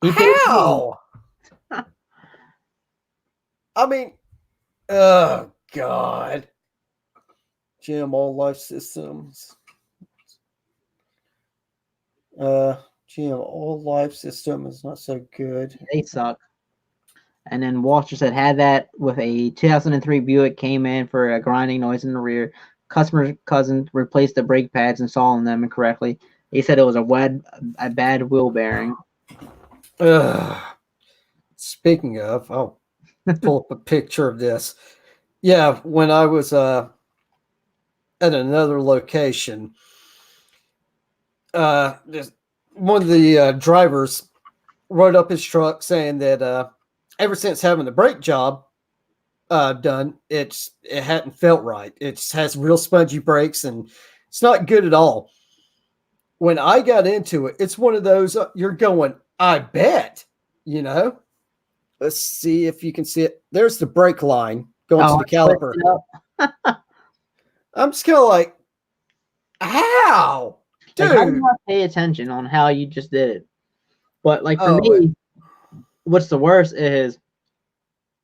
How? I mean, oh God. GM All Life Systems. GM All Life System is not so good.
They suck. And then Walter said had that with a 2003 Buick, came in for a grinding noise in the rear. customer's cousin replaced the brake pads installing them incorrectly. He said it was a bad wheel bearing.
Speaking of, I'll pull up a picture of this. Yeah, when I was at another location, just one of the drivers wrote up his truck saying that ever since having the brake job done, it hadn't felt right. It has real spongy brakes and it's not good at all. When I got into it, it's one of those you're going, I bet, you know. Let's see if you can see it. There's the brake line going to the caliper. I'm just kind of like, how? Dude.
Like, how do you not pay attention on how you just did it? But like for me, what's the worst is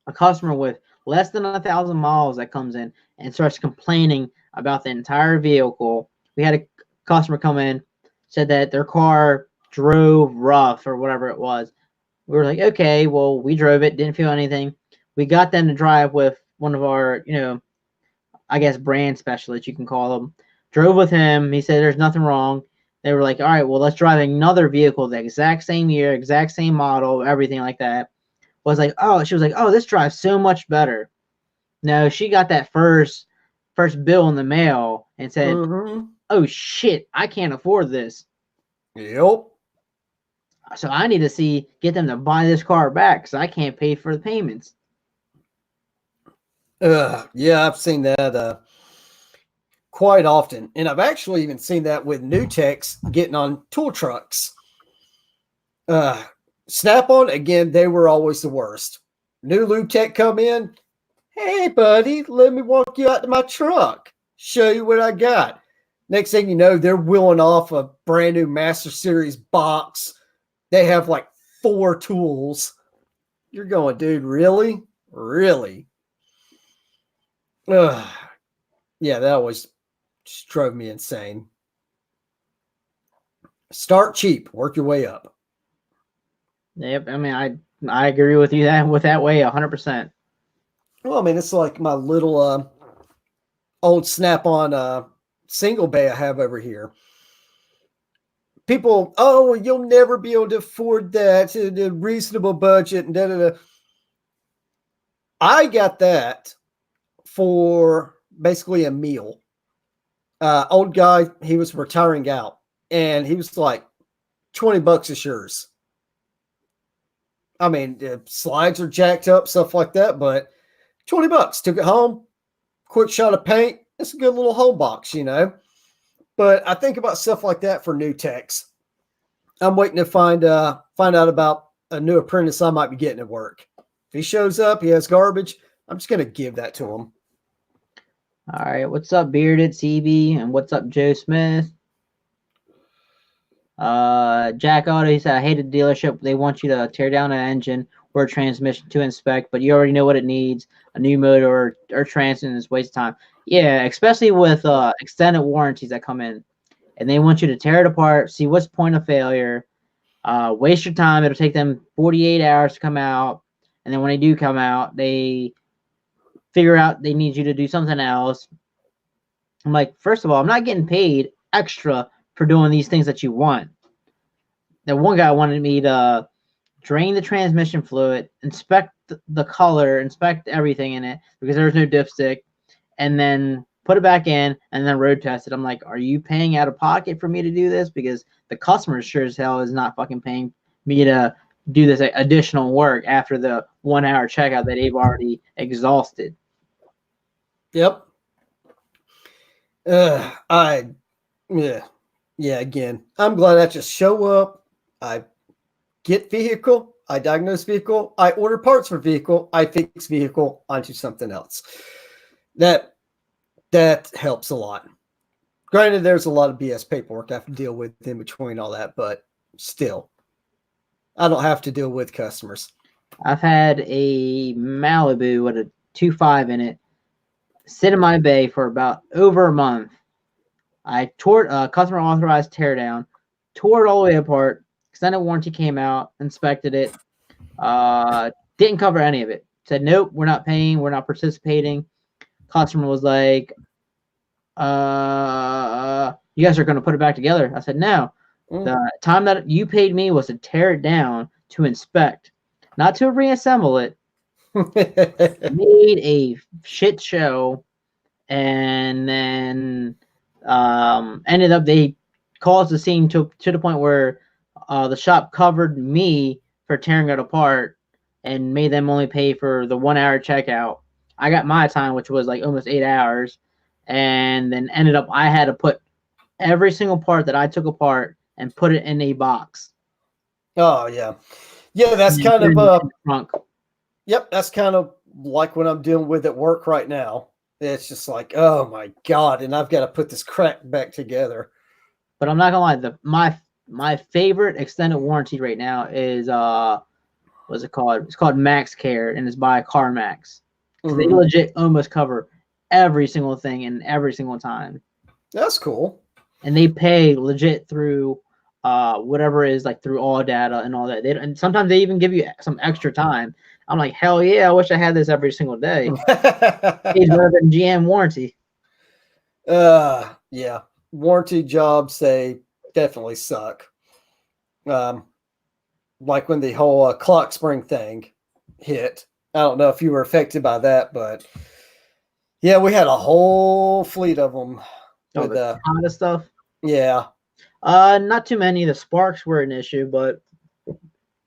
a customer with less than 1,000 miles that comes in and starts complaining about the entire vehicle. We had a customer come in, said that their car drove rough or whatever it was. We were like, okay, well, we drove it, didn't feel anything. We got them to drive with one of our, I guess brand specialists, you can call them. Drove with him. He said there's nothing wrong. They were like, all right, well, let's drive another vehicle the exact same year, exact same model, everything like that. She was like, oh, this drives so much better. No, she got that first bill in the mail and said, oh, shit, I can't afford this.
Yep.
So I need to get them to buy this car back because I can't pay for the payments.
Yeah, I've seen that quite often. And I've actually even seen that with new techs getting on tool trucks. Snap-on, again, they were always the worst. New lube tech come in. Hey, buddy, let me walk you out to my truck. Show you what I got. Next thing you know, they're wheeling off a brand new Master Series box. They have like 4 tools. You're going, dude, really? Really? Yeah, that always just drove me insane. Start cheap, work your way up.
Yep, I mean, I agree with you that way 100%.
Well, I mean, it's like my little old Snap-on single bay I have over here. People, oh, you'll never be able to afford that at a reasonable budget and da-da-da. I got that for basically a meal. Old guy, he was retiring out, and he was like, $20 is yours. I mean, the slides are jacked up, stuff like that, but $20. Took it home, quick shot of paint. It's a good little home box, But I think about stuff like that for new techs. I'm waiting to find out about a new apprentice I might be getting at work. If he shows up, he has garbage, I'm just going to give that to him.
All right. What's up, Bearded CB? And what's up, Joe Smith? Jack Auto, he said, I hate a dealership. They want you to tear down an engine or a transmission to inspect, but you already know what it needs. A new motor or transmission is a waste of time. Yeah, especially with extended warranties that come in. And they want you to tear it apart, see what's point of failure, waste your time. It'll take them 48 hours to come out. And then when they do come out, they figure out they need you to do something else. I'm like, first of all, I'm not getting paid extra for doing these things that you want. The one guy wanted me to drain the transmission fluid, inspect the color, inspect everything in it because there's no dipstick, and then put it back in and then road test it. I'm like, are you paying out of pocket for me to do this? Because the customer sure as hell is not fucking paying me to do this additional work after the 1 hour checkout that they've already exhausted.
Yep. Again, I'm glad I just show up. I get vehicle. I diagnose vehicle. I order parts for vehicle. I fix vehicle onto something else. That helps a lot. Granted, there's a lot of BS paperwork I have to deal with in between all that, but still, I don't have to deal with customers.
I've had a Malibu with a 2.5 in it sit in my bay for about over a month. I tore a customer authorized teardown, tore it all the way apart. Extended warranty came out, inspected it, didn't cover any of it. Said, nope, we're not paying, we're not participating. Customer was like, you guys are going to put it back together. I said, no. The time that you paid me was to tear it down, to inspect, not to reassemble it. Made a shit show, and then ended up they caused the scene to the point where the shop covered me for tearing it apart and made them only pay for the 1 hour checkout. I got my time, which was like almost 8 hours, and then ended up I had to put every single part that I took apart and put it in a box.
Oh yeah, yeah. That's kind of
trunk.
Yep, that's kind of like what I'm dealing with at work right now. It's just like, oh my god, and I've got to put this crap back together.
But I'm not gonna lie, my favorite extended warranty right now is what's it called? It's called Max Care, and it's by CarMax. They legit almost cover every single thing and every single time.
That's cool.
And they pay legit through whatever is like through all data and all that. And sometimes they even give you some extra time. I'm like, hell yeah, I wish I had this every single day. It's better than GM warranty.
Yeah. Warranty jobs, they definitely suck. Like when the whole clock spring thing hit. I don't know if you were affected by that, but yeah, we had a whole fleet of them.
With the kind of stuff.
Yeah.
Not too many. The sparks were an issue, but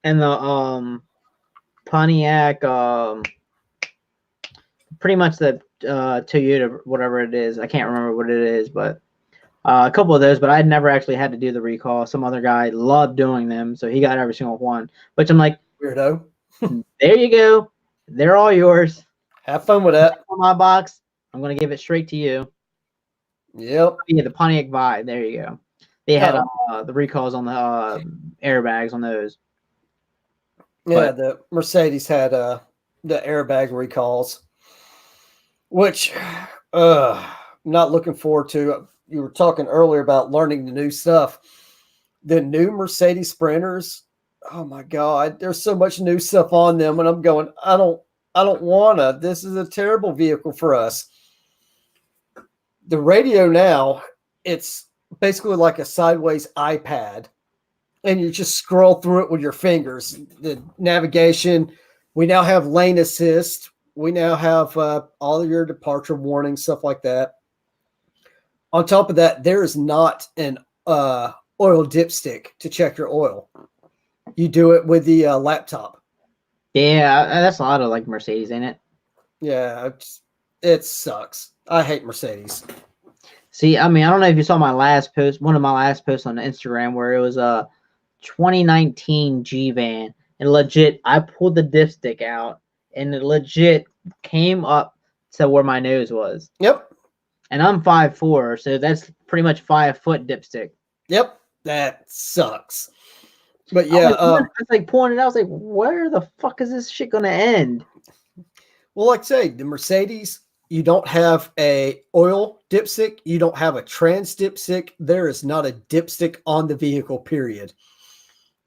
and the Pontiac, pretty much the Toyota, whatever it is. I can't remember what it is, but a couple of those. But I'd never actually had to do the recall. Some other guy loved doing them, so he got every single one. Which I'm like,
weirdo.
There you go. They're all yours.
Have fun with that.
On my box, I'm gonna give it straight to you.
Yep.
Yeah, the Pontiac Vibe. There you go. They had the recalls on the airbags on those.
Yeah, the Mercedes had the airbag recalls, which not looking forward to. You were talking earlier about learning the new stuff. The new Mercedes Sprinters, oh my God, there's so much new stuff on them, and I'm going, I don't wanna. This is a terrible vehicle for us. The radio now, it's basically like a sideways iPad, and you just scroll through it with your fingers. The navigation, we now have lane assist. We now have all of your departure warnings, stuff like that. On top of that, there is not an oil dipstick to check your oil. You do it with the laptop.
Yeah, that's a lot of like Mercedes, ain't it?
Yeah, it sucks. I hate Mercedes.
See, I mean, I don't know if you saw my last post, one of my last posts on Instagram, where it was a 2019 G-Van, and legit, I pulled the dipstick out, and it legit came up to where my nose was.
Yep.
And I'm 5'4", so that's pretty much 5 foot dipstick.
Yep, that sucks. But yeah,
I was like pulling it out. I was like, where the fuck is this shit gonna end?
Well, like I say, the Mercedes, you don't have a oil dipstick. You don't have a trans dipstick. There is not a dipstick on the vehicle, period.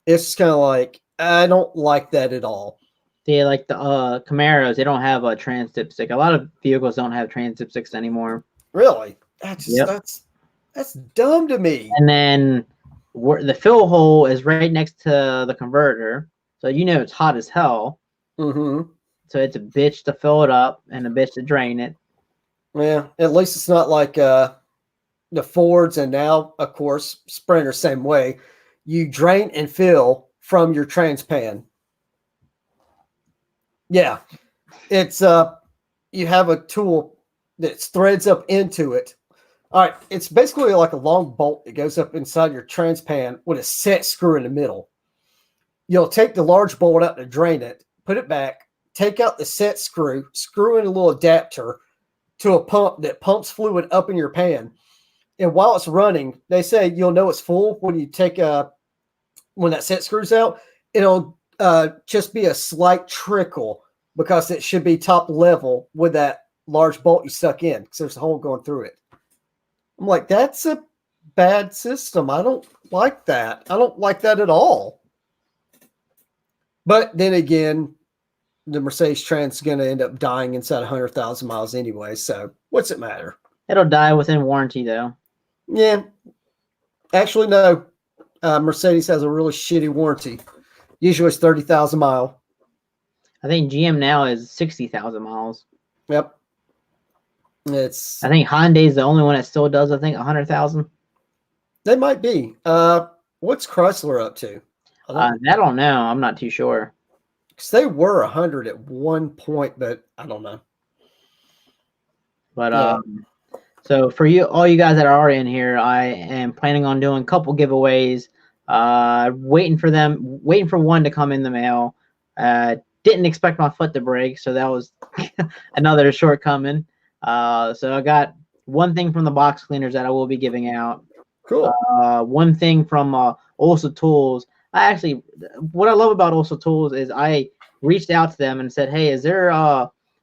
It's kind of like, I don't like that at all.
Yeah, like the Camaros, they don't have a trans dipstick. A lot of vehicles don't have trans dipsticks anymore.
Really? That's dumb to me.
And then the fill hole is right next to the converter, so you know it's hot as hell.
Mm-hmm.
So it's a bitch to fill it up and a bitch to drain it.
Yeah, at least it's not like the Fords, and now, of course, Sprinter, same way. You drain and fill from your trans pan. Yeah, it's you have a tool that threads up into it. All right, it's basically like a long bolt that goes up inside your trans pan with a set screw in the middle. You'll take the large bolt out to drain it, put it back, take out the set screw, screw in a little adapter to a pump that pumps fluid up in your pan. And while it's running, they say you'll know it's full when you take when that set screws out. It'll just be a slight trickle because it should be top level with that large bolt you stuck in because there's a hole going through it. I'm like, that's a bad system. I don't like that. I don't like that at all. But then again, the Mercedes Trans is going to end up dying inside 100,000 miles anyway. So what's it matter?
It'll die within warranty though.
Yeah. Actually, no. Mercedes has a really shitty warranty. Usually it's 30,000 mile.
I think GM now is 60,000 miles.
Yep. It's
I think Hyundai is the only one that still does. I think 100,000.
they might be. What's Chrysler up to?
I don't know. I'm not too sure.
Because they were 100 at one point, but I don't know.
But
Yeah.
so for you, all you guys that are already in here, I am planning on doing a couple giveaways. Waiting for one to come in the mail. Didn't expect my foot to break, so that was another shortcoming. So I got one thing from the box cleaners that I will be giving out.
Cool.
One thing from Also Tools. What I love about Also Tools is I reached out to them and said, hey, is there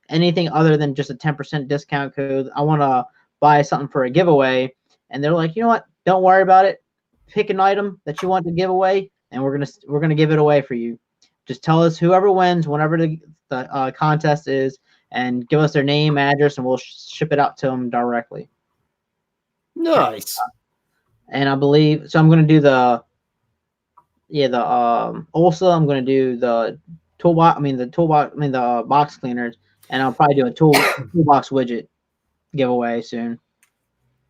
anything other than just a 10% discount code? I want to buy something for a giveaway. And they're like, you know what? Don't worry about it. Pick an item that you want to give away, and we're gonna give it away for you. Just tell us whoever wins, whenever the contest is, and give us their name, address, and we'll ship it out to them directly.
Nice.
And I believe so. I'm gonna do the also I'm gonna do the toolbox. The box cleaners, and I'll probably do a toolbox widget giveaway soon.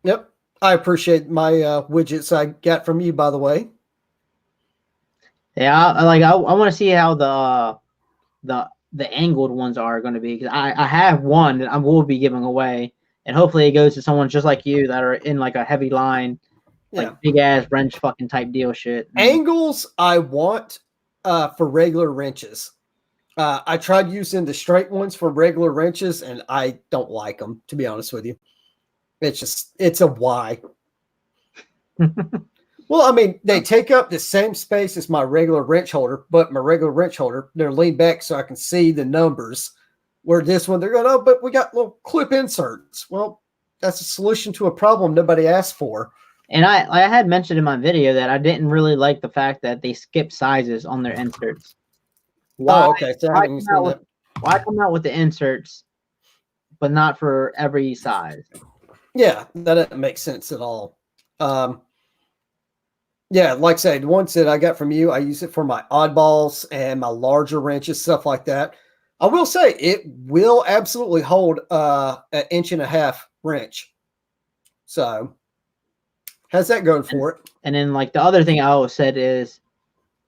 Yep. I appreciate my widgets I got from you, by the way.
Yeah, I want to see how the angled ones are going to be, because I have one that I will be giving away, and hopefully it goes to someone just like you that are in like a heavy line, like big ass wrench fucking type deal shit.
Angles I want for regular wrenches. I tried using the straight ones for regular wrenches, and I don't like them, to be honest with you. It's a why. Well, I mean, they take up the same space as my regular wrench holder, but my regular wrench holder, they're leaned back so I can see the numbers. Where this one, they're going, oh, but we got little clip inserts. Well, that's a solution to a problem nobody asked for.
And I had mentioned in my video that I didn't really like the fact that they skip sizes on their inserts.
Why, okay. So
why come out with the inserts, but not for every size?
Yeah, that doesn't make sense at all. Yeah, like I said, the ones that I got from you, I use it for my oddballs and my larger wrenches, stuff like that. I will say it will absolutely hold an 1.5 inch wrench. So how's that going for it?
And then like the other thing I always said is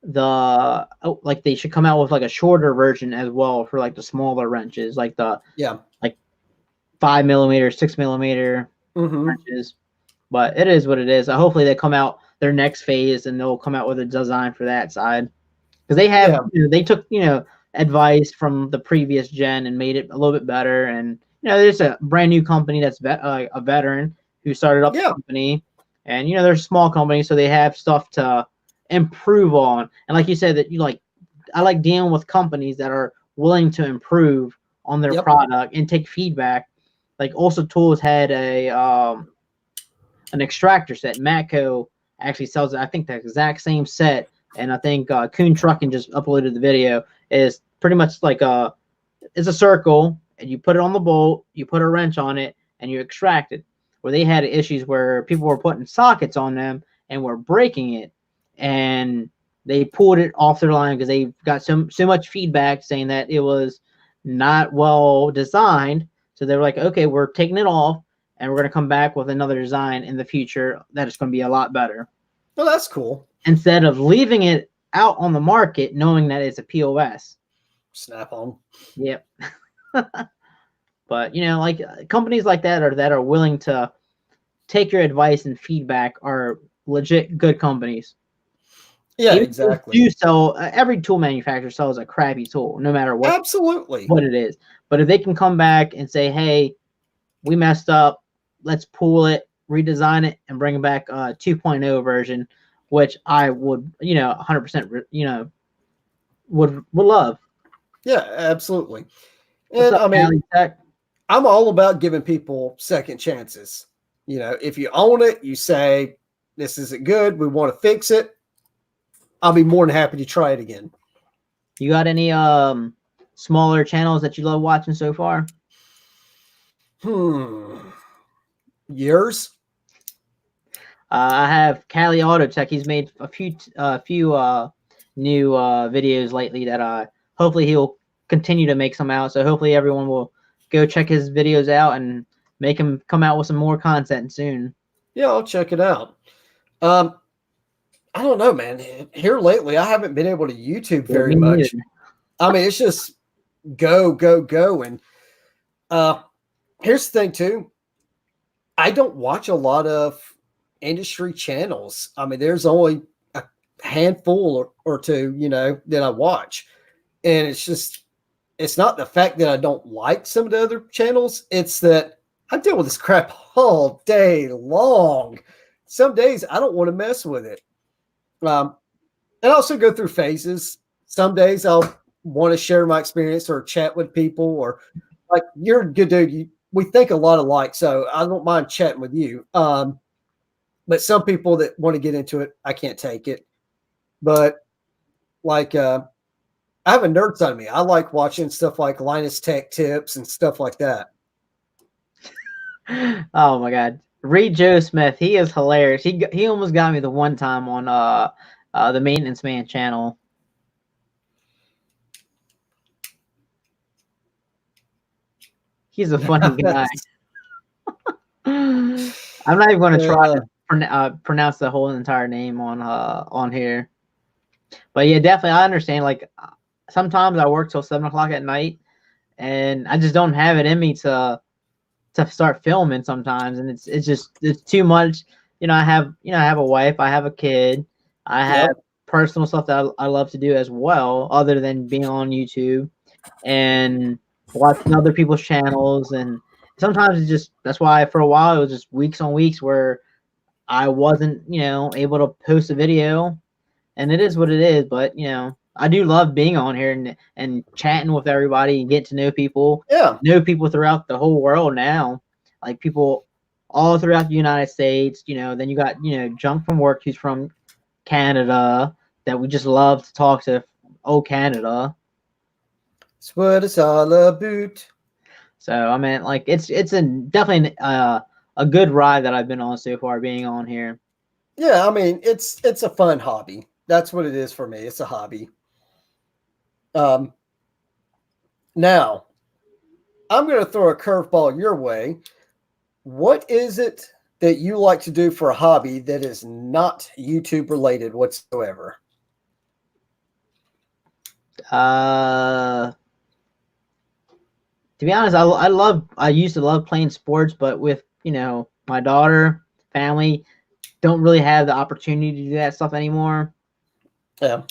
they should come out with like a shorter version as well for like the smaller wrenches, like the 5mm, 6mm wrenches. But it is what it is. Hopefully they come out their next phase and they'll come out with a design for that side, because they have they took advice from the previous gen and made it a little bit better. And there's a brand new company that's a veteran who started up the company, and they're a small company, so they have stuff to improve on. And like you said, that I like dealing with companies that are willing to improve on their product and take feedback. Like Also Tools had an extractor set. Matco actually sells it. I think the exact same set, and I think Coon Trucking just uploaded the video. Is pretty much like it's a circle, and you put it on the bolt, you put a wrench on it, and you extract it. Where they had issues where people were putting sockets on them and were breaking it, and they pulled it off their line because they got so much feedback saying that it was not well designed. So they were like, okay, we're taking it off, and we're going to come back with another design in the future that is going to be a lot better.
Well, that's cool.
Instead of leaving it out on the market knowing that it's a POS.
Snap on.
Yep. But, like companies like that are willing to take your advice and feedback are legit good companies.
Yeah, exactly.
You sell every tool manufacturer sells a crappy tool, no matter what.
Absolutely.
What it is. But if they can come back and say, hey, we messed up, let's pull it, redesign it, and bring back a 2.0 version, which I would, 100%, would love.
Yeah, absolutely. And I mean, I'm all about giving people second chances. If you own it, you say, this isn't good, we want to fix it, I'll be more than happy to try it again.
You got any smaller channels that you love watching so far?
Yours?
I have Cali Auto Tech. He's made a few new videos lately that hopefully he'll continue to make some out. So hopefully everyone will go check his videos out and make him come out with some more content soon.
Yeah, I'll check it out. I don't know, man. Here lately, I haven't been able to YouTube very much. I mean, it's just go, go, go. And here's the thing, too. I don't watch a lot of industry channels. I mean, there's only a handful or two, that I watch. And it's not the fact that I don't like some of the other channels. It's that I deal with this crap all day long. Some days I don't want to mess with it. And I also go through phases. Some days I'll want to share my experience or chat with people, or like, you're a good dude. We think a lot alike, so I don't mind chatting with you. But some people that want to get into it, I can't take it. But like, I have a nerd side of me. I like watching stuff like Linus Tech Tips and stuff like that.
Oh my God. Reed Joe Smith, he is hilarious. He almost got me the one time on the Maintenance Man channel. He's a funny guy. I'm not even going to try to pronounce the whole entire name on here. But yeah, definitely, I understand. Like, sometimes I work till 7 o'clock at night, and I just don't have it in me to start filming sometimes, and it's too much. I have a wife, I have a kid, I have personal stuff that I love to do as well, other than being on YouTube and watching other people's channels. And sometimes that's why for a while it was just weeks on weeks where I wasn't able to post a video, and it is what it is. But I do love being on here and chatting with everybody and get to know people.
Yeah.
Know people throughout the whole world now. Like, people all throughout the United States. Then you got, Junk from Work, who's from Canada, that we just love to talk to. Oh, Canada.
That's what it's all about.
So, I mean, like, it's definitely a good ride that I've been on so far, being on here.
Yeah, I mean, it's a fun hobby. That's what it is for me. It's a hobby. Now, I'm going to throw a curveball your way. What is it that you like to do for a hobby that is not YouTube related whatsoever?
To be honest, I used to love playing sports, but with, my daughter, family, don't really have the opportunity to do that stuff anymore.
Yeah.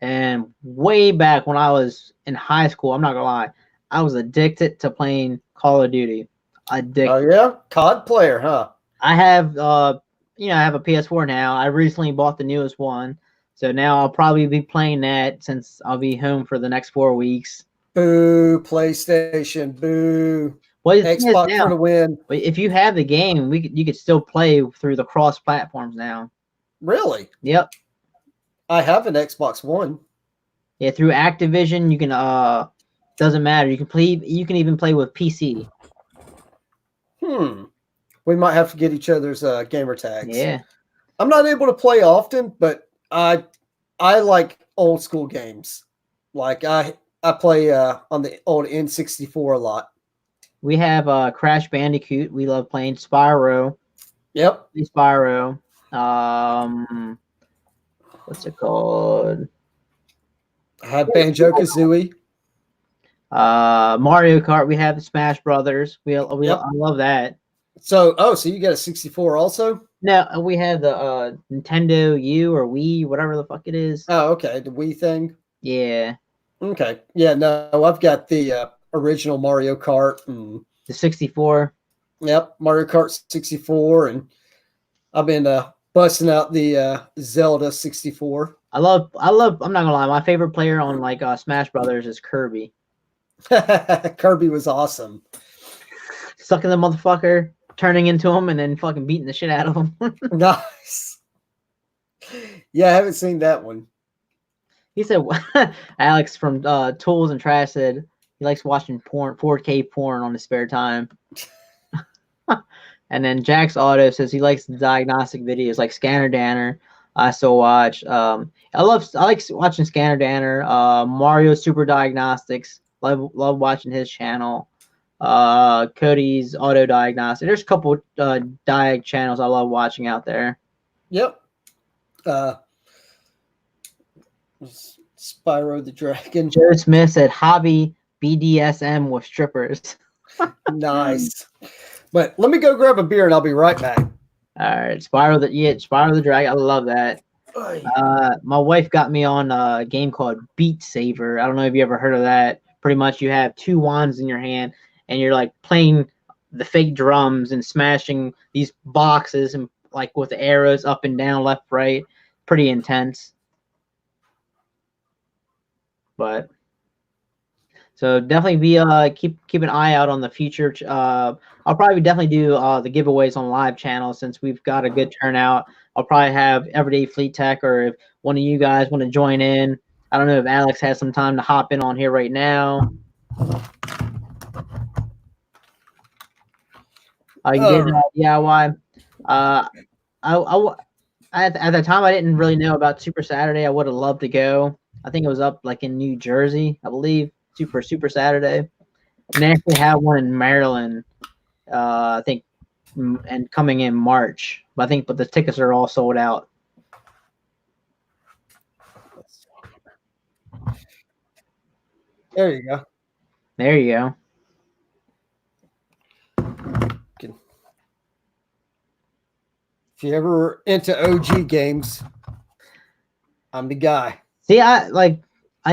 And way back when I was in high school, I'm not gonna lie, I was addicted to playing Call of Duty. Addicted.
Oh yeah, COD player, huh?
I have I have a PS4 now. I recently bought the newest one, so now I'll probably be playing that since I'll be home for the next 4 weeks.
Boo, PlayStation, boo.
Well,
Xbox for the win.
But if you have the game, you could still play through the cross platforms now.
Really?
Yep.
I have an Xbox One.
Yeah, through Activision, you can doesn't matter. You can even play with PC.
We might have to get each other's gamer tags.
Yeah.
I'm not able to play often, but I like old school games. Like I play on the old N64 a lot.
We have Crash Bandicoot. We love playing Spyro.
Yep.
Spyro. What's it called?
I had Banjo-Kazooie.
Mario Kart. We have the Smash Brothers. I love that.
So you got a 64 also?
No, we have the Nintendo U or Wii, whatever the fuck it is.
Oh, okay, the Wii thing.
Yeah.
Okay. Yeah, no, I've got the original Mario Kart and
the 64.
Yep, Mario Kart 64, and I've been busting out the Zelda 64.
I love. I'm not gonna lie. My favorite player on like Smash Brothers is Kirby.
Kirby was awesome.
Sucking the motherfucker, turning into him, and then fucking beating the shit out of him.
Nice. Yeah, I haven't seen that one.
He said, Alex from Tools and Trash said he likes watching porn, 4K porn on his spare time. And then Jack's Auto says he likes the diagnostic videos like Scanner Danner. I still watch. I like watching Scanner Danner. Mario Super Diagnostics. Love watching his channel. Cody's Auto Diagnostic. There's a couple diag channels I love watching out there.
Yep. Spyro the Dragon.
Joe Smith said hobby BDSM with strippers.
Nice. But let me go grab a beer and I'll be right back.
All right, Spyro the Dragon. I love that. My wife got me on a game called Beat Saber. I don't know if you ever heard of that. Pretty much, you have two wands in your hand, and you're like playing the fake drums and smashing these boxes and like with arrows up and down, left, right. Pretty intense. But so definitely be keep an eye out on the future. I'll probably definitely do the giveaways on live channel since we've got a good turnout. I'll probably have Everyday Fleet Tech, or if one of you guys want to join in. I don't know if Alex has some time to hop in on here right now. You did DIY. At the time I didn't really know about Super Saturday. I would have loved to go. I think it was up like in New Jersey, I believe. Super Saturday. And they actually have one in Maryland, I think, and coming in March. But the tickets are all sold out.
There you go.
There you go.
If you're ever into OG games, I'm the guy.
See, I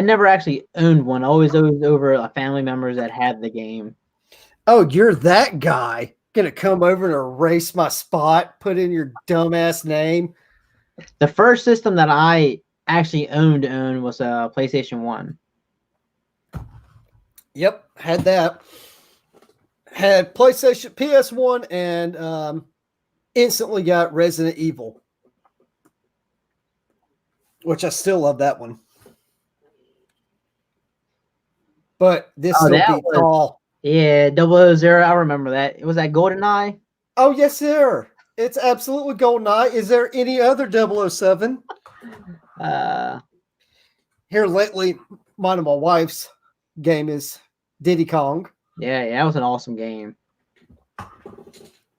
never actually owned one. I always over family members that had the game.
Oh, you're that guy. Gonna come over and erase my spot, put in your dumbass name.
The first system that I actually owned was a PlayStation 1.
Yep, had that. Had PlayStation, PS1, and instantly got Resident Evil, which I still love that one. But this still beats all.
Yeah, 000. I remember that. Was that GoldenEye?
Oh, yes, sir. It's absolutely GoldenEye. Is there any other 007? Here lately, one of my wife's game is Diddy Kong.
Yeah, that was an awesome game.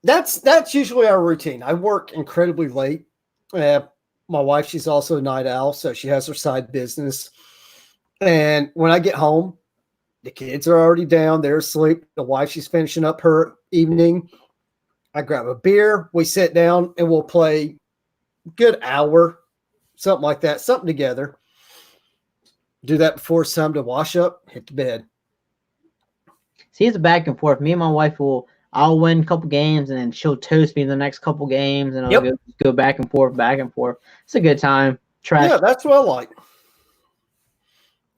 That's usually our routine. I work incredibly late. My wife, she's also a night owl, so she has her side business. And when I get home, the kids are already down. They're asleep. The wife, she's finishing up her evening. I grab a beer. We sit down and we'll play a good hour, something like that, something together. Do that before it's time to wash up, hit the bed.
See, it's a back and forth. Me and my wife I'll win a couple games and then she'll toast me in the next couple games and it'll go back and forth, back and forth. It's a good time. Trash.
Yeah, that's what I like.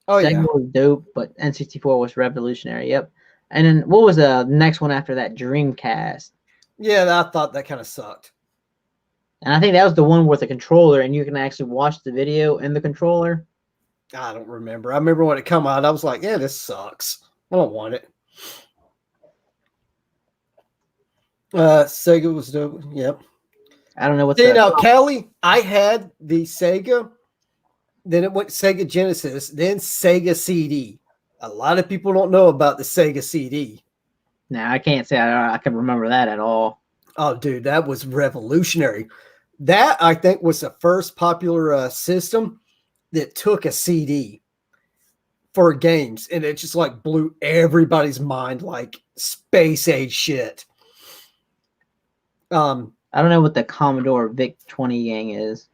Oh,
Sega was dope, but N64 was revolutionary. Yep. And then what was the next one after that? Dreamcast.
Yeah, I thought that kind of sucked.
And I think that was the one with the controller, and you can actually watch the video in the controller.
I don't remember. I remember when it came out, I was like, yeah, this sucks. I don't want it. Sega was dope. Yep.
I don't know what.
Now, Callie, I had the Sega. Then it went Sega Genesis, then Sega CD. A lot of people don't know about the Sega CD.
Nah, I can't say I can remember that at all.
Oh, dude, that was revolutionary. That, I think, was the first popular system that took a CD for games, and it just like blew everybody's mind like space age shit.
I don't know what the Commodore VIC-20 gang is.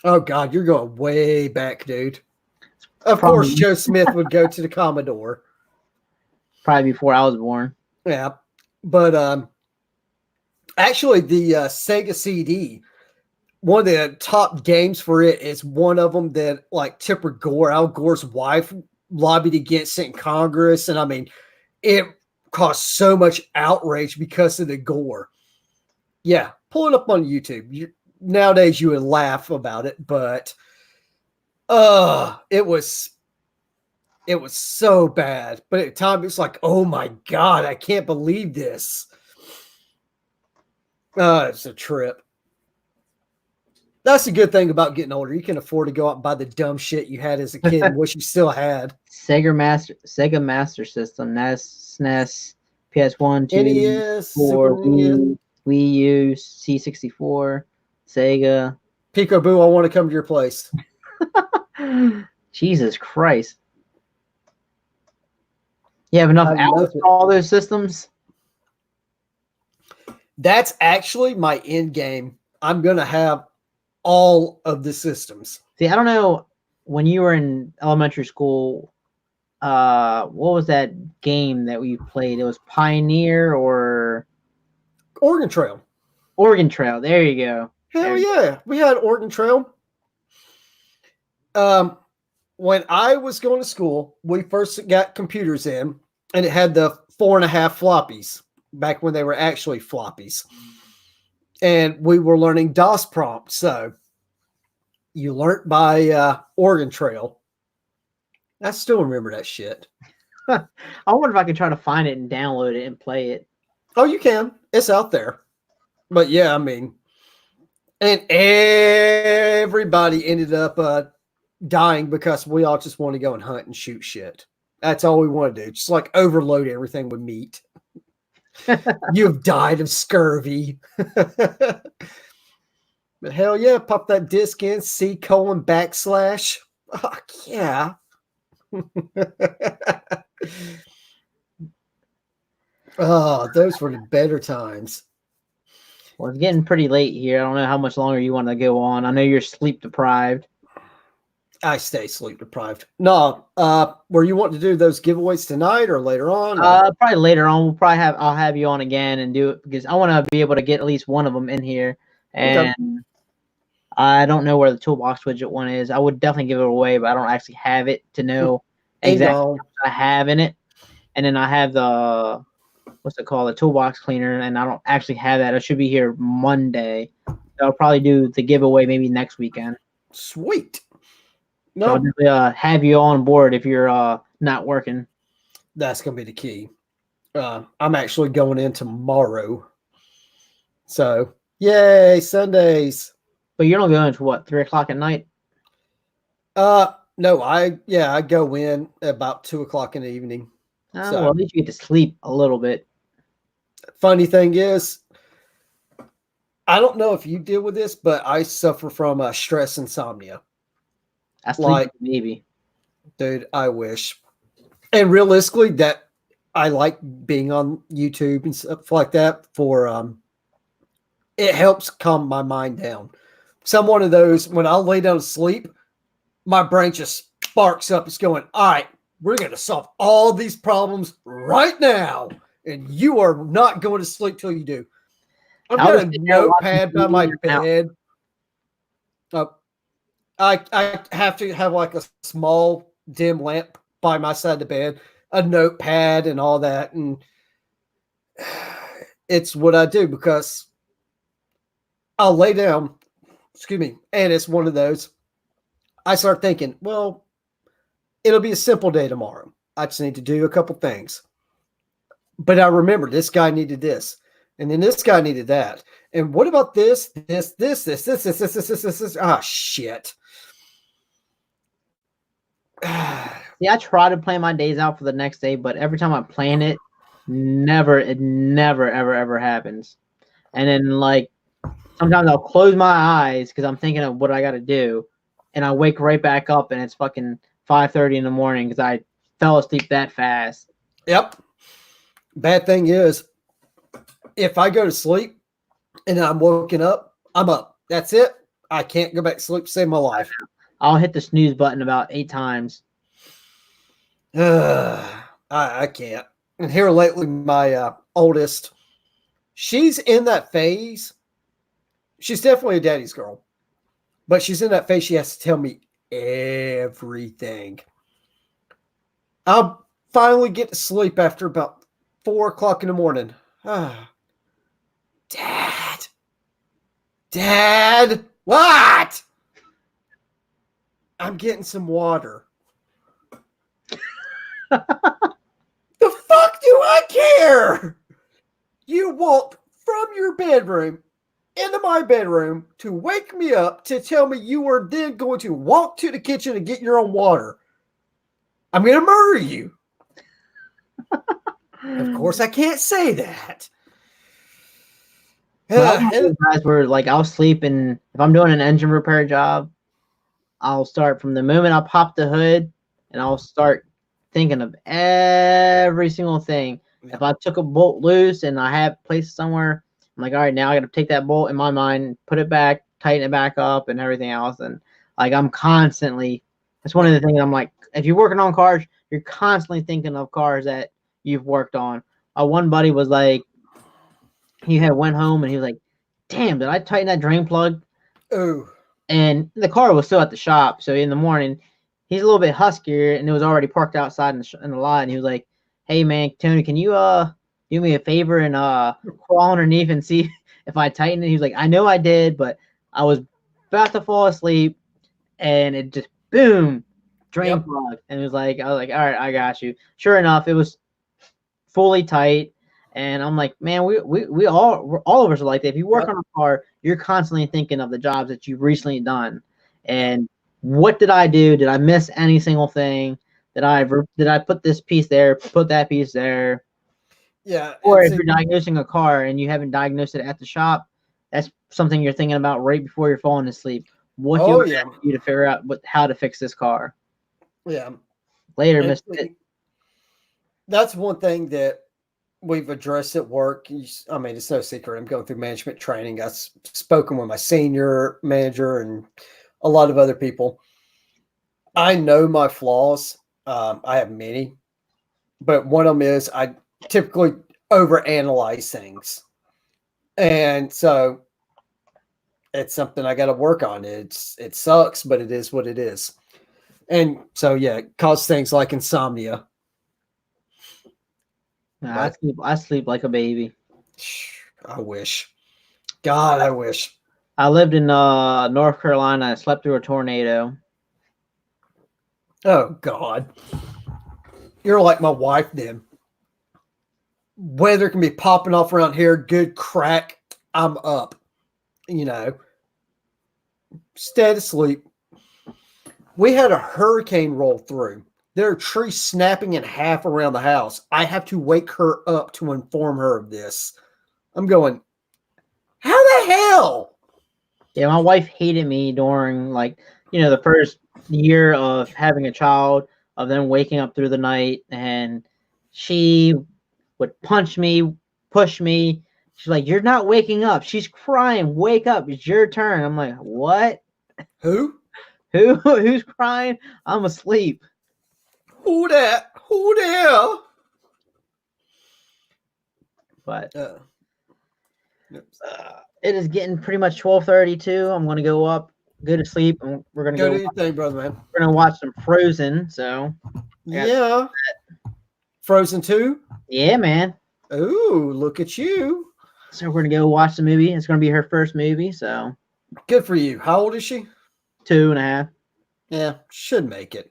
Oh, God, you're going way back, dude. Of course, Joe Smith would go to the Commodore.
Probably before I was born.
Yeah. But actually, the Sega CD, one of the top games for it is one of them that, like, Tipper Gore, Al Gore's wife, lobbied against it in Congress. And, I mean, it caused so much outrage because of the gore. Yeah, pull it up on YouTube. Nowadays you would laugh about it, but it was so bad. But at the time it's like, oh my God, I can't believe this. It's a trip. That's the good thing about getting older. You can afford to go out and buy the dumb shit you had as a kid and wish you still had.
Sega Master System, NES, SNES, PS1, 2,
NES,
4,
Super NES.
Wii U, C64, Sega.
Peekaboo, I want to come to your place.
Jesus Christ. You have enough hours for all those systems?
That's actually my end game. I'm going to have all of the systems.
See, I don't know, when you were in elementary school, what was that game that we played? It was Pioneer or
Oregon Trail.
Oregon Trail. There you go.
Hell yeah. We had Oregon Trail. When I was going to school, we first got computers in, and it had the 4.5 floppies back when they were actually floppies. And we were learning DOS prompts. So you learned by Oregon Trail. I still remember that shit.
I wonder if I could try to find it and download it and play it.
Oh, you can. It's out there. But yeah, I mean, and everybody ended up dying because we all just want to go and hunt and shoot shit. That's all we want to do. Just like overload everything with meat. You've died of scurvy. But hell yeah, pop that disc in, C:// Oh, yeah. Oh, those were the better times.
Well, it's getting pretty late here. I don't know how much longer you want to go on. I know you're sleep deprived.
I stay sleep deprived. No, were you wanting to do those giveaways tonight or later on?
Probably later on. I'll have you on again and do it because I want to be able to get at least one of them in here. And okay. I don't know where the toolbox widget one is. I would definitely give it away, but I don't actually have it to know exactly what I have in it. And then I have the what's it called, the toolbox cleaner, and I don't actually have that. It should be here Monday. So I'll probably do the giveaway maybe next weekend.
Sweet.
No, so I'll definitely have you on board if you're not working.
That's gonna be the key. I'm actually going in tomorrow. So yay, Sundays.
But you're not going to what, 3 o'clock at night?
No, I go in about 2 o'clock in the evening.
So well, at least you get to sleep a little bit.
Funny thing is, I don't know if you deal with this, but I suffer from stress insomnia.
That's like maybe,
dude. I wish. And realistically, that I like being on YouTube and stuff like that for it helps calm my mind down. So I'm one of those, when I'll lay down to sleep, my brain just sparks up. It's going, all right, we're going to solve all these problems right now. And you are not going to sleep till you do. I've got a notepad by my bed. I have to have like a small dim lamp by my side of the bed, a notepad and all that. And it's what I do because I'll lay down, and it's one of those. I start thinking, well, it'll be a simple day tomorrow. I just need to do a couple things. But I remember this guy needed this, and then this guy needed that. And what about this? Ah, shit.
Yeah, I try to plan my days out for the next day, but every time I plan it, it never, ever happens. And then, like, sometimes I'll close my eyes because I'm thinking of what I got to do, and I wake right back up, and it's fucking 5:30 in the morning because I fell asleep that fast.
Yep. Bad thing is, if I go to sleep and I'm woken up, I'm up. That's it. I can't go back to sleep to save my life.
I'll hit the snooze button about 8 times.
I can't. And here lately, my oldest, she's in that phase. She's definitely a daddy's girl, but she's in that phase. She has to tell me everything. I'll finally get to sleep after about 4 o'clock in the morning. Dad, what? I'm getting some water. The fuck do I care? You walked from your bedroom into my bedroom to wake me up to tell me you were then going to walk to the kitchen and get your own water. I'm going to murder you. Of course, I can't say that.
Well, I'm one of those guys where like I'll sleep, and if I'm doing an engine repair job, I'll start from the moment I pop the hood, and I'll start thinking of every single thing. If I took a bolt loose and I have placed it somewhere, I'm like, all right, now I got to take that bolt in my mind, put it back, tighten it back up, and everything else. And like I'm constantly, that's one of the things I'm like, if you're working on cars, you're constantly thinking of cars that you've worked on. One buddy was like, he had went home and he was like, damn, did I tighten that drain plug?
Oh.
And the car was still at the shop. So in the morning, he's a little bit huskier, and it was already parked outside in the lot. And he was like, hey, man, Tony, can you do me a favor and crawl underneath and see if I tighten it? He was like, I know I did, but I was about to fall asleep, and it just, boom, drain plug. And it was like, I was like, all right, I got you. Sure enough, it was fully tight. And I'm like, man, we all of us are like that. If you work on a car, you're constantly thinking of the jobs that you've recently done, and what did I do? Did I miss any single thing? Did I put this piece there? Put that piece there?
Yeah.
Or if you're diagnosing a car and you haven't diagnosed it at the shop, that's something you're thinking about right before you're falling asleep. What do you have to do to figure out how to fix this car?
Yeah.
Later, Mr.
That's one thing that we've addressed at work. I mean, it's no secret. I'm going through management training. I've spoken with my senior manager and a lot of other people. I know my flaws. I have many, but one of them is I typically overanalyze things. And so it's something I got to work on. It sucks, but it is what it is. And so, yeah, it causes things like insomnia.
Nah, I sleep like a baby.
I wish. God, I wish.
I lived in North Carolina. I slept through a tornado.
Oh, God. You're like my wife then. Weather can be popping off around here. Good crack. I'm up. You know. Stay asleep. We had a hurricane roll through. There are trees snapping in half around the house. I have to wake her up to inform her of this. I'm going, how the hell?
Yeah, my wife hated me during, like, the first year of having a child, of them waking up through the night, and she would punch me, push me. She's like, you're not waking up. She's crying. Wake up. It's your turn. I'm like, what?
Who?
Who's crying? I'm asleep.
Who that? Who the hell?
But it is getting pretty much 12:32. I'm going to go up, go to sleep, and we're going to
go do your thing, brother, man.
We're going to watch some Frozen. So
yeah, Frozen 2.
Yeah, man.
Ooh, look at you.
So we're going to go watch the movie. It's going to be her first movie. So
good for you. How old is she?
2.5.
Yeah, should make it.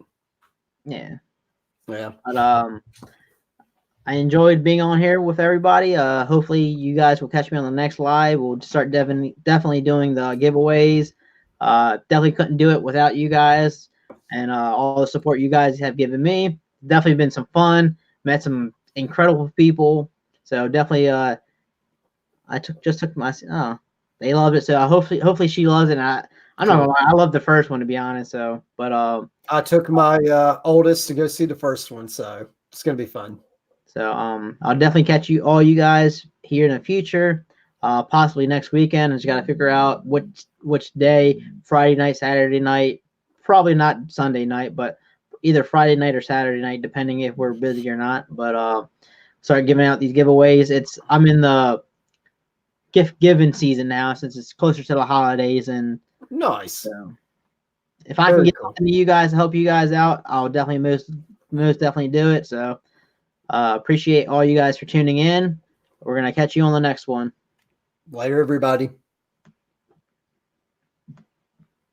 Yeah.
Yeah.
But I enjoyed being on here with everybody. Hopefully you guys will catch me on the next live. We'll start definitely doing the giveaways. Definitely couldn't do it without you guys and all the support you guys have given me. Definitely been some fun. Met some incredible people. So definitely I took my they loved it. So hopefully she loves it. And I'm not gonna lie, I love the first one, to be honest. So, but
I took my oldest to go see the first one, so it's gonna be fun.
So I'll definitely catch all you guys here in the future, possibly next weekend. I just gotta figure out which day, Friday night, Saturday night, probably not Sunday night, but either Friday night or Saturday night, depending if we're busy or not. But start giving out these giveaways. I'm in the gift giving season now since it's closer to the holidays, and
nice.
So if I can get something to you guys to help you guys out, I'll definitely most definitely do it. So appreciate all you guys for tuning in. We're gonna catch you on the next one.
Later, everybody.